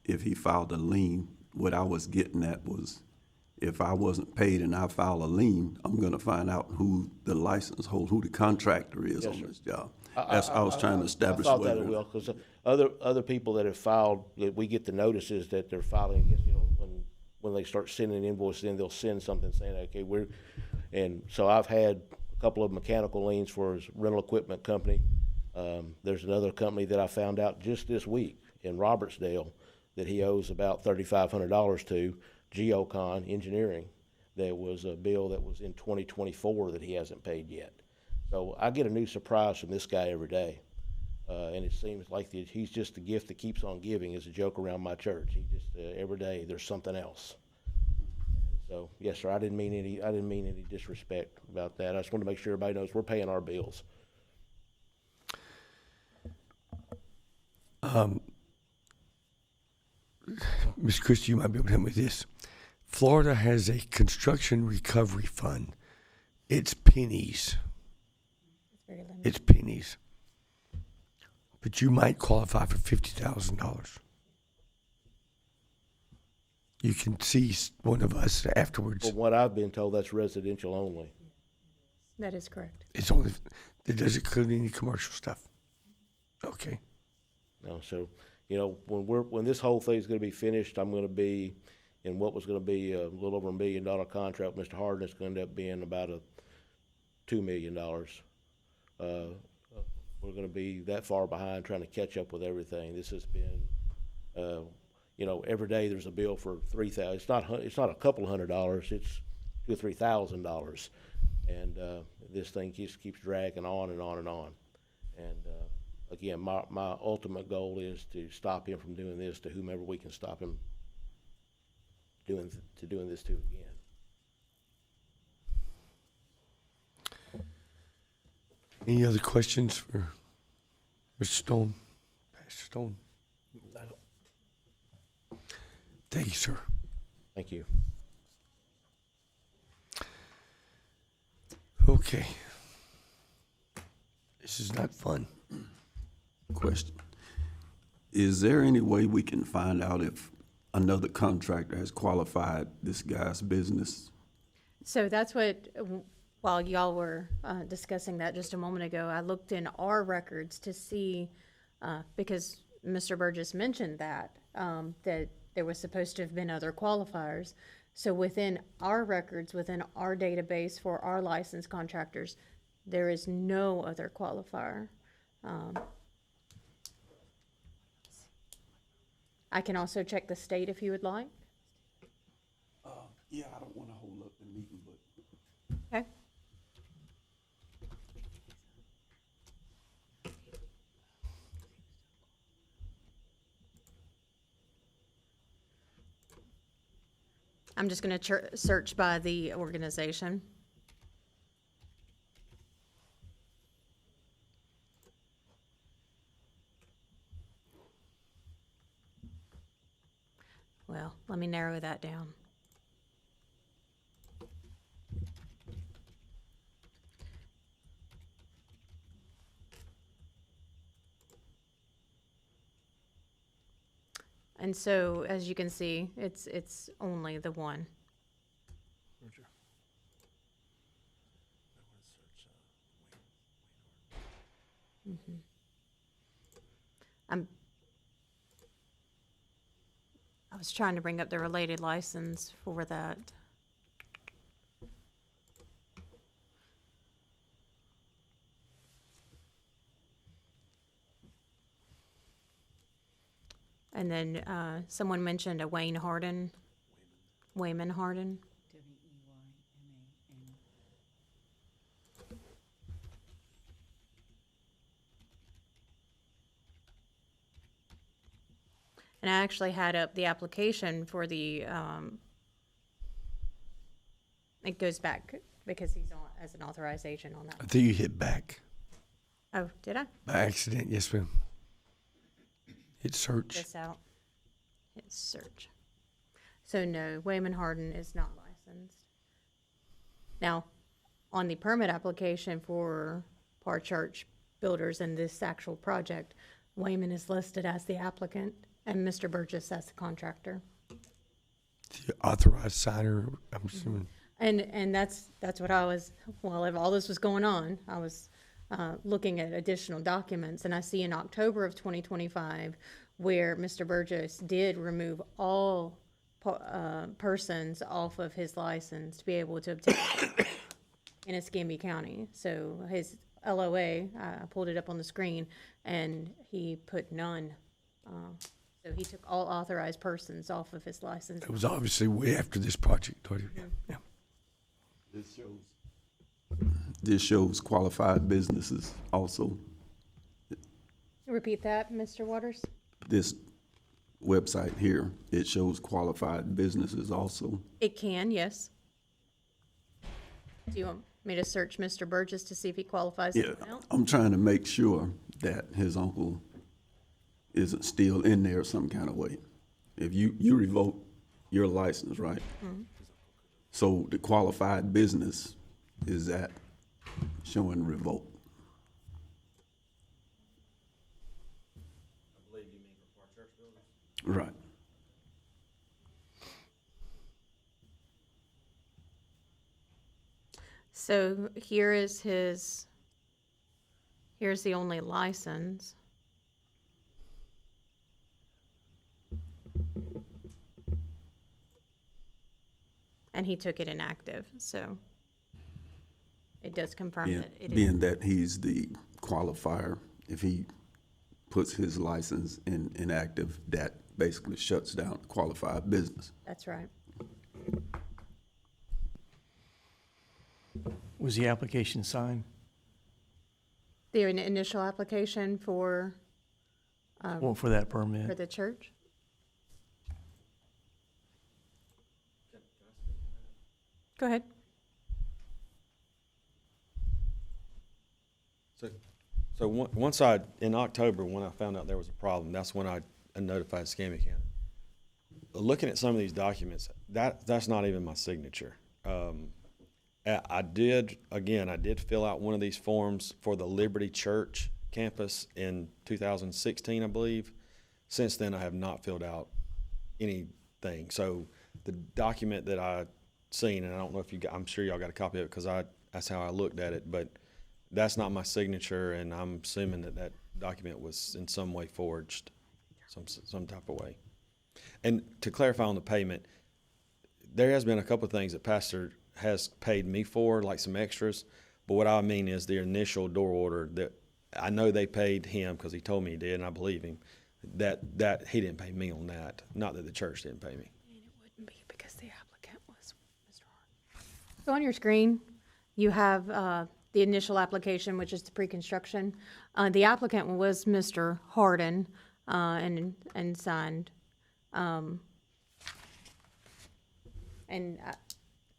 if he filed a lien, what I was getting at was if I wasn't paid and I file a lien, I'm going to find out who the license holder, who the contractor is on this job. I was trying to establish I thought whether. that it will, because other people that have filed, that we get the notices that they're filing against, you know, when they start sending invoices in, they'll send something saying, okay, and so I've had a couple of mechanical liens for his rental equipment company. There's another company that I found out just this week in Robertsdale that he owes about $3,500 to, Geocon Engineering. There was a bill that was in 2024 that he hasn't paid yet. So I get a new surprise from this guy every day. And it seems like he's just the gift that keeps on giving is a joke around my church. He just, every day there's something else. So, yes, sir, I didn't mean any disrespect about that. I just want to make sure everybody knows we're paying our bills. Ms. Christie, you might be able to help me with this. Florida has a construction recovery fund. It's pennies. It's pennies. But you might qualify for $50,000. You can see one of us afterwards. From what I've been told, that's residential only. That is correct. It's only, it doesn't include any commercial stuff. Okay. No, so, you know, when this whole thing's going to be finished, I'm going to be in what was going to be a little over $1 million contract with Mr. Harden. It's going to end up being about $2 million. We're going to be that far behind trying to catch up with everything. This has been, you know, every day there's a bill for $3,000. It's not a couple $100. It's $2,000 or $3,000, and this thing keeps dragging on and on and on. And again, my ultimate goal is to stop him from doing this to whomever we can stop him doing this to again. Any other questions for Mr. Stone? Pastor Stone? Thank you, sir. Thank you. Okay. This is not fun. Question. Is there any way we can find out if another contractor has qualified this guy's business? So that's what, while y'all were discussing that just a moment ago, I looked in our records to see, because Mr. Burgess mentioned that there was supposed to have been other qualifiers. So within our records, within our database for our licensed contractors, there is no other qualifier. I can also check the state if you would like. Yeah, I don't want to hold up the meeting, but. Okay. I'm just going to search by the organization. Well, let me narrow that down. And so, as you can see, it's only the one. Mhm. I was trying to bring up the related license for that. And then someone mentioned a Wayman Harden. And I actually had up the application for the, it goes back because he's on, as an authorized agent on that. I think you hit back Oh, did I? by accident. Yes, ma'am. Hit search. This out. Hit search. So no, Wayman Harden is not licensed. Now, on the permit application for Par Church Builders in this actual project, Wayman is listed as the applicant and Mr. Burgess as the contractor. The authorized signer, I'm assuming. And that's what I was, while all this was going on, I was looking at additional documents, and I see in October of 2025 where Mr. Burgess did remove all persons off of his license to be able to obtain in Escambia County. So his LOA, I pulled it up on the screen, and he put none. So he took all authorized persons off of his license. It was obviously way after this project. Yeah. This shows qualified businesses also. Repeat that, Mr. Waters? This website here, it shows qualified businesses also. It can, yes. Do you want me to search Mr. Burgess to see if he qualifies Yeah, anyone else? I'm trying to make sure that his uncle isn't still in there some kind of way. If you revoke your license, right? Mhm. So the qualified business is that showing revoke. I believe you mean for Par Church Builders? Right. So here is here's the only license. And he took it inactive, so it does confirm Being, that it is. being that he's the qualifier, if he puts his license in inactive, that basically shuts down qualified business. That's right. Was the application signed? The initial application for, Well, for that permit? for the church? Go ahead. So once in October, when I found out there was a problem, that's when I notified Escambia County. Looking at some of these documents, that's not even my signature. I did fill out one of these forms for the Liberty Church campus in 2016, I believe. Since then, I have not filled out anything. So the document that I seen, and I don't know if I'm sure y'all got a copy of it because that's how I looked at it, but that's not my signature, and I'm assuming that document was in some way forged, some type of way. And to clarify on the payment, there has been a couple of things that Pastor has paid me for, like some extras, but what I mean is the initial door order that I know they paid him because he told me he did, and I believe him, that he didn't pay me on that, not that the church didn't pay me. And it wouldn't be because the applicant was Mr. Hart. So on your screen, you have the initial application, which is the pre-construction. The applicant was Mr. Harden and signed. And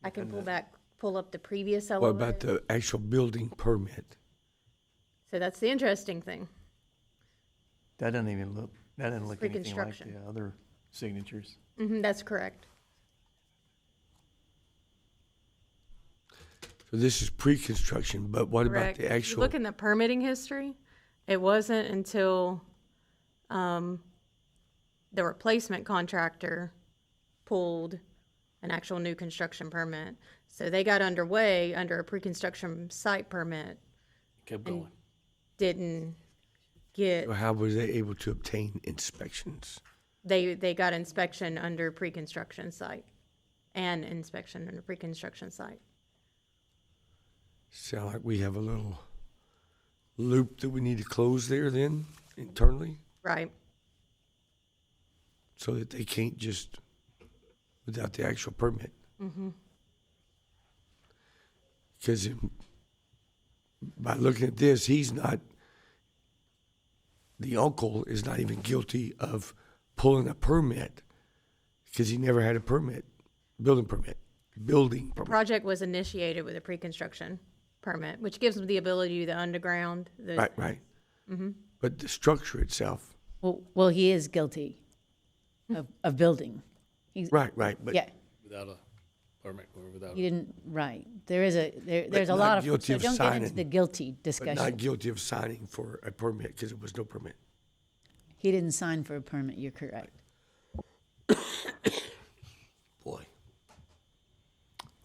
I can pull up the previous LOA. What about the actual building permit? So that's the interesting thing. That doesn't look anything like Pre-construction. the other signatures. That's correct. So this is pre-construction, but what about Correct. the If you actual? look in the permitting history, it wasn't until the replacement contractor pulled an actual new construction permit. So they got underway under a pre-construction site permit, Kept and going. didn't get, Or how was they able to obtain inspections? they got inspection under pre-construction site and inspection under pre-construction site. Sound like we have a little loop that we need to close there then internally, Right. so that they can't just, without the actual permit. Because by looking at this, the uncle is not even guilty of pulling a permit because he never had a permit, building permit. The project was initiated with a pre-construction permit, which gives them the ability to do the underground, the. Right. But the structure itself. Well, he is guilty of building. Right, but. Yeah, Without a permit or without. he didn't, right. There's But a not lot of, guilty so of don't get into signing. the guilty But discussion. not guilty of signing for a permit because there was no permit. He didn't sign for a permit, you're correct. Boy.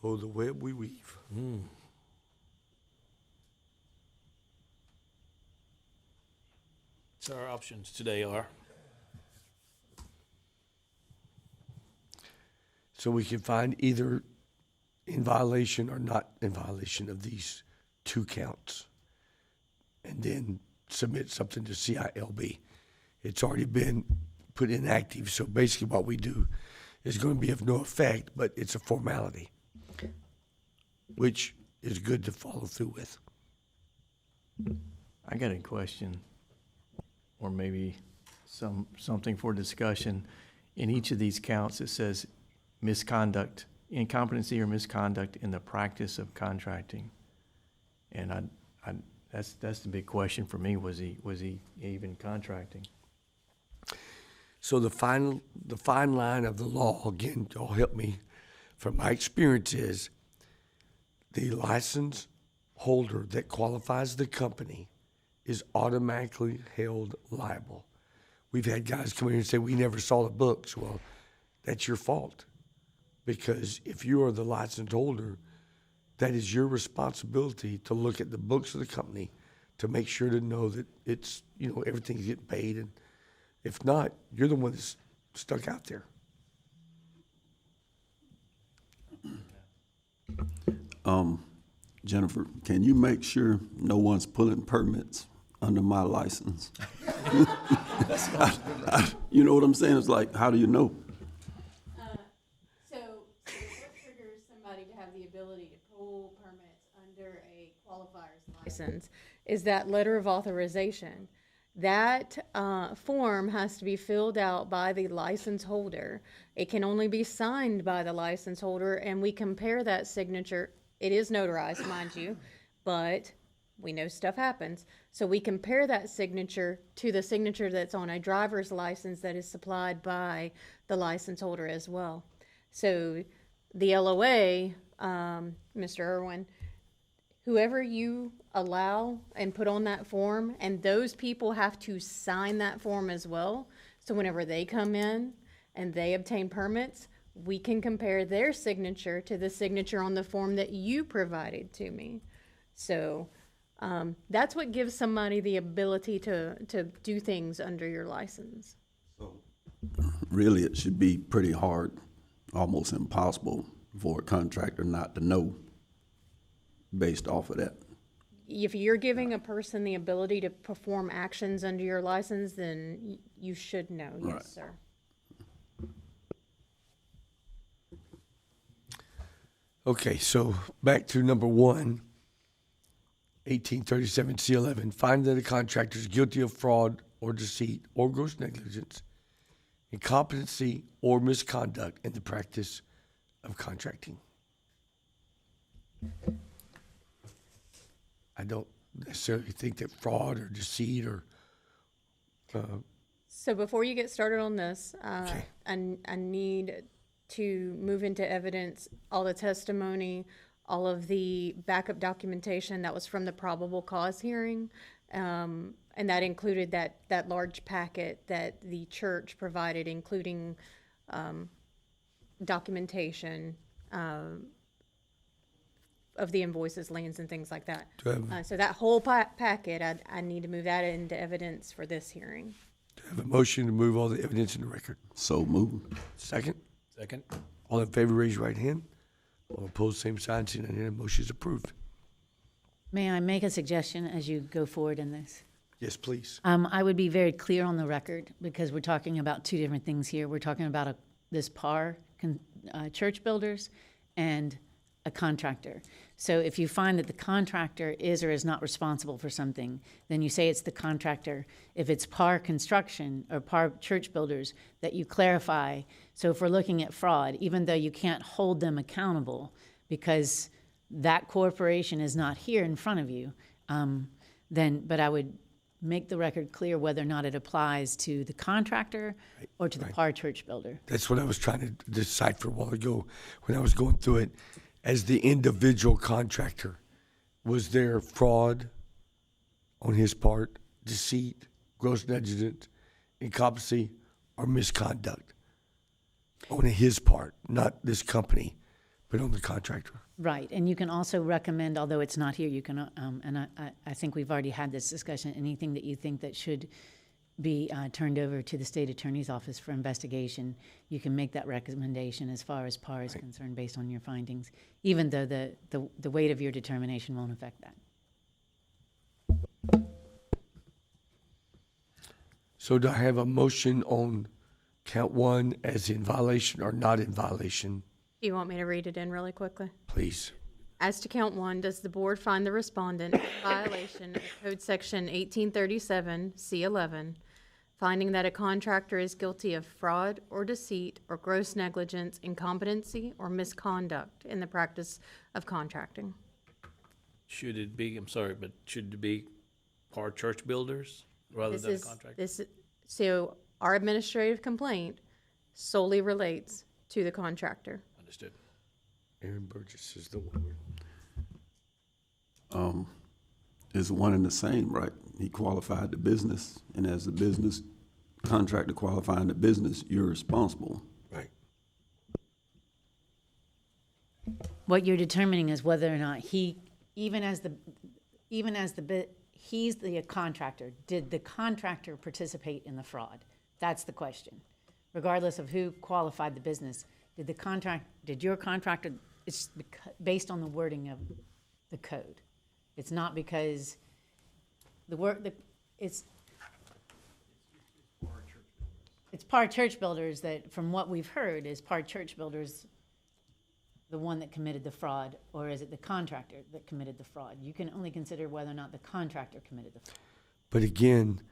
Oh, the web we weave. So our options today are, So we can find either in violation or not in violation of these two counts. And then submit something to CILB. It's already been put inactive, so basically what we do is going to be of no effect, but it's a formality, which is good to follow through with. I got a question, or maybe something for discussion. In each of these counts, it says misconduct, incompetency or misconduct in the practice of contracting. And that's the big question for me. Was he even contracting? So the fine line of the law, again, y'all help me, from my experience is the license holder that qualifies the company is automatically held liable. We've had guys come in here and say, we never saw the books. Well, that's your fault. Because if you are the license holder, that is your responsibility to look at the books of the company to make sure to know that it's, everything's getting paid. And if not, you're the one that's stuck out there. Jennifer, can you make sure no one's pulling permits under my license? You know what I'm saying? It's like, how do you know? So what triggers somebody to have the ability to pull permits under a qualifier's license is that letter of authorization. That form has to be filled out by the license holder. It can only be signed by the license holder, and we compare that signature. It is notarized, mind you, but we know stuff happens. So we compare that signature to the signature that's on a driver's license that is supplied by the license holder as well. So the LOA, Mr. Irwin, whoever you allow and put on that form, and those people have to sign that form as well. So whenever they come in and they obtain permits, we can compare their signature to the signature on the form that you provided to me. So that's what gives somebody the ability to do things under your license. Really, it should be pretty hard, almost impossible for a contractor not to know based off of that. If you're giving a person the ability to perform actions under your license, then you should know, Right. yes, sir. Okay, so back to number 1, 1837 C11. Find that a contractor is guilty of fraud or deceit or gross negligence, incompetency or misconduct in the practice of contracting. I don't necessarily think that fraud or deceit or So before you get started on this, I need to move into evidence all the testimony, all of the backup documentation that was from the probable cause hearing. And that included that large packet that the church provided, including documentation of the invoices, liens, and things like that. So that whole packet, I need to move that into evidence for this hearing. Do I have a motion to move all the evidence in the record? So moved. Second? Second. All in favor, raise your right hand. All opposed, same sign. Seeing none, motion is approved. May I make a suggestion as you go forward in this? Yes, please. I would be very clear on the record because we're talking about two different things here. We're talking about this PAR church builders and a contractor. So if you find that the contractor is or is not responsible for something, then you say it's the contractor. If it's PAR construction or PAR church builders, that you clarify. So if we're looking at fraud, even though you can't hold them accountable because that corporation is not here in front of you, but I would make the record clear whether or not it applies to the contractor or to the PAR church builder. That's what I was trying to decipher a while ago when I was going through it. As the individual contractor, was there fraud on his part, deceit, gross negligence, incompetency, or misconduct on his part, not this company, but on the contractor? Right, and you can also recommend, although it's not here, you can, and I think we've already had this discussion, anything that you think that should be turned over to the state attorney's office for investigation, you can make that recommendation as far as PAR is concerned based on your findings, even though the weight of your determination won't affect that. So do I have a motion on count one as in violation or not in violation? Do you want me to read it in really quickly? Please. As to count one, does the board find the respondent in violation of Code Section 1837, C11, finding that a contractor is guilty of fraud or deceit or gross negligence, incompetency, or misconduct in the practice of contracting? Should it be, I'm sorry, but should it be PAR church builders rather than a contractor? So our administrative complaint solely relates to the contractor. Understood. Aaron Burgess is the one. Is one and the same, right? He qualified the business, and as the business contractor qualifying the business, you're responsible. Right. What you're determining is whether or not he's the contractor. Did the contractor participate in the fraud? That's the question. Regardless of who qualified the business, did your contractor, it's based on the wording of the code. It's not because it's PAR church builders that, from what we've heard, is PAR church builders the one that committed the fraud, or is it the contractor that committed the fraud? You can only consider whether or not the contractor committed the fraud. But again,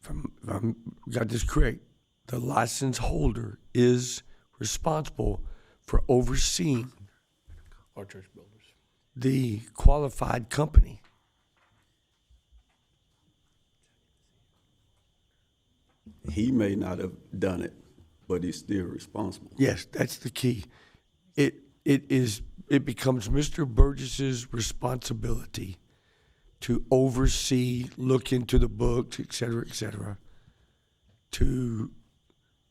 if I got this correct, the license holder is responsible for overseeing PAR church builders. The qualified company. He may not have done it, but he's still responsible. Yes, that's the key. It becomes Mr. Burgess's responsibility to oversee, look into the books, et cetera, to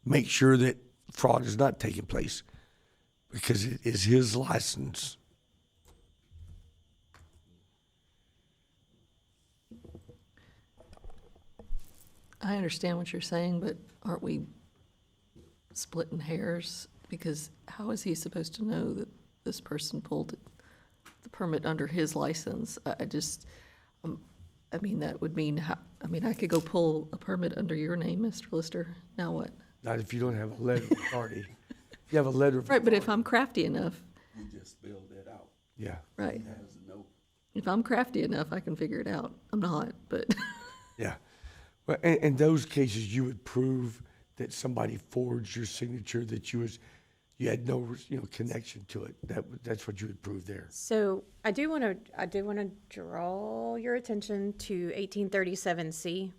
make sure that fraud is not taking place, because it is his license. I understand what you're saying, but aren't we splitting hairs? Because how is he supposed to know that this person pulled the permit under his license? I mean, that would mean, I could go pull a permit under your name, Mr. Lister. Now what? Not if you don't have a letter of authority. If you have a letter of Right, but if I'm crafty enough. He just spelled that out. Yeah. Right. He has a note. If I'm crafty enough, I can figure it out. I'm not, but. Yeah. Well, in those cases, you would prove that somebody forged your signature, that you had no connection to it. That's what you would prove there. So I do want to draw your attention to 1837C.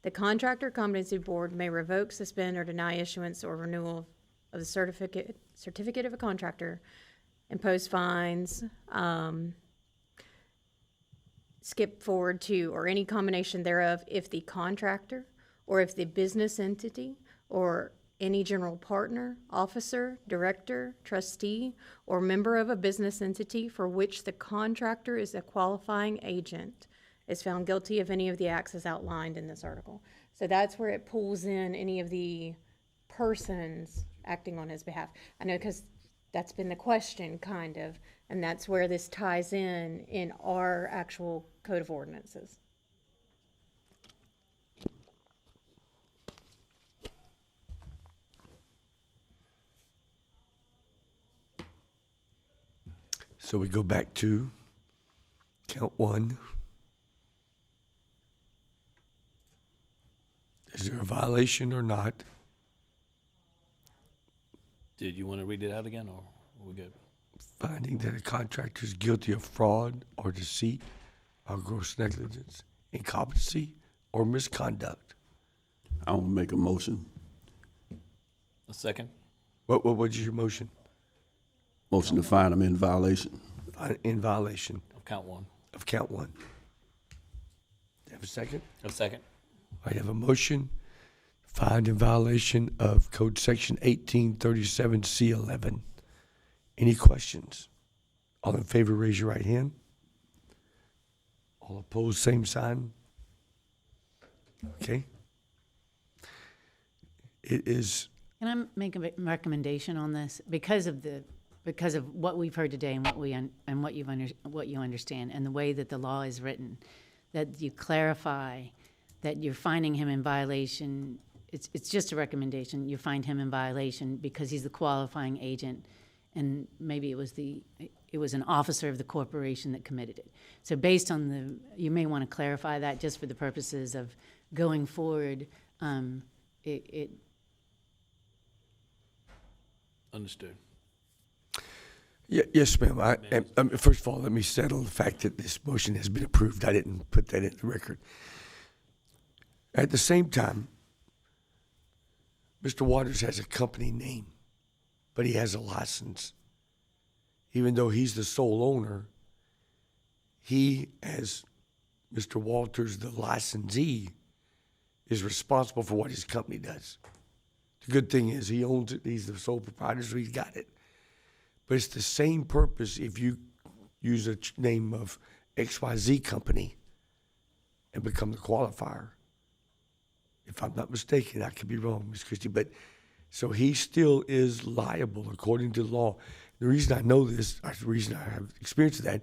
The Contractor Competency Board may revoke, suspend, or deny issuance or renewal of the certificate of a contractor, impose fines, skip forward to, or any combination thereof, if the contractor or if the business entity or any general partner, officer, director, trustee, or member of a business entity for which the contractor is a qualifying agent is found guilty of any of the acts as outlined in this article. So that's where it pulls in any of the persons acting on his behalf. I know, because that's been the question, kind of, and that's where this ties in our actual code of ordinances. So we go back to count one. Is there a violation or not? Did you want to read it out again, or are we good? Finding that a contractor is guilty of fraud or deceit, or gross negligence, incompetency, or misconduct. I want to make a motion. A second? What was your motion? Motion to find them in violation. In violation Of count one. of count one. Have a second? A second? I have a motion, find in violation of Code Section 1837C11. Any questions? All in favor, raise your right hand. All opposed, same sign. Okay. It is, Can I make a recommendation on this? Because of what we've heard today and what you understand and the way that the law is written, that you clarify that you're finding him in violation. It's just a recommendation. You find him in violation because he's the qualifying agent, and maybe it was an officer of the corporation that committed it. So based on you may want to clarify that just for the purposes of going forward. Understood. yes, ma'am. First of all, let me settle the fact that this motion has been approved. I didn't put that in the record. At the same time, Mr. Waters has a company name, but he has a license. Even though he's the sole owner, he, as Mr. Walters, the licensee, is responsible for what his company does. The good thing is he owns it. He's the sole proprietor, so he's got it. But it's the same purpose if you use a name of XYZ company and become the qualifier. If I'm not mistaken, I could be wrong, Ms. Christie, but so he still is liable according to the law. The reason I know this, the reason I have experience of that,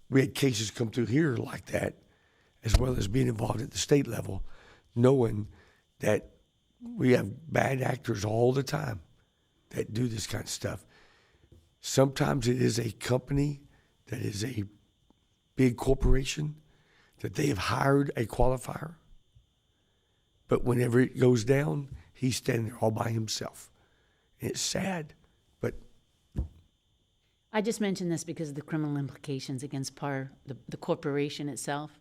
we had cases come through here like that, as well as being involved at the state level, knowing that we have bad actors all the time that do this kind of stuff. Sometimes it is a company that is a big corporation that they have hired a qualifier. But whenever it goes down, he's standing there all by himself. And it's sad, but I just mentioned this because of the criminal implications against the corporation itself,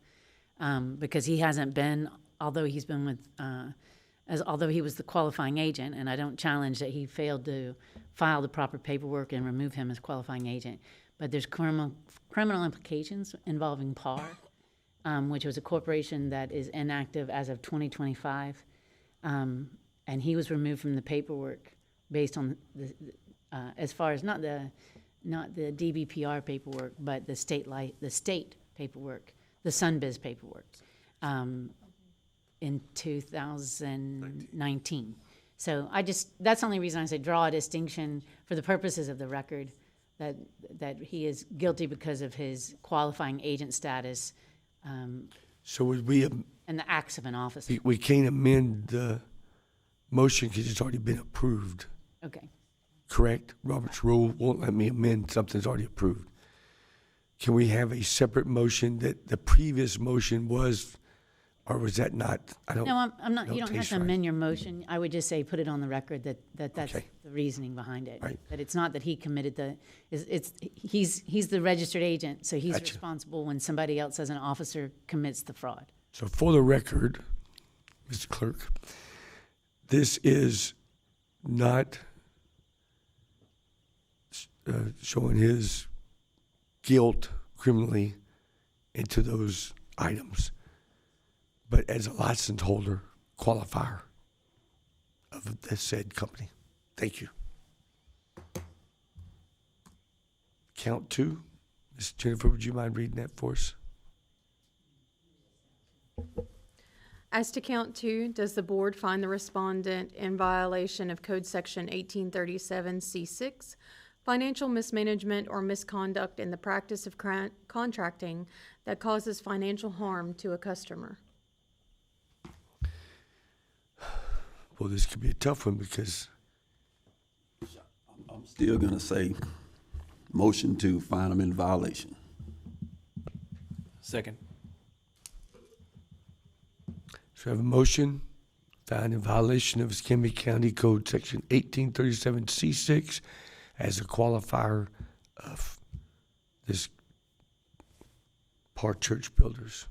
because he hasn't been, although he's been with, although he was the qualifying agent, and I don't challenge that he failed to file the proper paperwork and remove him as qualifying agent, but there's criminal implications involving PAR, which was a corporation that is inactive as of 2025, and he was removed from the paperwork based on as far as not the DBPR paperwork, but the state paperwork, the SunBiz paperwork, in 2019. So that's the only reason I say draw a distinction for the purposes of the record, that he is guilty because of his qualifying agent status. So would we? And the acts of an officer. We can't amend the motion because it's already been approved. Okay. Correct? Robert's rule won't let me amend something that's already approved. Can we have a separate motion that the previous motion was, or was that not? No, I'm not. You don't have to amend your motion. I would just say put it on the record that's Okay. the reasoning behind it. Right. That it's not that he committed he's the registered agent, so he's responsible when somebody else as an officer commits the fraud. So for the record, Mr. Clerk. This is not showing his guilt criminally into those items, but as a license holder, qualifier of the said company. Thank you. Count 2. Ms. Jennifer, would you mind reading that for us? As to count 2, does the board find the respondent in violation of Code Section 1837C6, financial mismanagement or misconduct in the practice of contracting that causes financial harm to a customer? Well, this could be a tough one because I'm still gonna say motion to find them in violation. Second. so I have a motion found in violation of Escambia County Code Section 1837C6 as a qualifier of this Park Church Builders.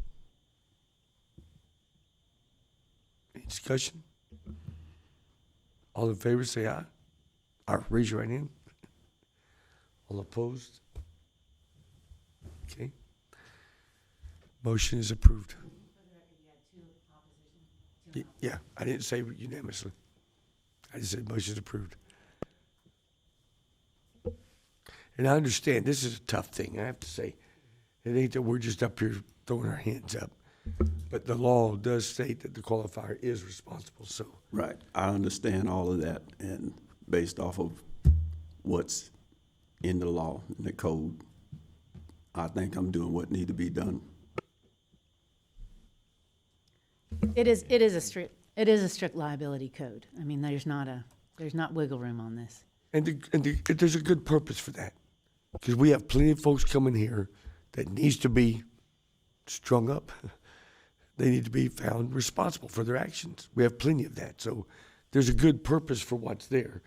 Any discussion? All in favor, say aye. Or raise your right hand. All opposed? Okay. Motion is approved. Yeah, I didn't say unanimously. I just said motion is approved. And I understand this is a tough thing. I have to say, it ain't that we're just up here throwing our hands up. But the law does state that the qualifier is responsible, so. Right. I understand all of that, and based off of what's in the law, in the code, I think I'm doing what need to be done. It is a strict liability code. I mean, there's not wiggle room on this. And there's a good purpose for that. Because we have plenty of folks coming here that needs to be strung up. They need to be found responsible for their actions. We have plenty of that. So there's a good purpose for what's there.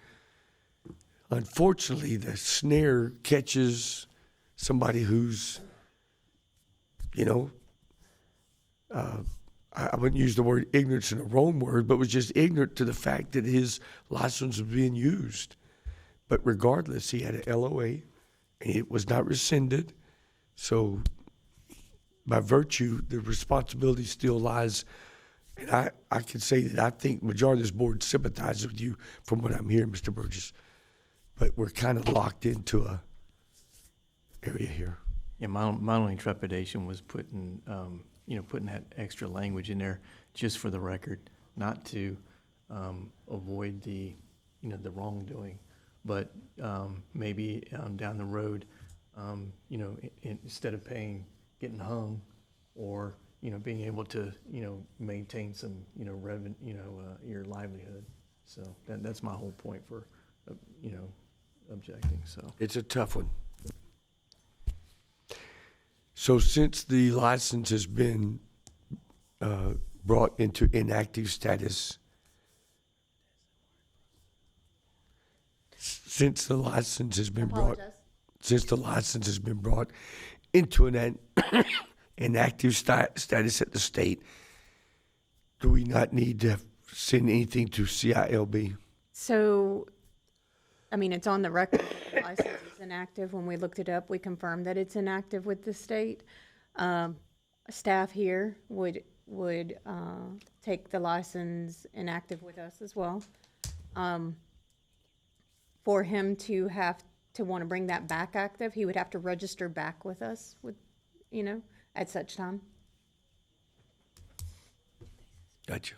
Unfortunately, the snare catches somebody who's, I wouldn't use the word ignorance in a wrong word, but was just ignorant to the fact that his license was being used. But regardless, he had an LOA, and it was not rescinded. So by virtue, the responsibility still lies. And I can say that I think the majority of this board sympathizes with you from what I'm hearing, Mr. Burgess. But we're kind of locked into a area here. Yeah, my only trepidation was putting that extra language in there just for the record, not to avoid the wrongdoing, but maybe down the road, instead of getting hung, or being able to maintain some revenue, your livelihood. So that's my whole point for objecting. So it's a tough one. So since the license has been brought into inactive status, since the license has been brought into an inactive status at the state, do we not need to send anything to CILB? So, it's on the record that the license is inactive. When we looked it up, we confirmed that it's inactive with the state. Staff here would take the license inactive with us as well. For him to have to want to bring that back active, he would have to register back with us at such time. Gotcha.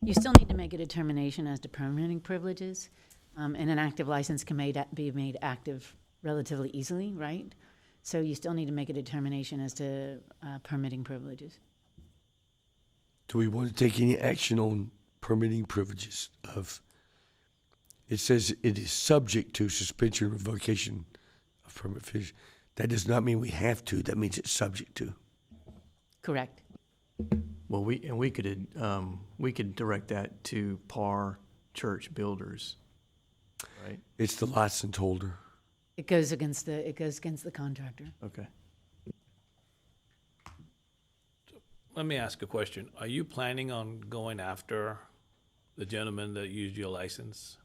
You still need to make a determination as to permitting privileges. And an active license can be made active relatively easily, right? So you still need to make a determination as to permitting privileges. Do we want to take any action on permitting privileges of? It says it is subject to suspension or revocation of permit fees. That does not mean we have to. That means it's subject to. Correct. Well, we could direct that to Par Church Builders, right? It's the license holder. It goes against the contractor. Okay. Let me ask a question. Are you planning on going after the gentleman that used your license?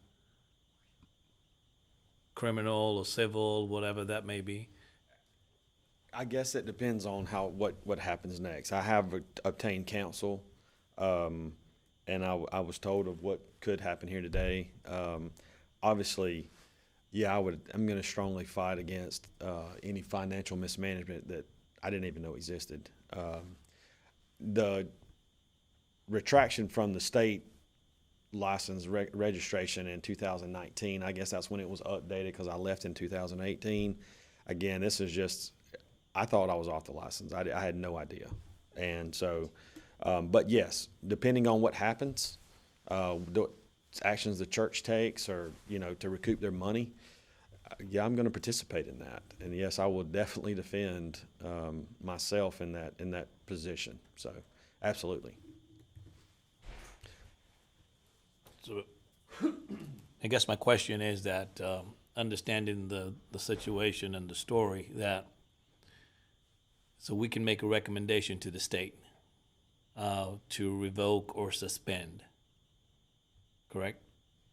Criminal or civil, whatever that may be? I guess it depends on what happens next. I have obtained counsel, and I was told of what could happen here today. Obviously, yeah, I'm going to strongly fight against any financial mismanagement that I didn't even know existed. The retraction from the state license registration in 2019, I guess that's when it was updated because I left in 2018. Again, this is just, I thought I was off the license. I had no idea. And so, but yes, depending on what happens, the actions the church takes or, to recoup their money, yeah, I'm going to participate in that. And yes, I will definitely defend myself in that position. So, absolutely. So, I guess my question is that, understanding the situation and the story, that so we can make a recommendation to the state to revoke or suspend, correct?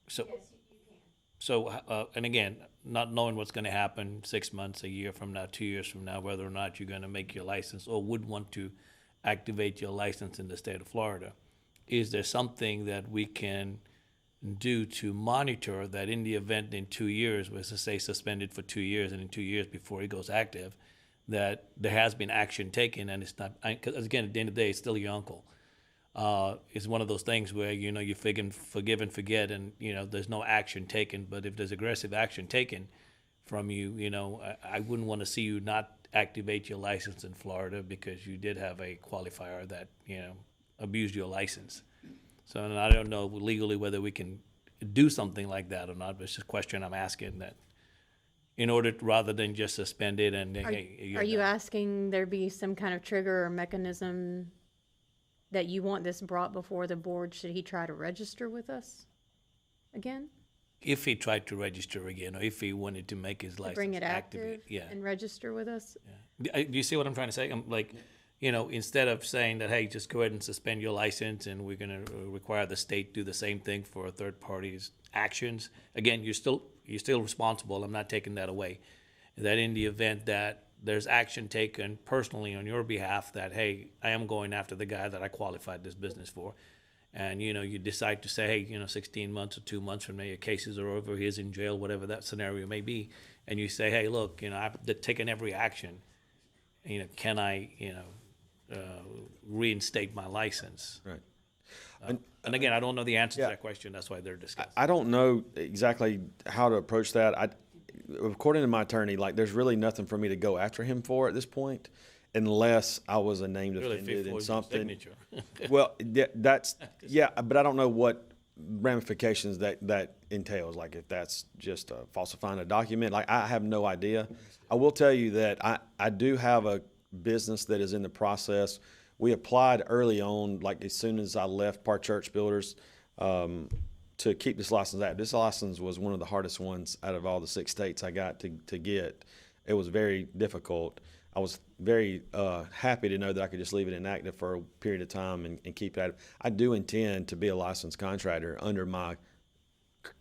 So, yes, you can. So, and again, not knowing what's going to happen 6 months, a year from now, 2 years from now, whether or not you're going to make your license or would want to activate your license in the state of Florida, is there something that we can do to monitor that in the event in 2 years, was to say suspended for 2 years, and in 2 years before it goes active, that there has been action taken, and it's not, because again, at the end of the day, it's still your uncle. It's one of those things where, you forgive and forget, and, there's no action taken. But if there's aggressive action taken from you, I wouldn't want to see you not activate your license in Florida because you did have a qualifier that, abused your license. So and I don't know legally whether we can do something like that or not, but it's just a question I'm asking, that in order rather than just suspend it and Are you asking there be some kind of trigger or mechanism that you want this brought before the board should he try to register with us again? If he tried to register again, or if he wanted to make his To license bring it active, active and register with us? Do you see what I'm trying to say? I'm like, instead of saying that, hey, just go ahead and suspend your license and we're going to require the state do the same thing for a third party's actions. Again, you're still responsible. I'm not taking that away. That in the event that there's action taken personally on your behalf that, hey, I am going after the guy that I qualified this business for. And, you decide to say, hey, 16 months or 2 months from now, your cases are over, he's in jail, whatever that scenario may be. And you say, hey, look, I've taken every action. Can I, reinstate my license? Right. And again, I don't know the answer to that question. That's why they're discussing. I don't know exactly how to approach that. According to my attorney, there's really nothing for me to go after him for at this point, unless I was a named offended in something. Well, but I don't know what ramifications that entails. Like if that's just falsifying a document, I have no idea. I will tell you that I do have a business that is in the process. We applied early on, as soon as I left Park Church Builders, to keep this license active. This license was one of the hardest ones out of all the 6 states I got to get. It was very difficult. I was very happy to know that I could just leave it inactive for a period of time and keep it active. I do intend to be a licensed contractor under my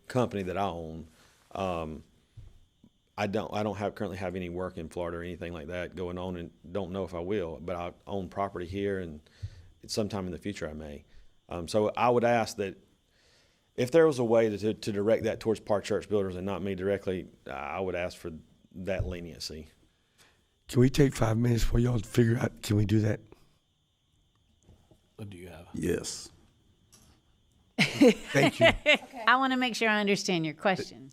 company that I own. I don't currently have any work in Florida or anything like that going on, and don't know if I will, but I own property here, and sometime in the future I may. So I would ask that if there was a way to direct that towards Park Church Builders and not me directly, I would ask for that leniency. Can we take 5 minutes for y'all to figure out, can we do that? What do you have? Yes. Thank you. I want to make sure I understand your question.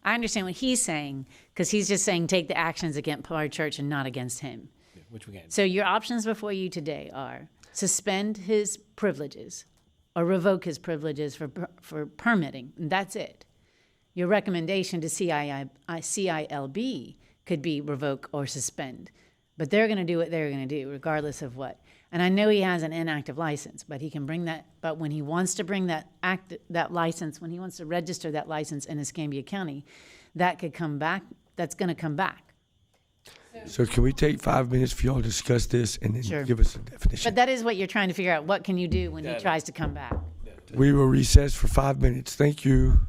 I understand what he's saying, because he's just saying take the actions against Park Church and not against him. Which we can. So your options before you today are suspend his privileges or revoke his privileges for permitting, and that's it. Your recommendation to CILB could be revoke or suspend, but they're going to do what they're going to do regardless of what. And I know he has an inactive license, but he can bring that. But when he wants to bring that license, when he wants to register that license in Escambia County, that could come back. That's going to come back. So can we take 5 minutes for y'all to discuss this and then Sure. give us a definition? But that is what you're trying to figure out. What can you do when he tries to come back? We will recess for 5 minutes. Thank you.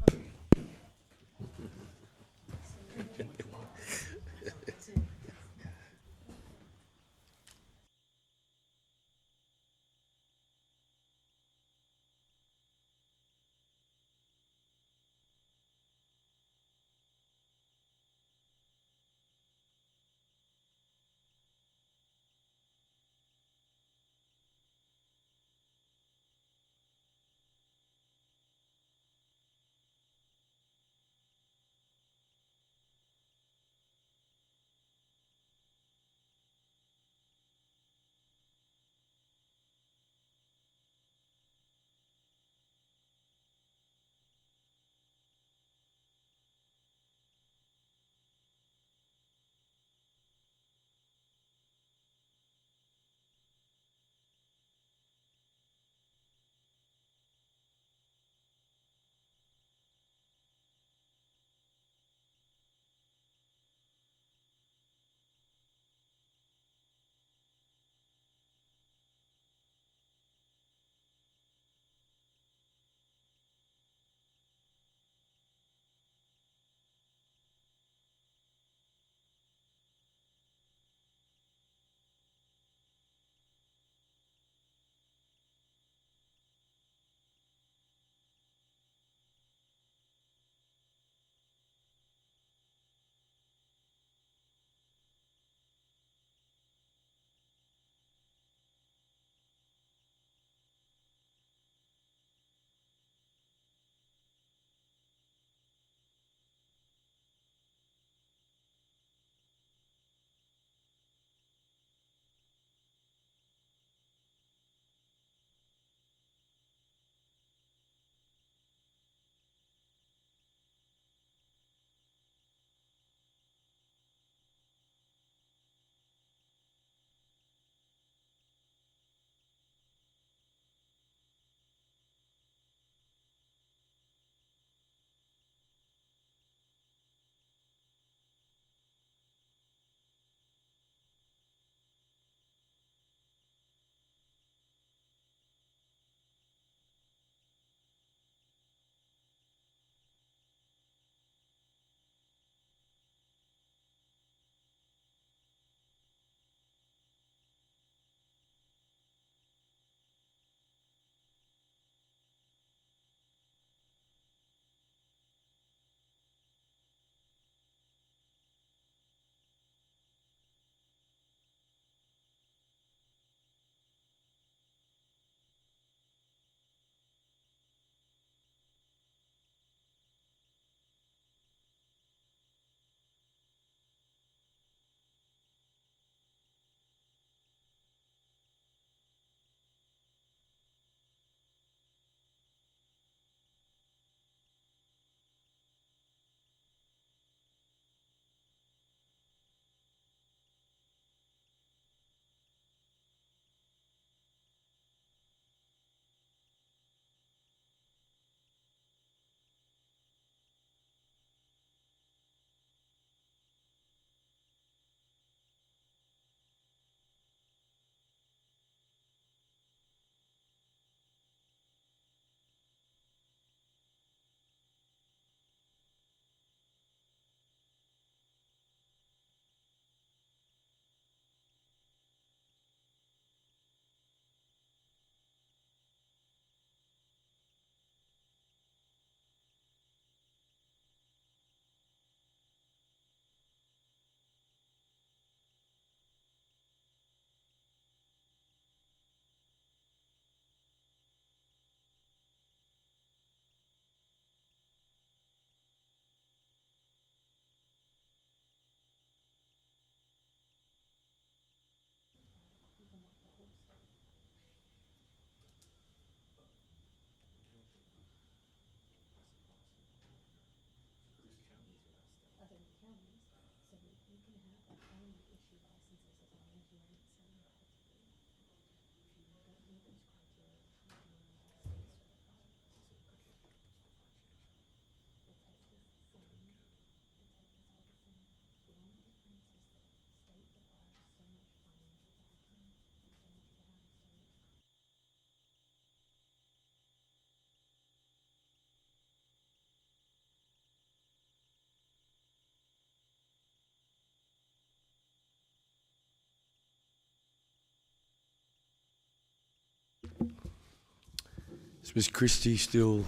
Is Ms. Christie still?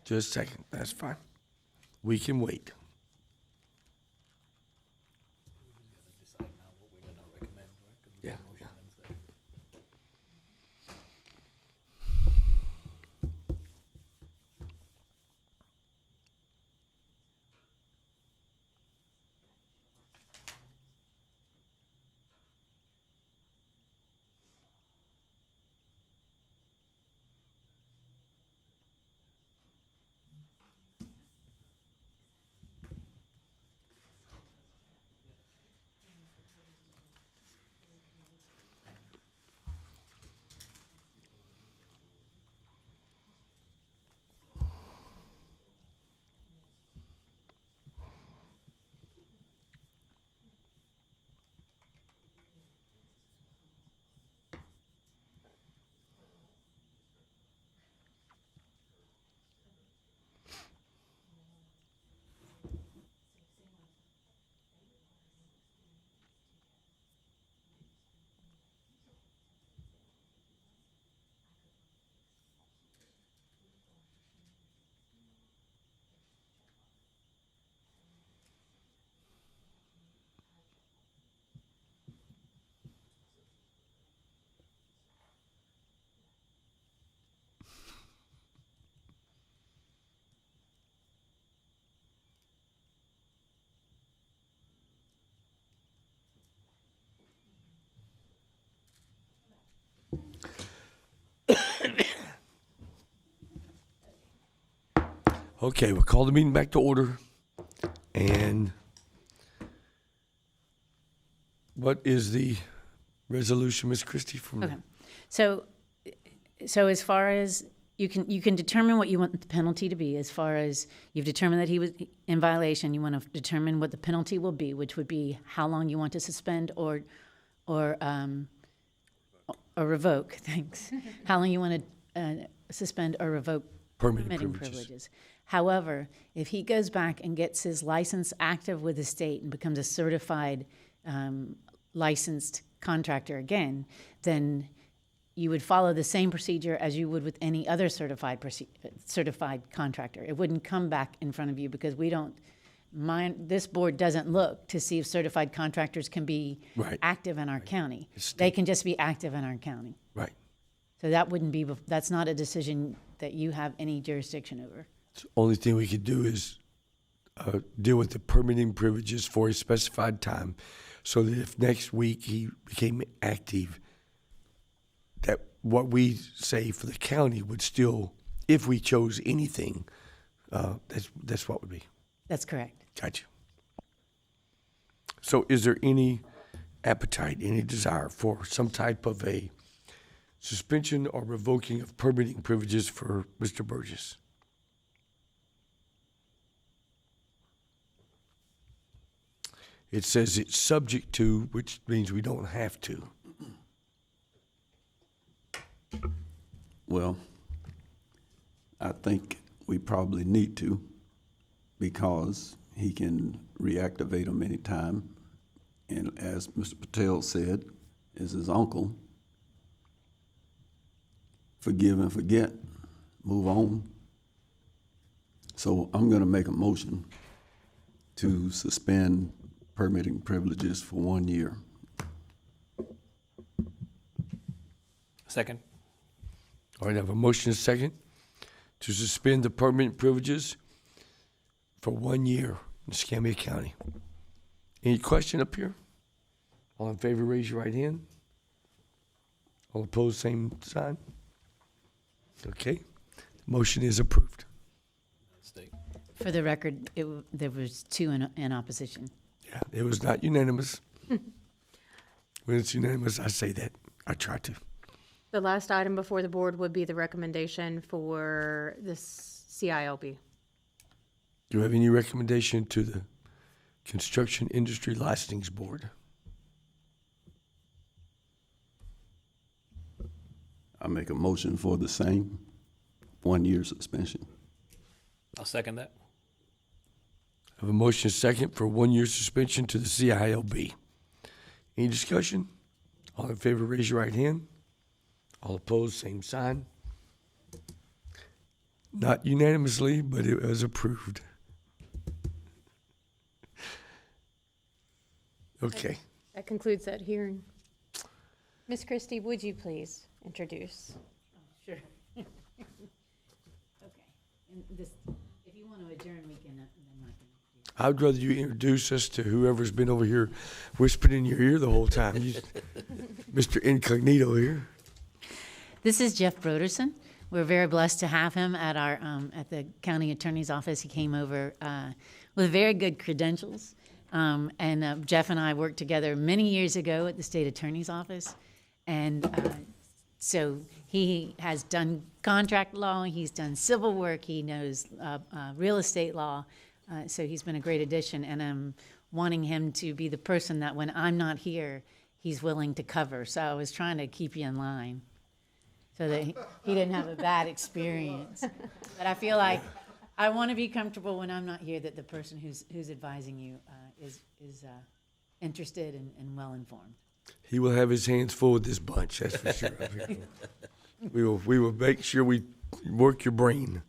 Just a second, that's fine. We can wait. Yeah. Yeah. Okay, we'll call the meeting back to order. And what is the resolution, Ms. Christie? Okay. So as far as you can determine what you want the penalty to be. As far as you've determined that he was in violation, you want to determine what the penalty will be, which would be how long you want to suspend or revoke. Thanks. How long you want to suspend or revoke permitting privileges. However, if he goes back and gets his license active with the state and becomes a certified licensed contractor again, then you would follow the same procedure as you would with any other certified contractor. It wouldn't come back in front of you because this board doesn't look to see if certified contractors can be active in our county. They can just be active in our county. Right. So that's not a decision that you have any jurisdiction over. The only thing we could do is deal with the permitting privileges for a specified time, so that if next week he became active, that what we say for the county would still, if we chose anything, that's what would be. That's correct. Gotcha. So is there any appetite, any desire for some type of a suspension or revoking of permitting privileges for Mr. Burgess? It says it's subject to, which means we don't have to. Well, I think we probably need to, because he can reactivate them anytime. And as Mr. Patel said, is his uncle. Forgive and forget, move on. So I'm going to make a motion to suspend permitting privileges for 1 year. Second. All right, I have a motion and a second to suspend the permanent privileges for 1 year in Escambia County. Any question up here? All in favor, raise your right hand. All opposed, same sign. Okay, motion is approved. For the record, there was 2 in opposition. Yeah, it was not unanimous. When it's unanimous, I say that. I try to. The last item before the board would be the recommendation for the CILB. Do you have any recommendation to the Construction Industry Licensing Board? I make a motion for the same 1 year suspension. I'll second that. I have a motion second for 1 year suspension to the CILB. Any discussion? All in favor, raise your right hand. All opposed, same sign. Not unanimously, but it was approved. Okay. That concludes that hearing. Ms. Christie, would you please introduce? Sure. Okay. And this, if you want to adjourn, we can, then I can. I'd rather you introduce us to whoever's been over here whispering in your ear the whole time. Mr. Incognito here. This is Jeff Broderson. We're very blessed to have him at our at the county attorney's office. He came over with very good credentials, and Jeff and I worked together many years ago at the state attorney's office, and so he has done contract law. He's done civil work. He knows real estate law. So he's been a great addition, and I'm wanting him to be the person that when I'm not here, he's willing to cover. So I was trying to keep you in line, so that he didn't have a bad experience. But I feel like I want to be comfortable when I'm not here that the person who's advising you is interested and well informed. He will have his hands full with this bunch, that's for sure. We will make sure we work your brain.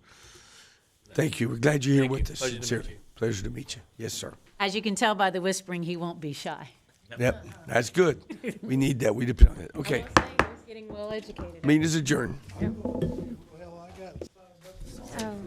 Thank you. We're glad you're here with us. Sincerely. Pleasure to meet you. Yes, sir. As you can tell by the whispering, he won't be shy. Yep, that's good. We need that. We depend on it. Okay. He's getting well educated. Meeting is adjourned. Oh.